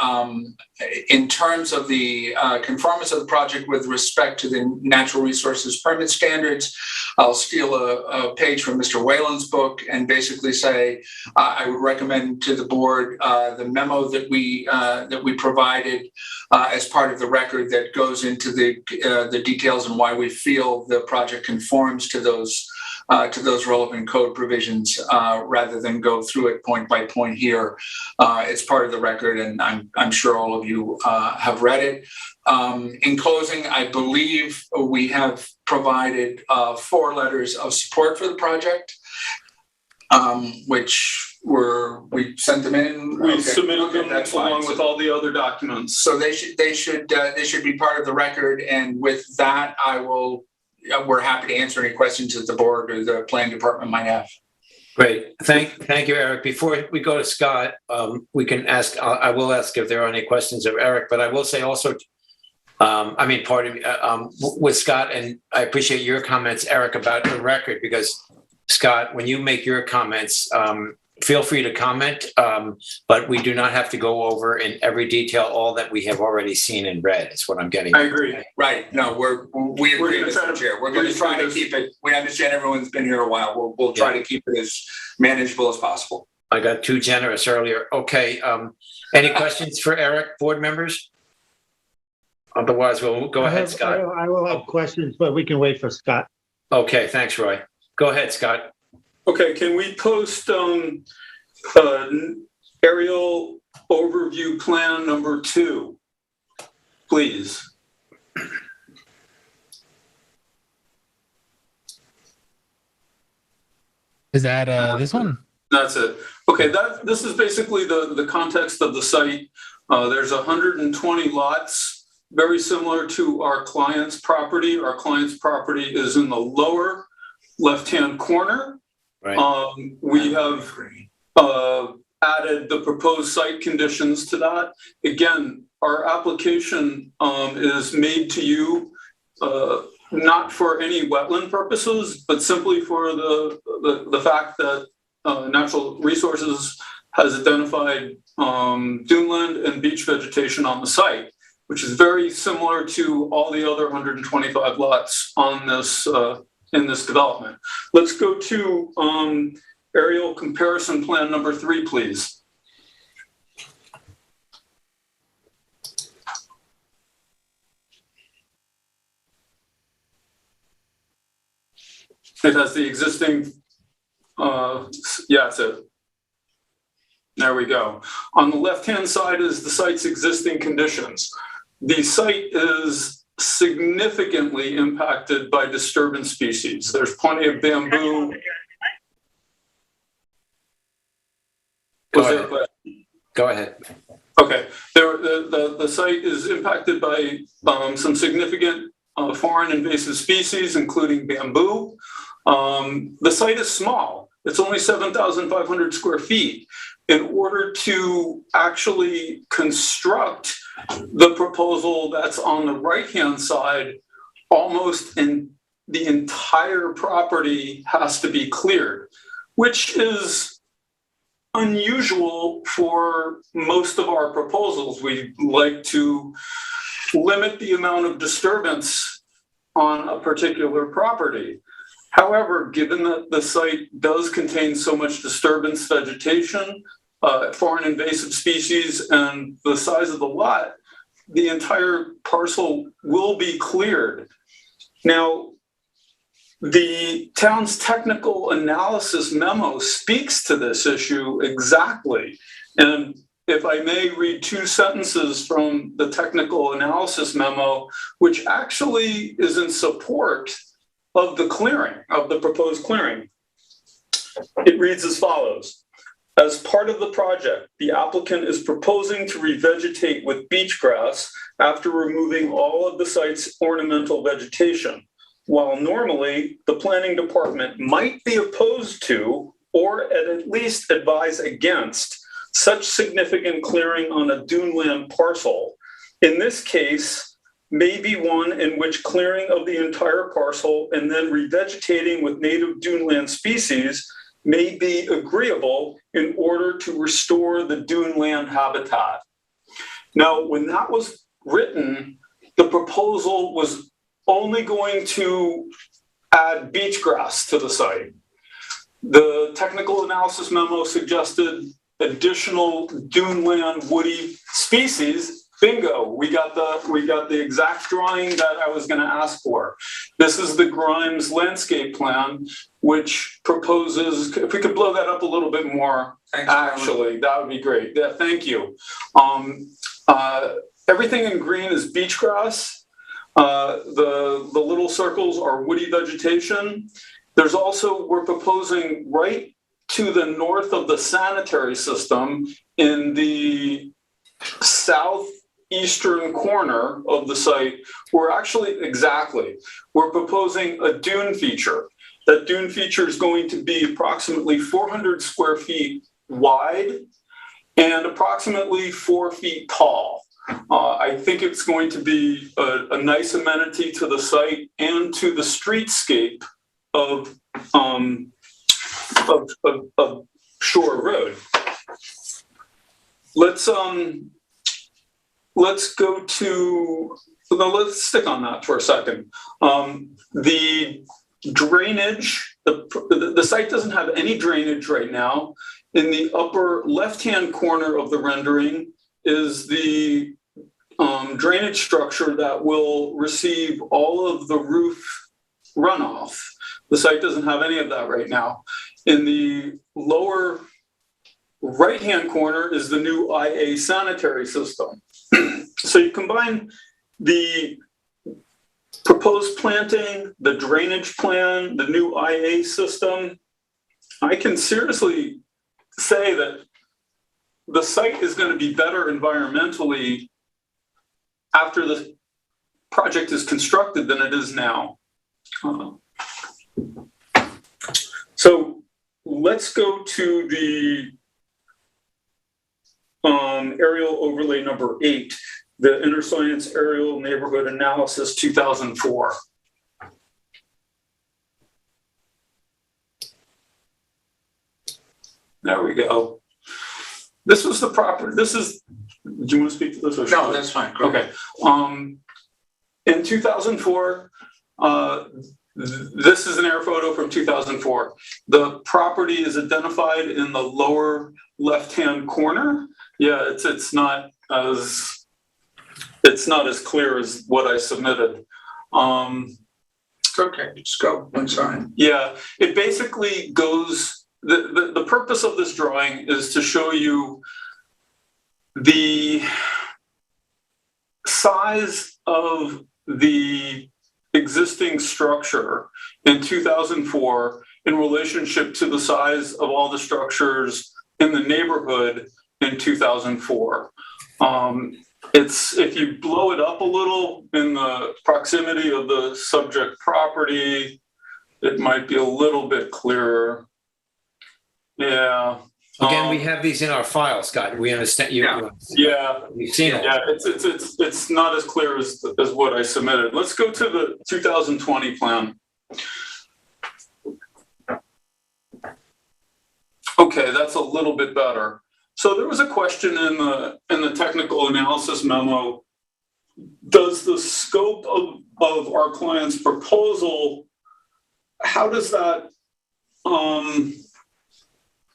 In terms of the conformance of the project with respect to the natural resources permit standards, I'll steal a page from Mr. Whalen's book and basically say I would recommend to the board the memo that we provided as part of the record that goes into the details and why we feel the project conforms to those relevant code provisions rather than go through it point by point here. It's part of the record, and I'm sure all of you have read it. In closing, I believe we have provided 4 letters of support for the project. which we sent them in. We Okay. submitted Okay, them that's fine. along with all the other documents. So they should be part of the record. And with that, we're happy to answer any questions that the board or the planning department might have. Great. Thank you, Eric. Before we go to Scott, we can ask, I will ask if there are any questions of Eric, but I will say also, pardon me, with Scott, and I appreciate your comments, Eric, about the record, because Scott, when you make your comments, feel free to comment, but we do not have to go over in every detail all that we have already seen and read. Is what I'm getting. I agree. Right. No, we agree, Mr. Chair. We're going to try to keep it. We understand everyone's been here a while. We'll try to keep it as manageable as possible. I got too generous earlier. Okay. Any questions for Eric, board members? Otherwise, we'll go ahead, Scott. I will have questions, but we can wait for Scott. Okay. Thanks, Roy. Go ahead, Scott. Okay, can we post aerial overview plan number 2, please? Is that this one? That's it. Okay, this is basically the context of the site. There's 120 lots, very similar to our client's property. Our client's property is in the lower left-hand corner. Right. We have added the proposed site conditions to that. Again, our application is made to you not for any wetland purposes, but simply for the fact that Natural Resources has identified duneland and beach vegetation on the site, which is very similar to all the other 125 lots on this in this development. Let's go to aerial comparison plan number 3, please. It has the existing, it's it. There we go. On the left-hand side is the site's existing conditions. The site is significantly impacted by disturbance species. There's plenty of bamboo. Go ahead. Okay. The site is impacted by some significant foreign invasive species, including bamboo. The site is small. It's only 7,500 square feet. In order to actually construct the proposal that's on the right-hand side, almost the entire property has to be cleared, which is unusual for most of our proposals. We like to limit the amount of disturbance on a particular property. However, given that the site does contain so much disturbance vegetation, foreign invasive species, and the size of the lot, the entire parcel will be cleared. Now, the town's technical analysis memo speaks to this issue exactly. And if I may read 2 sentences from the technical analysis memo, which actually is in support of the clearing, of the proposed clearing. It reads as follows. As part of the project, the applicant is proposing to revegetate with beach grass after removing all of the site's ornamental vegetation. While normally the planning department might be opposed to, or at least advise against, such significant clearing on a duneland parcel, in this case, may be one in which clearing of the entire parcel and then revegetating with native duneland species may be agreeable in order to restore the duneland habitat. Now, when that was written, the proposal was only going to add beach grass to the site. The technical analysis memo suggested additional duneland woody species. Bingo, we got the exact drawing that I was going to ask for. This is the Grimes landscape plan, which proposes, if we could blow that up a little bit more, actually, that would be great. Yeah, thank you. Everything in green is beach grass. The little circles are woody vegetation. There's also, we're proposing right to the north of the sanitary system in the southeastern corner of the site, we're proposing a dune feature. That dune feature is going to be approximately 400 square feet wide and approximately 4 feet tall. I think it's going to be a nice amenity to the site and to the streetscape of Shore Road. Let's stick on that for a second. The drainage, the site doesn't have any drainage right now. In the upper left-hand corner of the rendering is the drainage structure that will receive all of the roof runoff. The site doesn't have any of that right now. In the lower right-hand corner is the new IA sanitary system. So you combine the proposed planting, the drainage plan, the new IA system, I can seriously say that the site is going to be better environmentally after the project is constructed than it is now. So let's go to the aerial overlay number 8. The Inner Science Aerial Neighborhood Analysis 2004. There we go. This was the property. Do you want to speak to this? Or no, that's fine. Go okay. In 2004, this is an air photo from 2004. The property is identified in the lower left-hand corner. Yeah, it's not as clear as what I submitted. It's okay, just go, that's fine. Yeah, it basically goes, the purpose of this drawing is to show you the size of the existing structure in 2004 in relationship to the size of all the structures in the neighborhood in 2004. If you blow it up a little in the proximity of the subject property, it might be a little bit clearer. Yeah. Again, we have these in our file, Scott. We understand you. Yeah. We've seen it. Yeah, it's not as clear as what I submitted. Let's go to the 2020 plan. Okay, that's a little bit better. So there was a question in the technical analysis memo. Does the scope of our client's proposal, how does that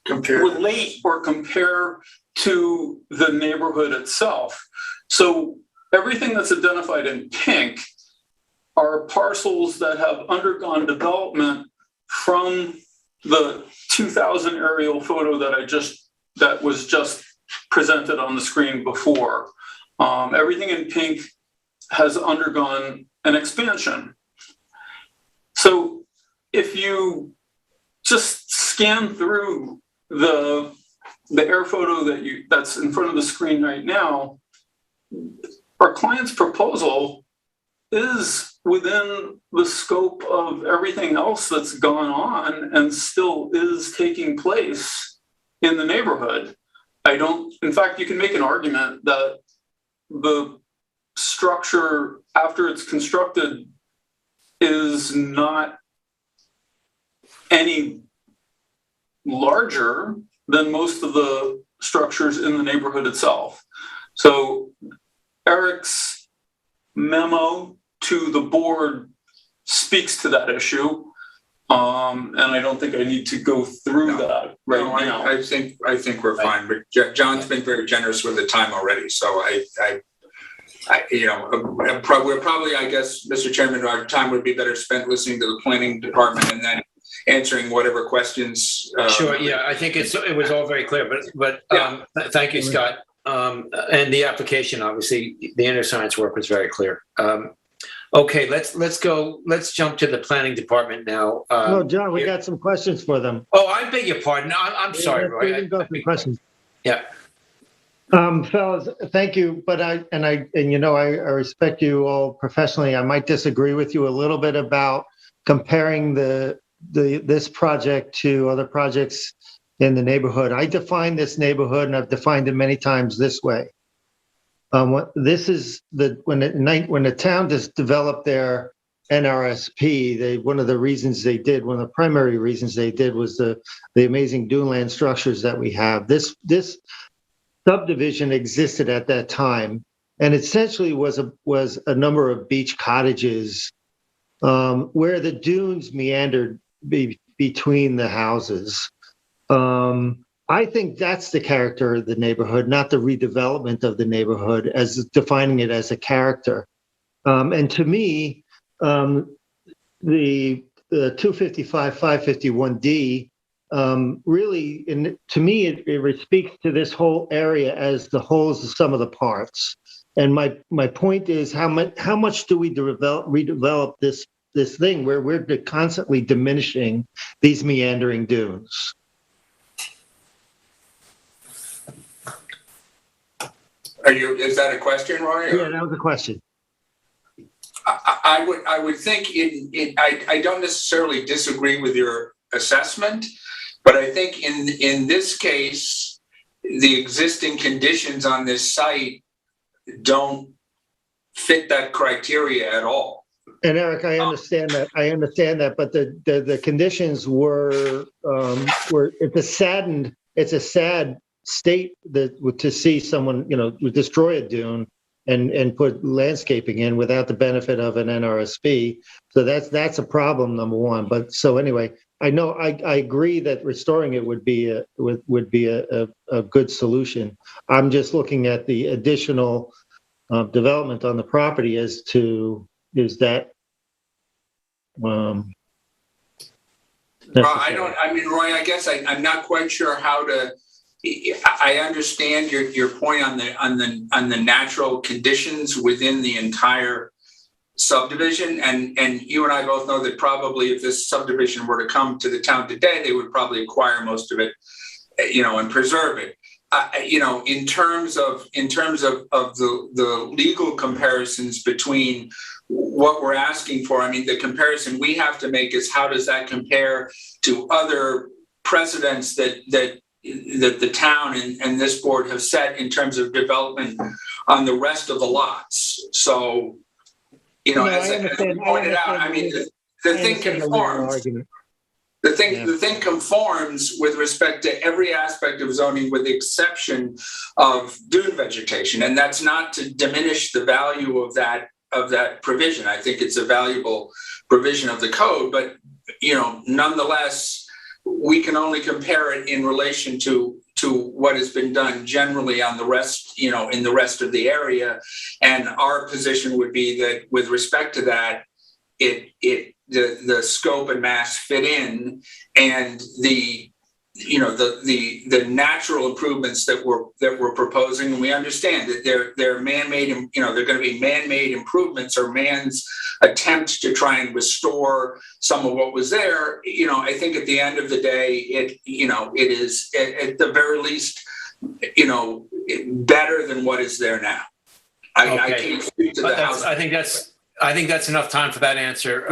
relate or compare to the neighborhood itself? So everything that's identified in pink are parcels that have undergone development from the 2000 aerial photo that was just presented on the screen before. Everything in pink has undergone an expansion. So if you just scan through the air photo that's in front of the screen right now, our client's proposal is within the scope of everything else that's gone on and still is taking place in the neighborhood. In fact, you can make an argument that the structure after it's constructed is not any larger than most of the structures in the neighborhood itself. So Eric's memo to the board speaks to that issue. And I don't think I need to go through that now. I think we're fine. But John's been very generous with the time already. So we're probably, I guess, Mr. Chairman, our time would be better spent listening to the planning department and then answering whatever questions. Sure. Yeah, I think it was all very clear. But thank you, Scott. And the application, obviously, the inner science work was very clear. Okay, let's jump to the planning department now. No, John, we got some questions for them. Oh, I beg your pardon. I'm sorry, Roy. We can go through questions. Yeah. Fellas, thank you. But I respect you all professionally. I might disagree with you a little bit about comparing this project to other projects in the neighborhood. I define this neighborhood, and I've defined it many times this way. This is when the town just developed their NRSP, one of the primary reasons they did was the amazing duneland structures that we have. This subdivision existed at that time, and essentially was a number of beach cottages where the dunes meandered between the houses. I think that's the character of the neighborhood, not the redevelopment of the neighborhood as defining it as a character. And to me, the 255, 551D really, to me, it speaks to this whole area as the wholes of some of the parts. And my point is, how much do we redevelop this thing where we're constantly diminishing these meandering dunes? Is that a question, Roy? Yeah, that was a question. I would think I don't necessarily disagree with your assessment, but I think in this case, the existing conditions on this site don't fit that criteria at all. And Eric, I understand that, but the conditions were it's a sad state to see someone, destroy a dune and put landscaping in without the benefit of an NRSP. So that's a problem, number one. But so anyway, I know I agree that restoring it would be a good solution. I'm just looking at the additional development on the property as to Roy, I guess I'm not quite sure how to. I understand your point on the natural conditions within the entire subdivision, and you and I both know that probably if this subdivision were to come to the town today, they would probably acquire most of it, and preserve it. In terms of the legal comparisons between what we're asking for, the comparison we have to make is how does that compare to other precedents that the town and this board have set in terms of development on the rest of the lots. So, as I pointed out, the thing conforms. The thing conforms with respect to every aspect of zoning, with the exception of dune vegetation, and that's not to diminish the value of that provision. I think it's a valuable provision of the code, but nonetheless, we can only compare it in relation to what has been done generally on the rest, in the rest of the area. And our position would be that with respect to that, the scope and mass fit in, and the natural improvements that we're proposing, and we understand that they're man-made, they're going to be man-made improvements or man's attempt to try and restore some of what was there. I think at the end of the day, it is at the very least, better than what is there now. I can't speak to the house. I think that's enough time for that answer.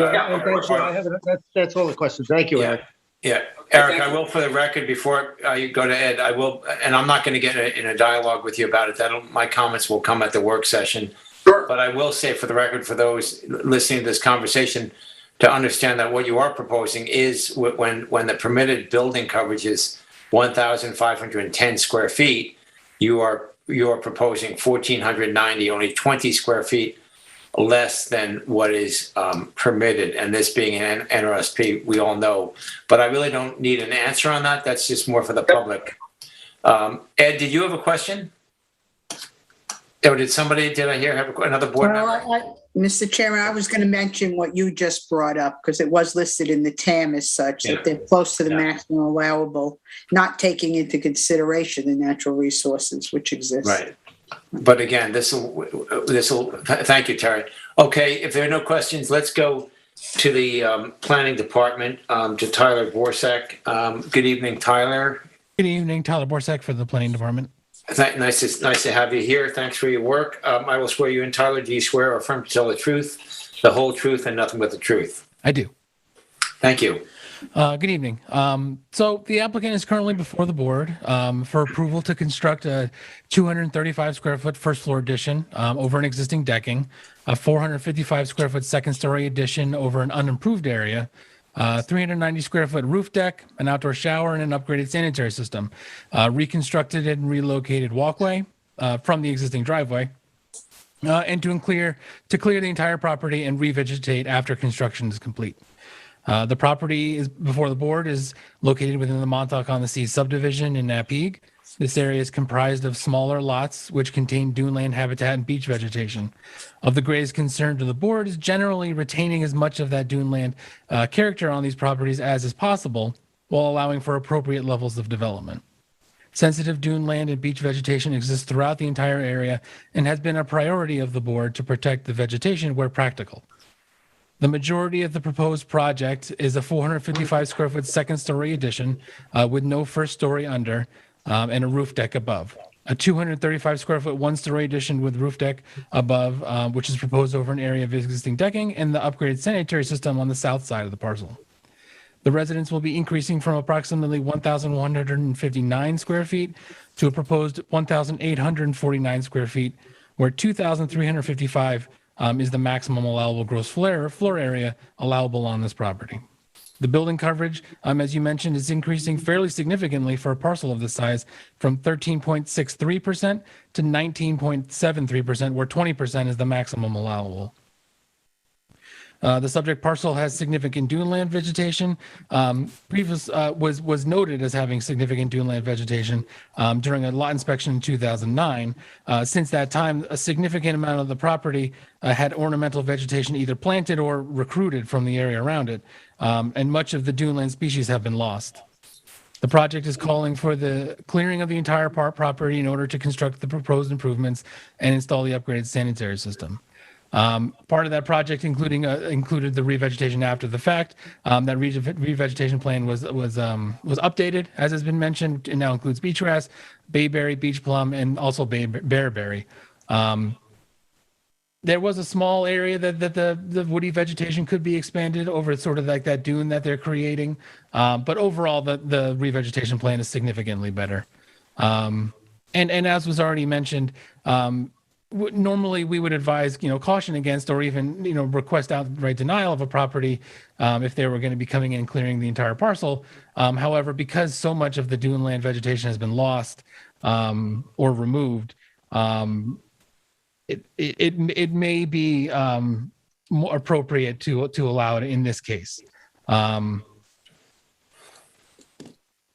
That's all the questions. Thank you, Eric. Yeah, Eric, I will, for the record, before you go to Ed, I will, and I'm not going to get in a dialogue with you about it. My comments will come at the work session. Sure. But I will say, for the record, for those listening to this conversation, to understand that what you are proposing is when the permitted building coverage is 1,510 square feet, you are proposing 1,490, only 20 square feet less than what is permitted, and this being an NRSP, we all know. But I really don't need an answer on that. That's just more for the public. Ed, did you have a question? Or did I hear have another board member? Mr. Chairman, I was going to mention what you just brought up, because it was listed in the TAM as such, that they're close to the maximum allowable, not taking into consideration the natural resources which exist. Right. But again, thank you, Terry. Okay, if there are no questions, let's go to the planning department, to Tyler Borsak. Good evening, Tyler. Good evening, Tyler Borsak for the Planning Department. Nice to have you here. Thanks for your work. I will swear you in. Tyler, do you swear or affirm to tell the truth, the whole truth, and nothing but the truth? I do. Thank you. Good evening. So the applicant is currently before the board for approval to construct a 235 square foot first floor addition over an existing decking, a 455 square foot second story addition over an unimproved area, 390 square foot roof deck, an outdoor shower, and an upgraded sanitary system, reconstructed and relocated walkway from the existing driveway, and to clear the entire property and revegetate after construction is complete. The property is before the board is located within the Montauk-on-the-Sea subdivision in Napeague. This area is comprised of smaller lots which contain duneland habitat and beach vegetation. Of the greatest concern to the board is generally retaining as much of that duneland character on these properties as is possible, while allowing for appropriate levels of development. Sensitive duneland and beach vegetation exists throughout the entire area and has been a priority of the board to protect the vegetation where practical. The majority of the proposed project is a 455 square foot second story addition with no first story under and a roof deck above. A 235 square foot one story addition with roof deck above, which is proposed over an area of existing decking, and the upgraded sanitary system on the south side of the parcel. The residence will be increasing from approximately 1,159 square feet to a proposed 1,849 square feet, where 2,355 is the maximum allowable gross floor area allowable on this property. The building coverage, as you mentioned, is increasing fairly significantly for a parcel of this size from 13.63% to 19.73%, where 20% is the maximum allowable. The subject parcel has significant duneland vegetation. Was noted as having significant duneland vegetation during a lot inspection in 2009. Since that time, a significant amount of the property had ornamental vegetation either planted or recruited from the area around it, and much of the duneland species have been lost. The project is calling for the clearing of the entire property in order to construct the proposed improvements and install the upgraded sanitary system. Part of that project included the revegetation after the fact. That revegetation plan was updated, as has been mentioned. It now includes beachgrass, bayberry, beach plum, and also bearberry. There was a small area that the woody vegetation could be expanded over, sort of like that dune that they're creating. But overall, the revegetation plan is significantly better. And as was already mentioned, normally we would advise, caution against or even, request outright denial of a property if they were going to be coming in and clearing the entire parcel. However, because so much of the duneland vegetation has been lost or removed, it may be more appropriate to allow it in this case.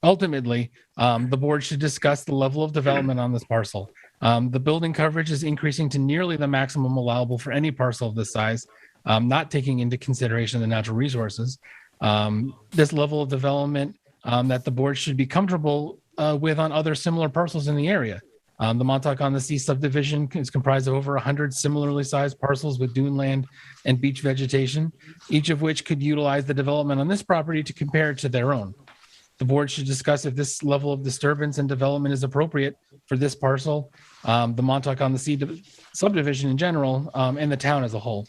Ultimately, the board should discuss the level of development on this parcel. The building coverage is increasing to nearly the maximum allowable for any parcel of this size, not taking into consideration the natural resources. This level of development that the board should be comfortable with on other similar parcels in the area. The Montauk-on-the-Sea subdivision is comprised of over 100 similarly sized parcels with duneland and beach vegetation, each of which could utilize the development on this property to compare it to their own. The board should discuss if this level of disturbance and development is appropriate for this parcel, the Montauk-on-the-Sea subdivision in general, and the town as a whole.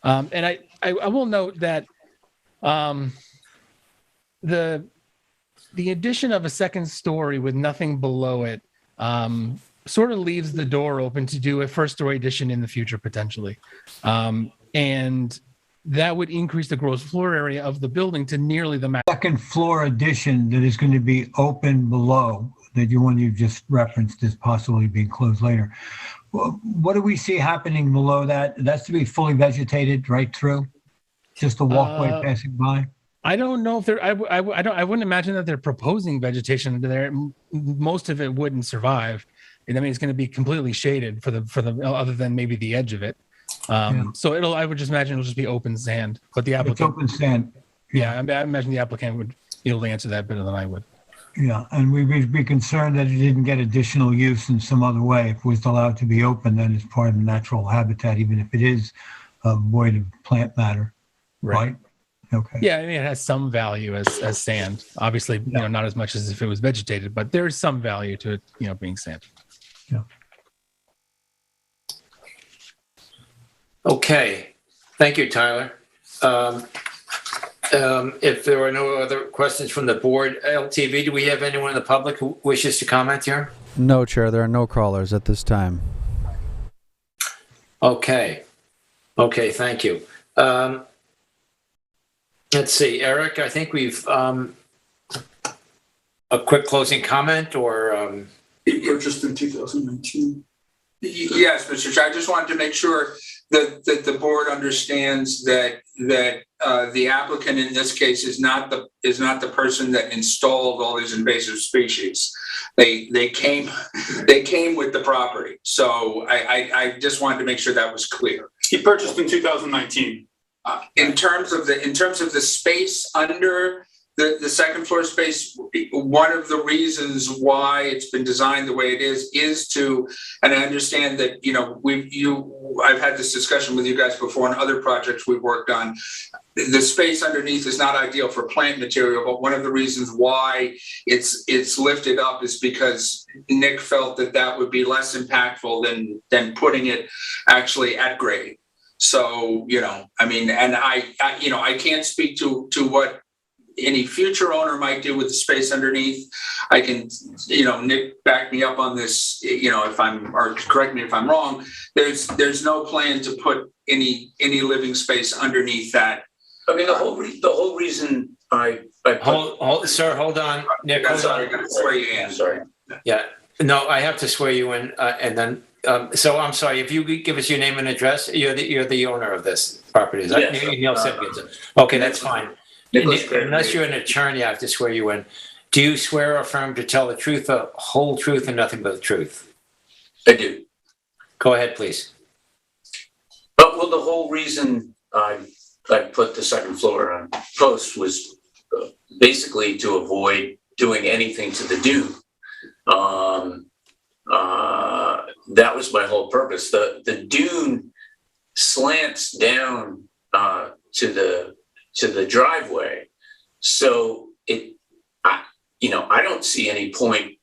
And I will note that the addition of a second story with nothing below it sort of leaves the door open to do a first story addition in the future potentially. And that would increase the gross floor area of the building to nearly the max. Second floor addition that is going to be open below, that one you just referenced as possibly being closed later. What do we see happening below that? That's to be fully vegetated right through? Just a walkway passing by? I don't know if they're, I wouldn't imagine that they're proposing vegetation there. Most of it wouldn't survive. I mean, it's going to be completely shaded for the other than maybe the edge of it. So I would just imagine it'll just be open sand, but the applicant. It's open sand. Yeah, I imagine the applicant would be able to answer that better than I would. Yeah, and we'd be concerned that it didn't get additional use in some other way. If it was allowed to be open, then it's part of the natural habitat, even if it is void of plant matter, right? Okay. Yeah, I mean, it has some value as sand. Obviously, not as much as if it was vegetated, but there is some value to it, being sand. Yeah. Okay. Thank you, Tyler. If there are no other questions from the board, LTV, do we have anyone in the public who wishes to comment here? No, Chair, there are no callers at this time. Okay. Okay, thank you. Let's see, Eric, I think we've, a quick closing comment or, It purchased in 2019. Yes, Mr. Chair, I just wanted to make sure that the board understands that the applicant in this case is not the person that installed all these invasive species. They came with the property. So I just wanted to make sure that was clear. He purchased in 2019. In terms of the space under the second floor space, one of the reasons why it's been designed the way it is to, and I understand that, I've had this discussion with you guys before on other projects we've worked on. The space underneath is not ideal for plant material, but one of the reasons why it's lifted up is because Nick felt that would be less impactful than putting it actually at grade. So, and I can't speak to what any future owner might do with the space underneath. I can, Nick back me up on this, or correct me if I'm wrong. There's no plan to put any living space underneath that. I mean, the whole reason I sir, hold on, Nick. Sorry, I got to swear you in. Sorry. Yeah, no, I have to swear you in, and then. So I'm sorry, if you could give us your name and address, you're the owner of this property, is that? Yes. Neil Simpkins. Okay, that's fine. Unless you're an attorney, I have to swear you in. Do you swear or affirm to tell the truth, the whole truth, and nothing but the truth? I do. Go ahead, please. Well, the whole reason I put the second floor on post was basically to avoid doing anything to the dune. That was my whole purpose. The dune slants down to the driveway, so I don't see any point.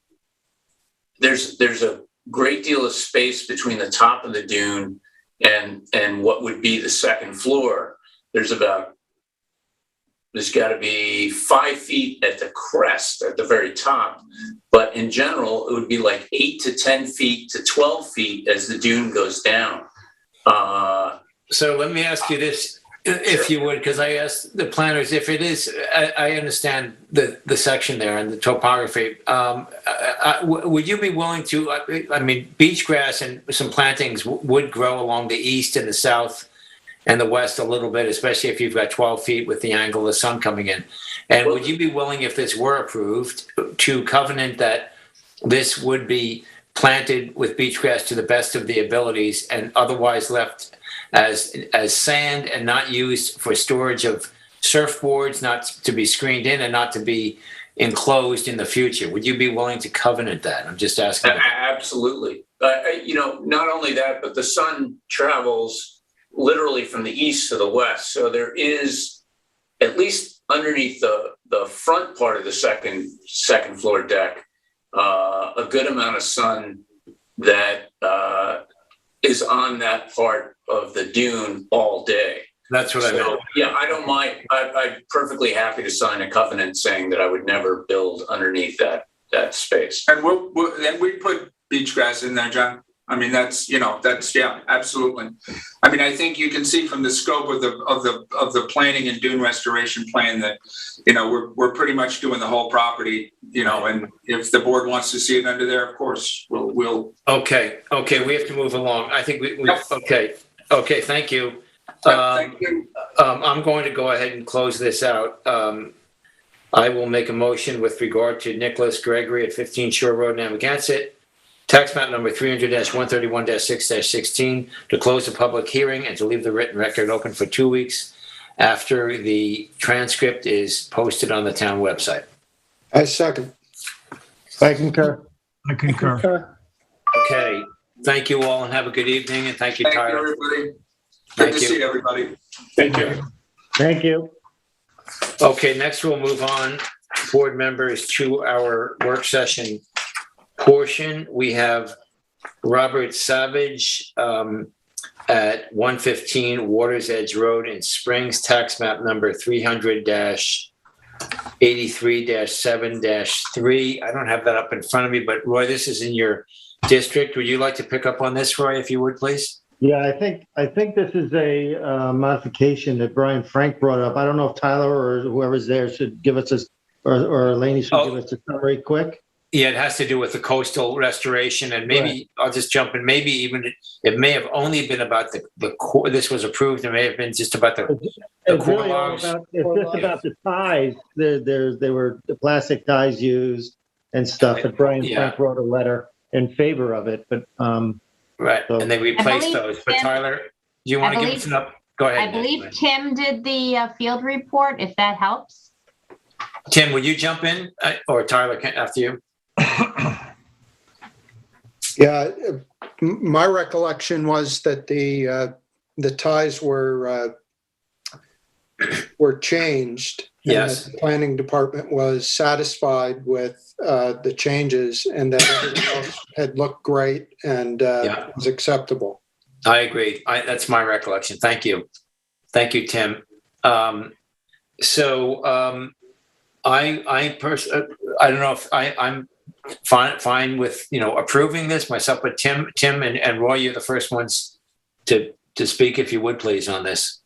There's a great deal of space between the top of the dune and what would be the second floor. There's got to be 5 feet at the crest at the very top. But in general, it would be like 8 to 10 feet to 12 feet as the dune goes down. So let me ask you this, if you would, because I asked the planners if it is, I understand the section there and the topography. Would you be willing to, beach grass and some plantings would grow along the east and the south and the west a little bit, especially if you've got 12 feet with the angle of the sun coming in. And would you be willing, if this were approved, to covenant that this would be planted with beach grass to the best of the abilities and otherwise left as sand and not used for storage of surfboards, not to be screened in and not to be enclosed in the future? Would you be willing to covenant that? I'm just asking. Absolutely. Not only that, but the sun travels literally from the east to the west. So there is, at least underneath the front part of the second floor deck, a good amount of sun that is on that part of the dune all day. That's what I meant. Yeah, I don't mind. I'm perfectly happy to sign a covenant saying that I would never build underneath that space. And we put beach grass in there, John. I mean, that's yeah, absolutely. I mean, I think you can see from the scope of the planning and dune restoration plan that, we're pretty much doing the whole property, and if the board wants to see it under there, of course, we'll. Okay, we have to move along. I think we Yep. Okay, thank you. Thank you. I'm going to go ahead and close this out. I will make a motion with regard to Nicholas Gregory at 15 Shore Road, Narragansett, tax map number 300-131-6-16, to close the public hearing and to leave the written record open for 2 weeks after the transcript is posted on the town website. I second. I concur. Okay. Thank you all and have a good evening. And thank you, Thank you, Tyler. everybody. Good to see everybody. Thank you. Thank you. Okay, next we'll move on, board members, to our work session portion. We have Robert Savage at 115 Waters Edge Road in Springs, tax map number 300-83-7-3. I don't have that up in front of me, but Roy, this is in your district. Would you like to pick up on this, Roy, if you would, please? Yeah, I think this is a modification that Brian Frank brought up. I don't know if Tyler or whoever's there should give us a, or Laney should give us a summary quick. Yeah, it has to do with the coastal restoration, and maybe I'll just jump in. Maybe even it may have only been about the core. This was approved. It may have been just about the core really logs. It's just about the ties. There were the plastic ties used and stuff. And Brian Frank wrote a letter in favor of it, but right, so. and they replaced those. But Tyler, do you want to give us an up? Go ahead. I believe Tim did the field report. If that helps. Tim, would you jump in, or Tyler after you? Yeah, my recollection was that the ties were changed. Yes. And the planning department was satisfied with the changes, and that everything else had looked great and was acceptable. I agree. That's my recollection. Thank you, Tim. I don't know if I'm fine with approving this myself, but Tim and Roy, you're the first ones to speak, if you would please, on this.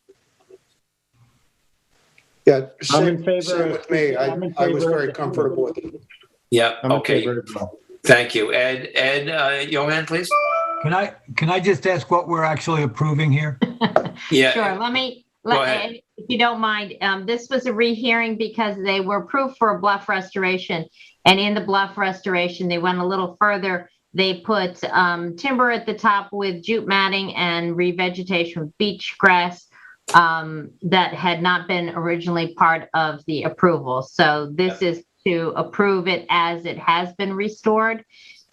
Yeah, I'm in favor. Same with me. I was very comfortable with it. Yeah. I'm in Okay. favor as well. Thank you, Ed. Johan, please. Can I just ask what we're actually approving here? Yeah. Sure. Let me, if you don't mind, this was a rehearing because they were approved for a bluff restoration. And in the bluff restoration, they went a little further. They put timber at the top with jute matting and revegetation with beach grass that had not been originally part of the approval. So this is to approve it as it has been restored,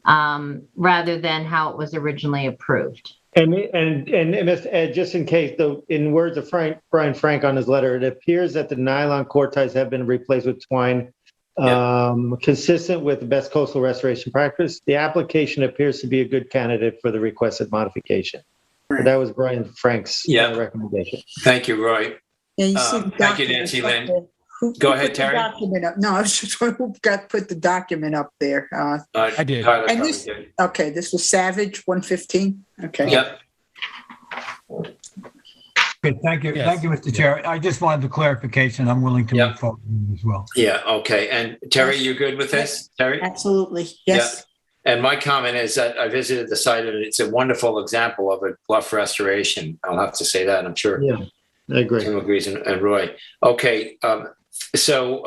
rather than how it was originally approved. And Mr. Ed, just in case, though, in words of Brian Frank on his letter, it appears that the nylon core ties have been replaced with twine, consistent with the best coastal restoration practice. The application appears to be a good candidate for the requested modification. Right. That was Brian Frank's recommendation. Thank you, Roy. Yeah, you see the thank you, Nancy Lynn. Go ahead, Terry. Document up. No, I was just who got put the document up there. I did. Tyler And this, did. okay, this was Savage 115. Okay. Yep. Good, thank you. Yes. Thank you, Mr. Chair. I just wanted the clarification. I'm willing to move forward as well. Yeah. Okay. And Terry, you good with this? Terry? Absolutely. Yes. Yeah. And my comment is that I visited the site and it's a wonderful example of a bluff restoration. I'll have to say that. I'm sure. Yeah, I agree. Tim agrees and Roy. Okay. So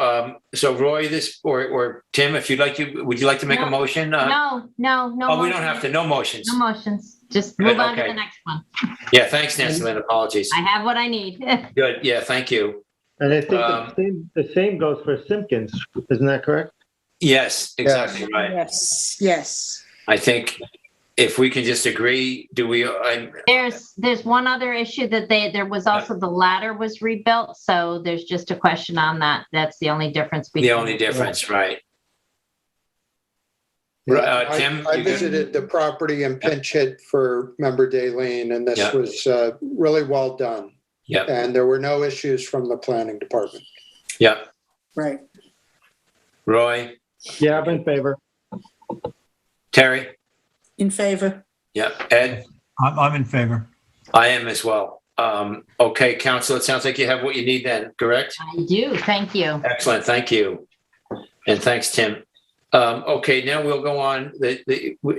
Roy, or Tim, if you'd like to, would you like to make a motion? No. Oh, we don't have to. No motions. No motions. Just move on to Okay. the next one. Yeah. Thanks, Nancy Lynn. Apologies. I have what I need. Good. Yeah. Thank you. And I think the same goes for Simpkins. Isn't that correct? Yes. Exactly right. Yes. I think if we can just agree, There's one other issue that there was also the ladder was rebuilt, so there's just a question on that. That's the only difference. The only difference, right? Tim, I visited the property in Pinch Hit for Member Daleen, and this was really well done. Yeah. And there were no issues from the planning department. Yeah. Right. Roy? Yeah, I'm in favor. Terry? In favor. Yeah. Ed? I'm in favor. I am as well. Okay, Council, it sounds like you have what you need then, correct? I do. Thank you. Excellent. Thank you. And thanks, Tim. Okay, now we'll go on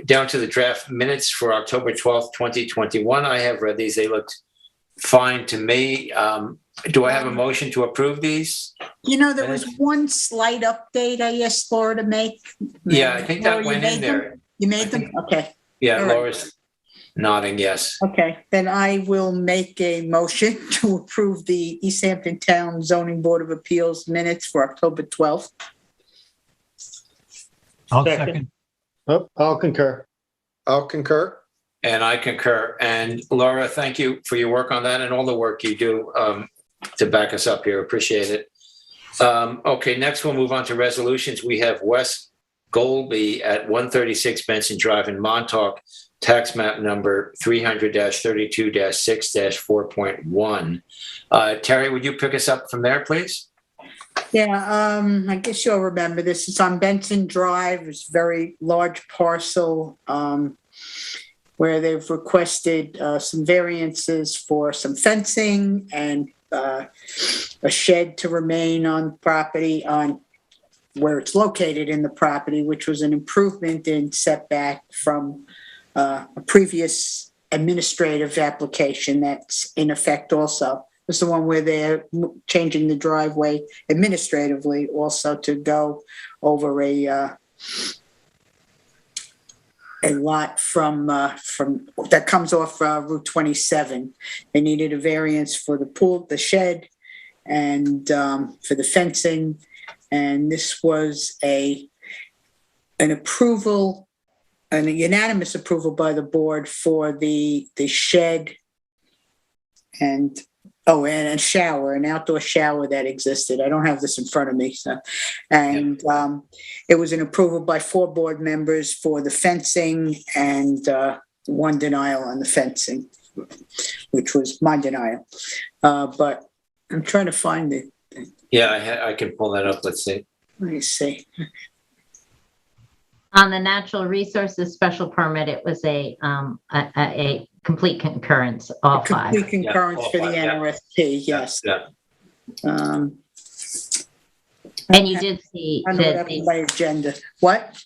down to the draft minutes for October 12th, 2021. I have read these. They looked fine to me. Do I have a motion to approve these? There was one slight update I asked Laura to make. Yeah, I think that Laura, went in there. You made them? Okay. Yeah, All right. Laura's nodding yes. Okay, then I will make a motion to approve the East Hampton Town Zoning Board of Appeals minutes for October 12th. I'll second. Oh, I'll concur. I'll concur. And I concur. And Laura, thank you for your work on that and all the work you do to back us up here. Appreciate it. Okay, next we'll move on to resolutions. We have Wes Golby at 136 Benson Drive in Montauk, tax map number 300-32-6-4.1. Terry, would you pick us up from there, please? Yeah, I guess you'll remember this. It's on Benson Drive. It's a very large parcel where they've requested some variances for some fencing and a shed to remain on the property on where it's located in the property, which was an improvement in setback from a previous administrative application that's in effect also. It's the one where they're changing the driveway administratively also to go over a lot from that comes off Route 27. They needed a variance for the pool, the shed, and for the fencing. And this was an approval, a unanimous approval by the board for the shed and a shower, an outdoor shower that existed. I don't have this in front of me. So, and it was an approval by 4 board members for the fencing and 1 denial on the fencing, which was my denial. But I'm trying to find it. Yeah, I can pull that up. Let's see. Let me see. On the natural resources special permit, it was a complete concurrence, all 5. Complete concurrence for the NRFP, yes. Yeah. And you did see I know what happened by agenda. What?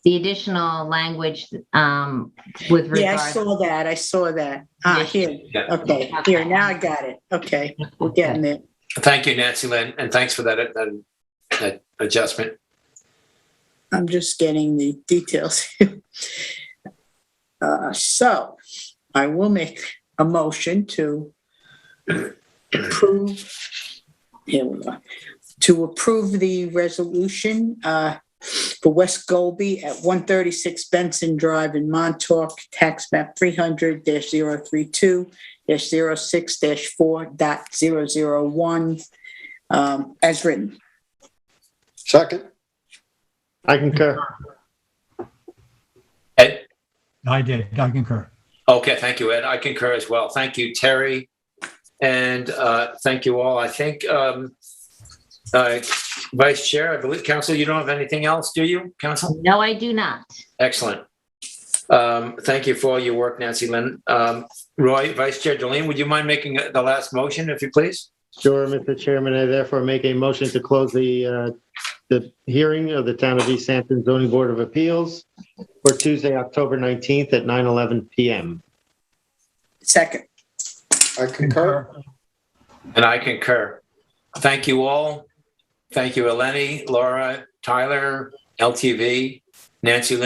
The additional language with regard. Yeah, I saw that. Here. Okay, here, now I got it. Okay, we're getting there. Thank you, Nancy Lynn, and thanks for that adjustment. I'm just getting the details. So I will make a motion to approve. Here we go. To approve the resolution for West Golby at 136 Benson Drive in Montauk, tax map 300-032-06-4.001, as written. Second. I concur. Ed? I concur. Okay, thank you, Ed. I concur as well. Thank you, Terry. And thank you all. I think, Vice Chair, I believe, Council, you don't have anything else, do you, Council? No, I do not. Excellent. Thank you for all your work, Nancy Lynn. Roy, Vice Chair Jolene, would you mind making the last motion, if you please? Sure, Mr. Chairman. I therefore make a motion to close the hearing of the Town of East Hampton Zoning Board of Appeals for Tuesday, October 19th at 9:11 p.m. Second. I concur. And I concur. Thank you all. Thank you, Eleni, Laura, Tyler, LTV, Nancy Lynn.